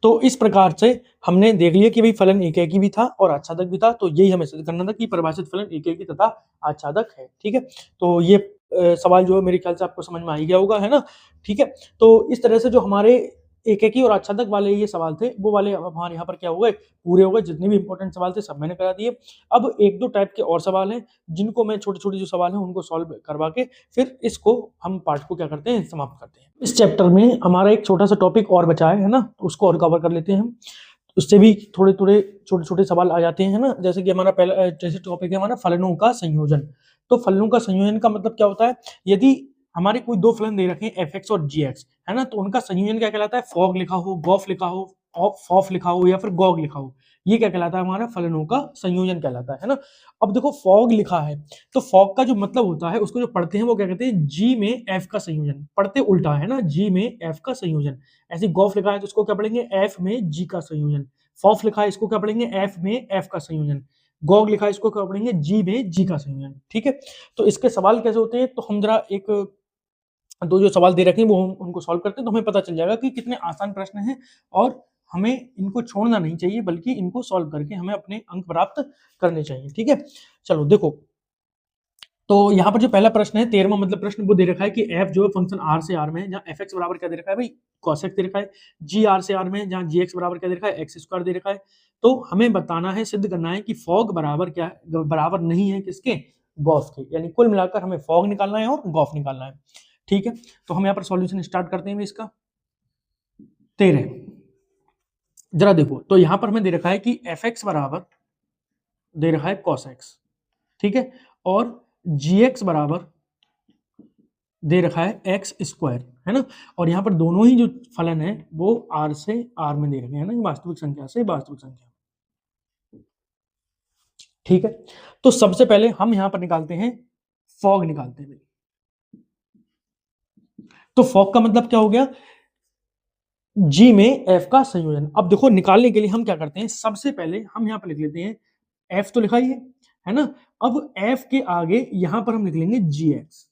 तो इस प्रकार से हमने देख लिया कि भाई फलन एकेकी भी था और आच्छादक भी था, तो यही हमें सिद्ध करना था कि परिभाषित फलन एकेकी तथा आच्छादक है। ठीक है, तो ये सवाल जो है मेरे ख्याल से आपको समझ में आ ही गया होगा, है ना? ठीक है, तो इस तरह से जो हमारे एकेकी और आच्छादक वाले ये सवाल थे, वो वाले अब हमारे यहाँ पर क्या हो गए, पूरे हो गए। जितने भी इंपॉर्टेंट सवाल थे सब मैंने करा दिए। अब 1-2 टाइप के और सवाल हैं, जिनको मैं छोटे-छोटे जो सवाल हैं उनको सॉल्व करवा के फिर इसको हम पार्ट को क्या करते हैं, समाप्त करते हैं। इस चैप्टर में हमारा एक छोटा-सा टॉपिक और बचा है ना? उसको और कवर कर लेते हैं हम। उससे भी थोड़े-थोड़े, छोटे-छोटे सवाल आ जाते हैं ना? जैसे कि हमारा पहला जैसे टॉपिक है हमारा फलनों का संयोजन। तो फलनों का संयोजन का मतलब क्या होता है? यदि हमारे कोई 2 फलन दे रखे हैं f(x) और g(x), है ना? तो उनका संयोजन क्या कहलाता है? फॉग लिखा हो, गॉफ लिखा हो, फॉफ लिखा हो या फिर गॉग लिखा हो। ये क्या कहलाता है? हमारा फलनों का संयोजन कहलाता है ना? अब देखो फॉग लिखा है, तो फॉग का जो मतलब होता है उसको जो पढ़ते हैं वो क्या कहते हैं? g में f का संयोजन। पढ़ते उल्टा है ना? g में f का संयोजन। ऐसे गॉफ लिखा है तो इसको क्या पढ़ेंगे? f में g का संयोजन। फॉफ लिखा है इसको क्या पढ़ेंगे? f में f का संयोजन। गॉग लिखा है इसको क्या पढ़ेंगे? g में g का संयोजन। ठीक है, तो इसके सवाल कैसे होते हैं, तो हम जरा एक 2 जो सवाल दे रखे हैं वो उनको सॉल्व करते हैं, तो हमें पता चल जाएगा कि कितने आसान प्रश्न हैं और हमें इनको छोड़ना नहीं चाहिए, बल्कि इनको सॉल्व करके हमें अपने अंक प्राप्त करने चाहिए। ठीक है, चलो देखो, तो यहाँ पर जो पहला प्रश्न है 13वां मतलब प्रश्न वो दे रखा है कि f जो है फंक्शन r से r में है, जहाँ fx बराबर क्या दे रखा है भाई? cos x दे रखा है। g r से r में है, जहाँ gx बराबर क्या दे रखा है? x² दे रखा है। तो हमें बताना है, सिद्ध करना है कि फॉग बराबर क्या है? बराबर नहीं है किसके? गॉस के। यानी कुल मिलाकर हमें फॉग निकालना है और गॉफ निकालना है। ठीक है, तो हम यहाँ पर सॉल्यूशन स्टार्ट करते हैं इसका। 13 जरा देखो, तो यहाँ पर हमें दे रखा है कि fx बराबर दे रखा है cos x, ठीक है, और gx बराबर दे रखा है x², है ना? और यहाँ पर दोनों ही जो फलन है वो r से r में दे रखे हैं ना, वास्तविक संख्या से वास्तविक संख्या। ठीक है, तो सबसे पहले हम यहाँ पर निकालते हैं फॉग निकालते हैं। तो फॉग का मतलब क्या हो गया? g में f का संयोजन। अब देखो निकालने के लिए हम क्या करते हैं, सबसे पहले हम यहाँ पर लिख लेते हैं, f तो लिखा ही है ना? अब f के आगे यहाँ पर हम लिख लेंगे gx।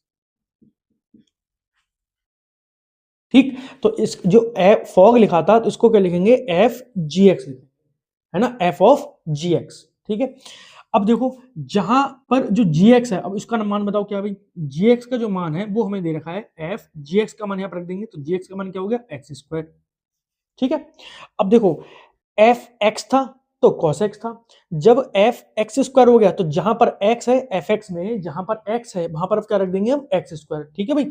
ठीक, तो इस जो फॉग लिखा था तो इसको क्या लिखेंगे? f gx लिखेंगे, है ना? f of gx। ठीक है, अब देखो जहां पर जो gx है, अब इसका मान बताओ क्या भाई? gx का जो मान है वो हमें दे रखा है f, gx का मान यहाँ पर रख देंगे, तो gx का मान क्या हो गया? x²। ठीक है, अब देखो f x था तो cos x था। जब f x² हो गया तो जहां पर x है fx में, जहां पर x है वहां पर क्या रख देंगे हम? x²। ठीक है भाई,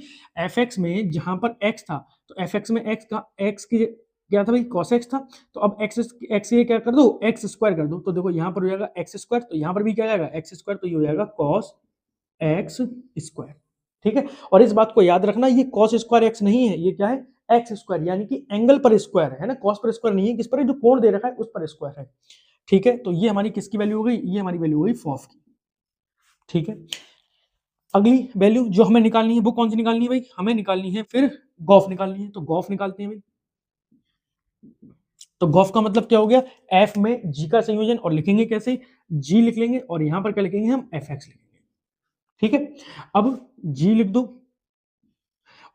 fx में जहां पर x था तो fx में x का x की क्या था भाई? cos x था। तो अब x ये क्या कर दो? x² कर दो, तो देखो यहाँ पर हो जाएगा x², तो यहाँ पर भी क्या आएगा? x², तो ये हो जाएगा cos x²। ठीक है, और इस बात को याद रखना, ये cos² x नहीं है, ये क्या है? x², यानी कि एंगल पर स्क्वायर है ना? cos पर स्क्वायर नहीं है, किस पर है? जो कोण दे रखा है उस पर स्क्वायर है। ठीक है, तो ये हमारी किसकी वैल्यू हो गई? ये हमारी वैल्यू हो गई फॉफ की। ठीक है, अगली वैल्यू जो हमें निकालनी है वो कौन सी निकालनी है भाई? हमें निकालनी है फिर गॉफ निकालनी है, तो गॉफ निकालते हैं भाई। तो गॉफ का मतलब क्या हो गया? f में g का संयोजन, और लिखेंगे कैसे? g लिख लेंगे और यहां पर क्या लिखेंगे हम? fx लिखेंगे। ठीक है, अब g लिख दो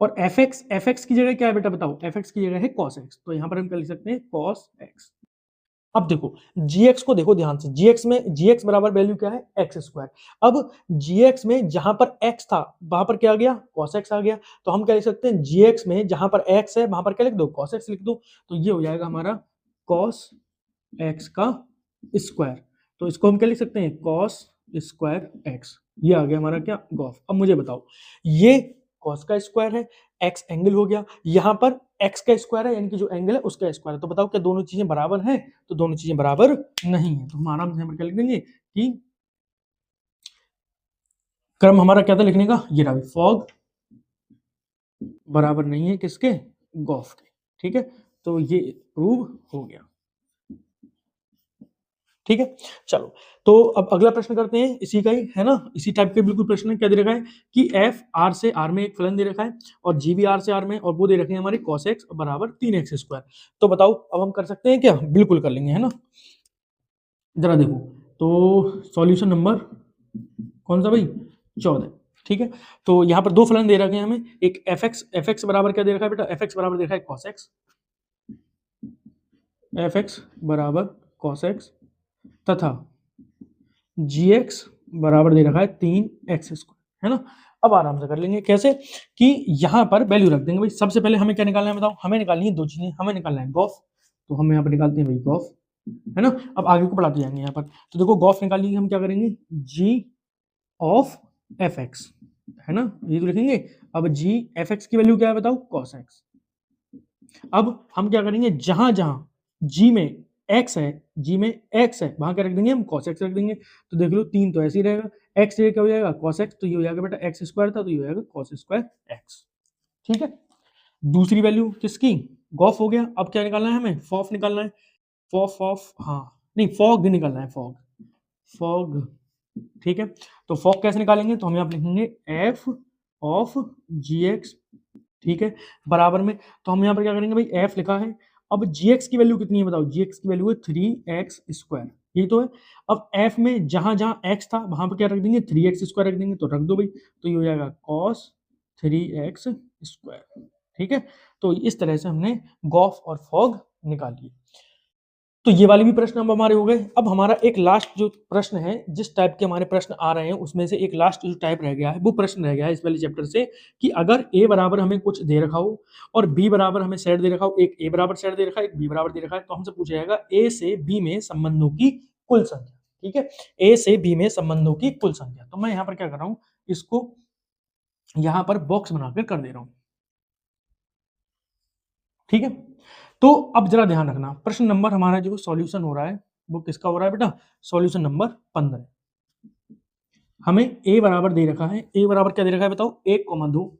और fx की जगह क्या है बेटा बताओ? fx की जगह है cos x, तो यहां पर हम क्या लिख सकते हैं? cos x। अब देखो gx को देखो ध्यान से, gx बराबर वैल्यू क्या है? x²। अब gx में जहां पर x था वहां पर क्या आ गया? cos x आ गया। तो हम क्या लिख सकते हैं? gx में जहां पर x है वहां पर क्या लिख दो? cos x लिख दो, तो ये हो जाएगा हमारा cos x का स्क्वायर। तो इसको हम क्या लिख सकते हैं? cos square x। ये आ गया हमारा क्या? गॉफ। अब मुझे बताओ, ये cos का स्क्वायर है, x एंगल हो गया, यहाँ पर x का स्क्वायर है, यानी कि जो एंगल है उसका स्क्वायर है। तो बताओ क्या दोनों चीजें बराबर हैं? तो दोनों चीजें बराबर नहीं है। तो हम आराम से हम क्या लिख देंगे कि क्रम हमारा क्या था लिखने का? ये रहा, फॉग बराबर नहीं है किसके? गॉफ के। ठीक है, तो ये प्रूव हो गया। ठीक है, चलो, तो अब अगला प्रश्न करते हैं, इसी का ही है ना, इसी टाइप के बिल्कुल प्रश्न है। क्या दे रखा है कि f r से r में एक फलन दे रखा है और g भी r से r में, और वो दे रखे हैं हमारे cos x बराबर 3x²। तो बताओ अब हम कर सकते हैं क्या? बिल्कुल कर लेंगे, है ना? जरा देखो, तो सॉल्यूशन नंबर कौन सा भाई? 14। ठीक है, तो यहाँ पर दो फलन दे रखे हैं हमें, एक fx बराबर क्या दे रखा है बेटा? fx बराबर दे रखा है cos x, एफ एक्स बराबर कॉस एक्स तथा जी एक्स बराबर दे रखा है 3x स्क्वायर, है ना। अब आराम से कर लेंगे, कैसे कि यहाँ पर वैल्यू रख देंगे भाई। सबसे पहले हमें क्या निकालना है बताओ, हमें निकालनी है दो चीजें, हमें निकालना है गॉफ, तो हम यहाँ पर निकालते हैं भाई गॉफ, है ना। अब आगे को बढ़ाते जाएंगे यहाँ पर, तो देखो गॉफ निकालने के हम क्या करेंगे, जी ऑफ एफ एक्स, है ना, ये तो लिखेंगे। अब जी एफ एक्स की वैल्यू क्या है बताओ, कॉस एक्स। अब हम क्या करेंगे, जहां जहां जी में x है, जी में x है, वहां क्या रख देंगे हम, cos x रख देंगे। तो देख लो 3 तो ऐसे ही रहेगा, x ये क्या हो जाएगा cos x, तो ये हो जाएगा बेटा x स्क्वायर था तो ये हो जाएगा cos स्क्वायर x, ठीक है। दूसरी वैल्यू किसकी, गॉफ हो गया। अब क्या निकालना है हमें, फॉफ निकालना है, फॉफ ऑफ, हाँ नहीं फॉग निकालना है, फॉग फॉग, ठीक है। तो फॉग कैसे निकालेंगे, तो हम यहाँ पे लिखेंगे f ऑफ जी एक्स, ठीक है, बराबर में। तो हम यहाँ पर क्या करेंगे भाई, f लिखा है, अब gx की वैल्यू कितनी है बताओ, gx की वैल्यू है 3x स्क्वायर, यही तो है। अब f में जहां जहां x था वहां पर क्या रख देंगे, 3x स्क्वायर रख देंगे, तो रख दो भाई, तो ये हो जाएगा cos 3x स्क्वायर, ठीक है। तो इस तरह से हमने गॉफ और फॉग निकाल लिए। तो ये वाले भी प्रश्न अब हमारे हो गए। अब हमारा एक लास्ट जो प्रश्न है, जिस टाइप के हमारे प्रश्न आ रहे हैं उसमें से एक लास्ट जो टाइप रह गया है, वो प्रश्न रह गया है इस वाले चैप्टर से, कि अगर a बराबर हमें कुछ दे रखा हो और b बराबर हमें सेट दे रखा हो, एक a बराबर सेट दे रखा है, एक b बराबर दे रखा है, तो हमसे पूछा जाएगा a से b में संबंधों की कुल संख्या, ठीक है, a से b में संबंधों की कुल संख्या। तो मैं यहाँ पर क्या कर रहा हूँ, इसको यहाँ पर बॉक्स बनाकर कर दे रहा हूँ, ठीक है। तो अब जरा ध्यान रखना, प्रश्न नंबर हमारा जो सॉल्यूशन हो रहा है वो किसका हो रहा है बेटा, सॉल्यूशन नंबर 15। हमें a बराबर दे रखा है, a बराबर क्या दे रखा है बताओ, 1,2,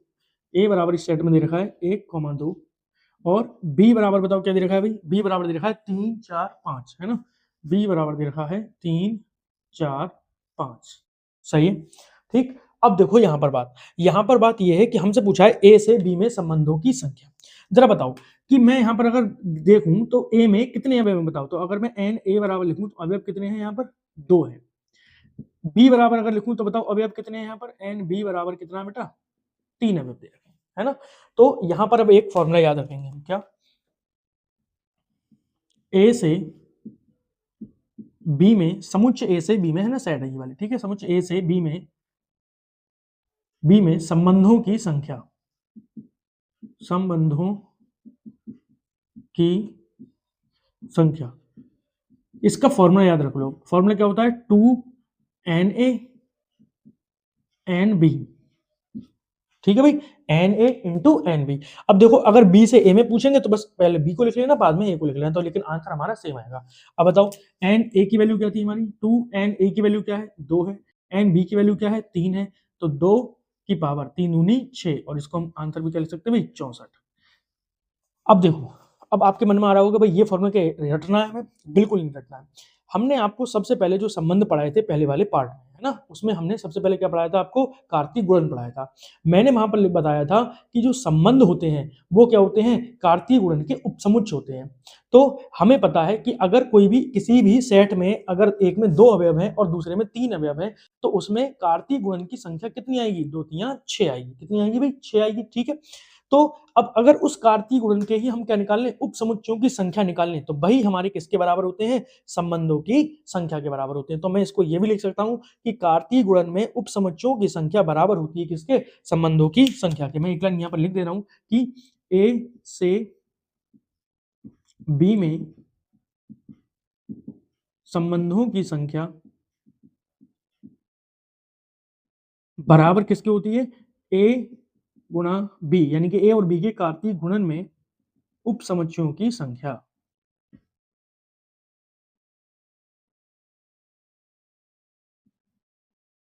a बराबर इस सेट में दे रखा है 1,2, और b बराबर बताओ क्या दे रखा है भाई, b बराबर दे रखा है 3, 4, 5, है ना, b बराबर दे रखा है 3, 4, 5, सही है, ठीक। अब देखो यहाँ पर बात यह है कि हमसे पूछा है a से b में संबंधों की संख्या। जरा बताओ कि मैं यहाँ पर अगर देखूं तो a में कितने अवयव हैं बताओ, तो अगर मैं n a बराबर लिखूं तो अवयव कितने हैं यहाँ पर, 2 है। b बराबर अगर लिखूं तो बताओ अवयव कितने हैं यहाँ पर, n b बराबर कितना है बेटा, 3 अवयव दे रखे हैं, है ना। तो यहाँ पर अब एक फॉर्मूला याद रखेंगे हम, क्या, a से b में, समुच्चय a से b में, है ना, सेट है ये वाली, ठीक है, समुच्चय a से b में संबंधों की संख्या, संबंधों की संख्या, इसका फॉर्मूला याद रख लो। फॉर्मूला क्या होता है, 2na nb, ठीक है भाई, na इंटू एन बी। अब देखो अगर b से a में पूछेंगे तो बस पहले b को लिख लेना, बाद में a को लिख लेना, तो लेकिन आंसर हमारा सेम आएगा। अब बताओ एन ए की वैल्यू क्या थी हमारी, 2na की वैल्यू क्या है, 2 है, एन बी की वैल्यू क्या है, 3 है, तो 2 की पावर 3 दूनी 6, और इसको हम आंसर भी क्या लिख सकते हैं भाई, 64। अब देखो, अब आपके मन में आ रहा होगा भाई ये फॉर्मूला क्या रटना है हमें, बिल्कुल नहीं रटना है। हमने आपको सबसे पहले जो संबंध पढ़ाए थे पहले वाले पार्ट में, है ना, उसमें हमने सबसे पहले क्या पढ़ाया था, आपको कार्तीय गुणन पढ़ाया था। मैंने वहां पर बताया था कि जो संबंध होते हैं वो क्या होते हैं, कार्तीय गुणन के उपसमुच्चय होते हैं। तो हमें पता है कि अगर कोई भी किसी भी सेट में अगर एक में 2 अवयव हैं और दूसरे में 3 अवयव हैं, तो उसमें कार्तीय गुणन की संख्या कितनी आएगी, 2 3 6 आएगी, कितनी आएगी भाई, 6 आएगी, ठीक है। तो अब अगर उस कार्तीय गुणन के ही हम क्या निकाल लें, उपसमुच्चयों की संख्या निकाल लें, तो वही हमारे किसके बराबर होते हैं, संबंधों की संख्या के बराबर होते हैं। तो मैं इसको ये भी लिख सकता हूं कि कार्तीय गुणन में उपसमुच्चयों की संख्या बराबर होती है किसके, संबंधों की संख्या के। मैं एक लाइन यहां पर लिख दे रहा हूं कि a से b में संबंधों की संख्या बराबर किसकी होती है, a गुणा b, यानी कि a और b के कार्तीय गुणन में उपसमुच्चयों की संख्या,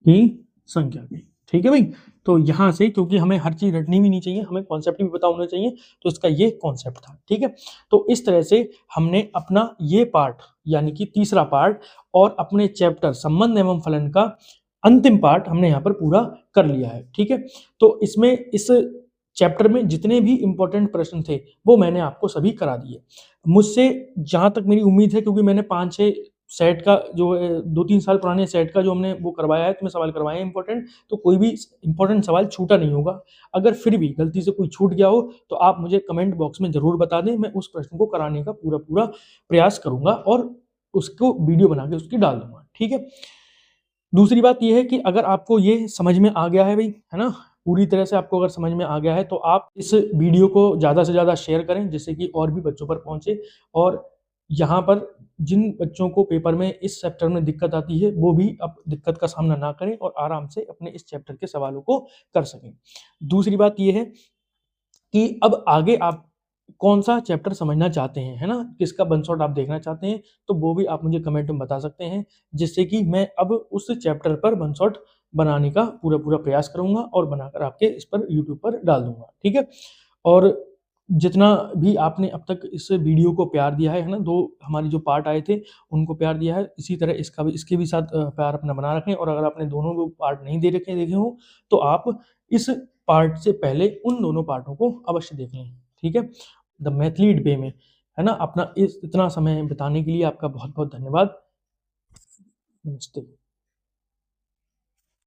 की संख्या की, ठीक है भाई। तो यहां से, क्योंकि हमें हर चीज रटनी भी नहीं चाहिए, हमें कॉन्सेप्ट भी पता होना चाहिए, तो इसका ये कॉन्सेप्ट था, ठीक है। तो इस तरह से हमने अपना ये पार्ट यानी कि तीसरा पार्ट और अपने चैप्टर संबंध एवं फलन का अंतिम पार्ट हमने यहाँ पर पूरा कर लिया है, ठीक है। तो इसमें इस चैप्टर में जितने भी इंपॉर्टेंट प्रश्न थे वो मैंने आपको सभी करा दिए। मुझसे जहां तक मेरी उम्मीद है, क्योंकि मैंने 5-6 सेट का जो 2-3 साल पुराने सेट का जो हमने वो करवाया है, तुम्हें सवाल करवाए हैं इम्पोर्टेंट, तो कोई भी इम्पोर्टेंट सवाल छूटा नहीं होगा। अगर फिर भी गलती से कोई छूट गया हो, तो आप मुझे कमेंट बॉक्स में ज़रूर बता दें, मैं उस प्रश्न को कराने का पूरा-पूरा प्रयास करूँगा और उसको वीडियो बना के उसकी डाल दूँगा, ठीक है? दूसरी बात ये है कि अगर आपको ये समझ में आ गया है भई, है ना? पूरी तरह से आपको अगर समझ में आ गया है, तो आप इस वीडियो को ज़्यादा से ज़्यादा शेयर करें, जिससे कि और भी बच्चों पर पहुँचे और यहाँ पर जिन बच्चों को पेपर में इस चैप्टर में दिक्कत आती है, वो भी अब दिक्कत का सामना ना करें और आराम से अपने इस चैप्टर के सवालों को कर सकें। दूसरी बात ये है कि अब आगे आप कौन-सा चैप्टर समझना चाहते हैं, है ना? किसका वन शॉट आप देखना चाहते हैं, तो वो भी आप मुझे कमेंट में बता सकते हैं, जिससे कि मैं अब उस चैप्टर पर वन शॉट बनाने का पूरा-पूरा प्रयास करूँगा और बनाकर आपके इस पर यूट्यूब पर डाल दूँगा, ठीक है? और जितना भी आपने अब तक इस वीडियो को प्यार दिया है ना? 2 हमारे जो पार्ट आए थे, उनको प्यार दिया है, इसी तरह इसके भी साथ प्यार अपना बना रखें और अगर आपने दोनों वो पार्ट नहीं देखे हों, तो आप इस पार्ट से पहले उन दोनों पार्टों को अवश्य देख लें, ठीक है? द मैथलीड वे में, है ना? अपना इतना समय बिताने के लिए आपका बहुत-बहुत धन्यवाद। नमस्ते।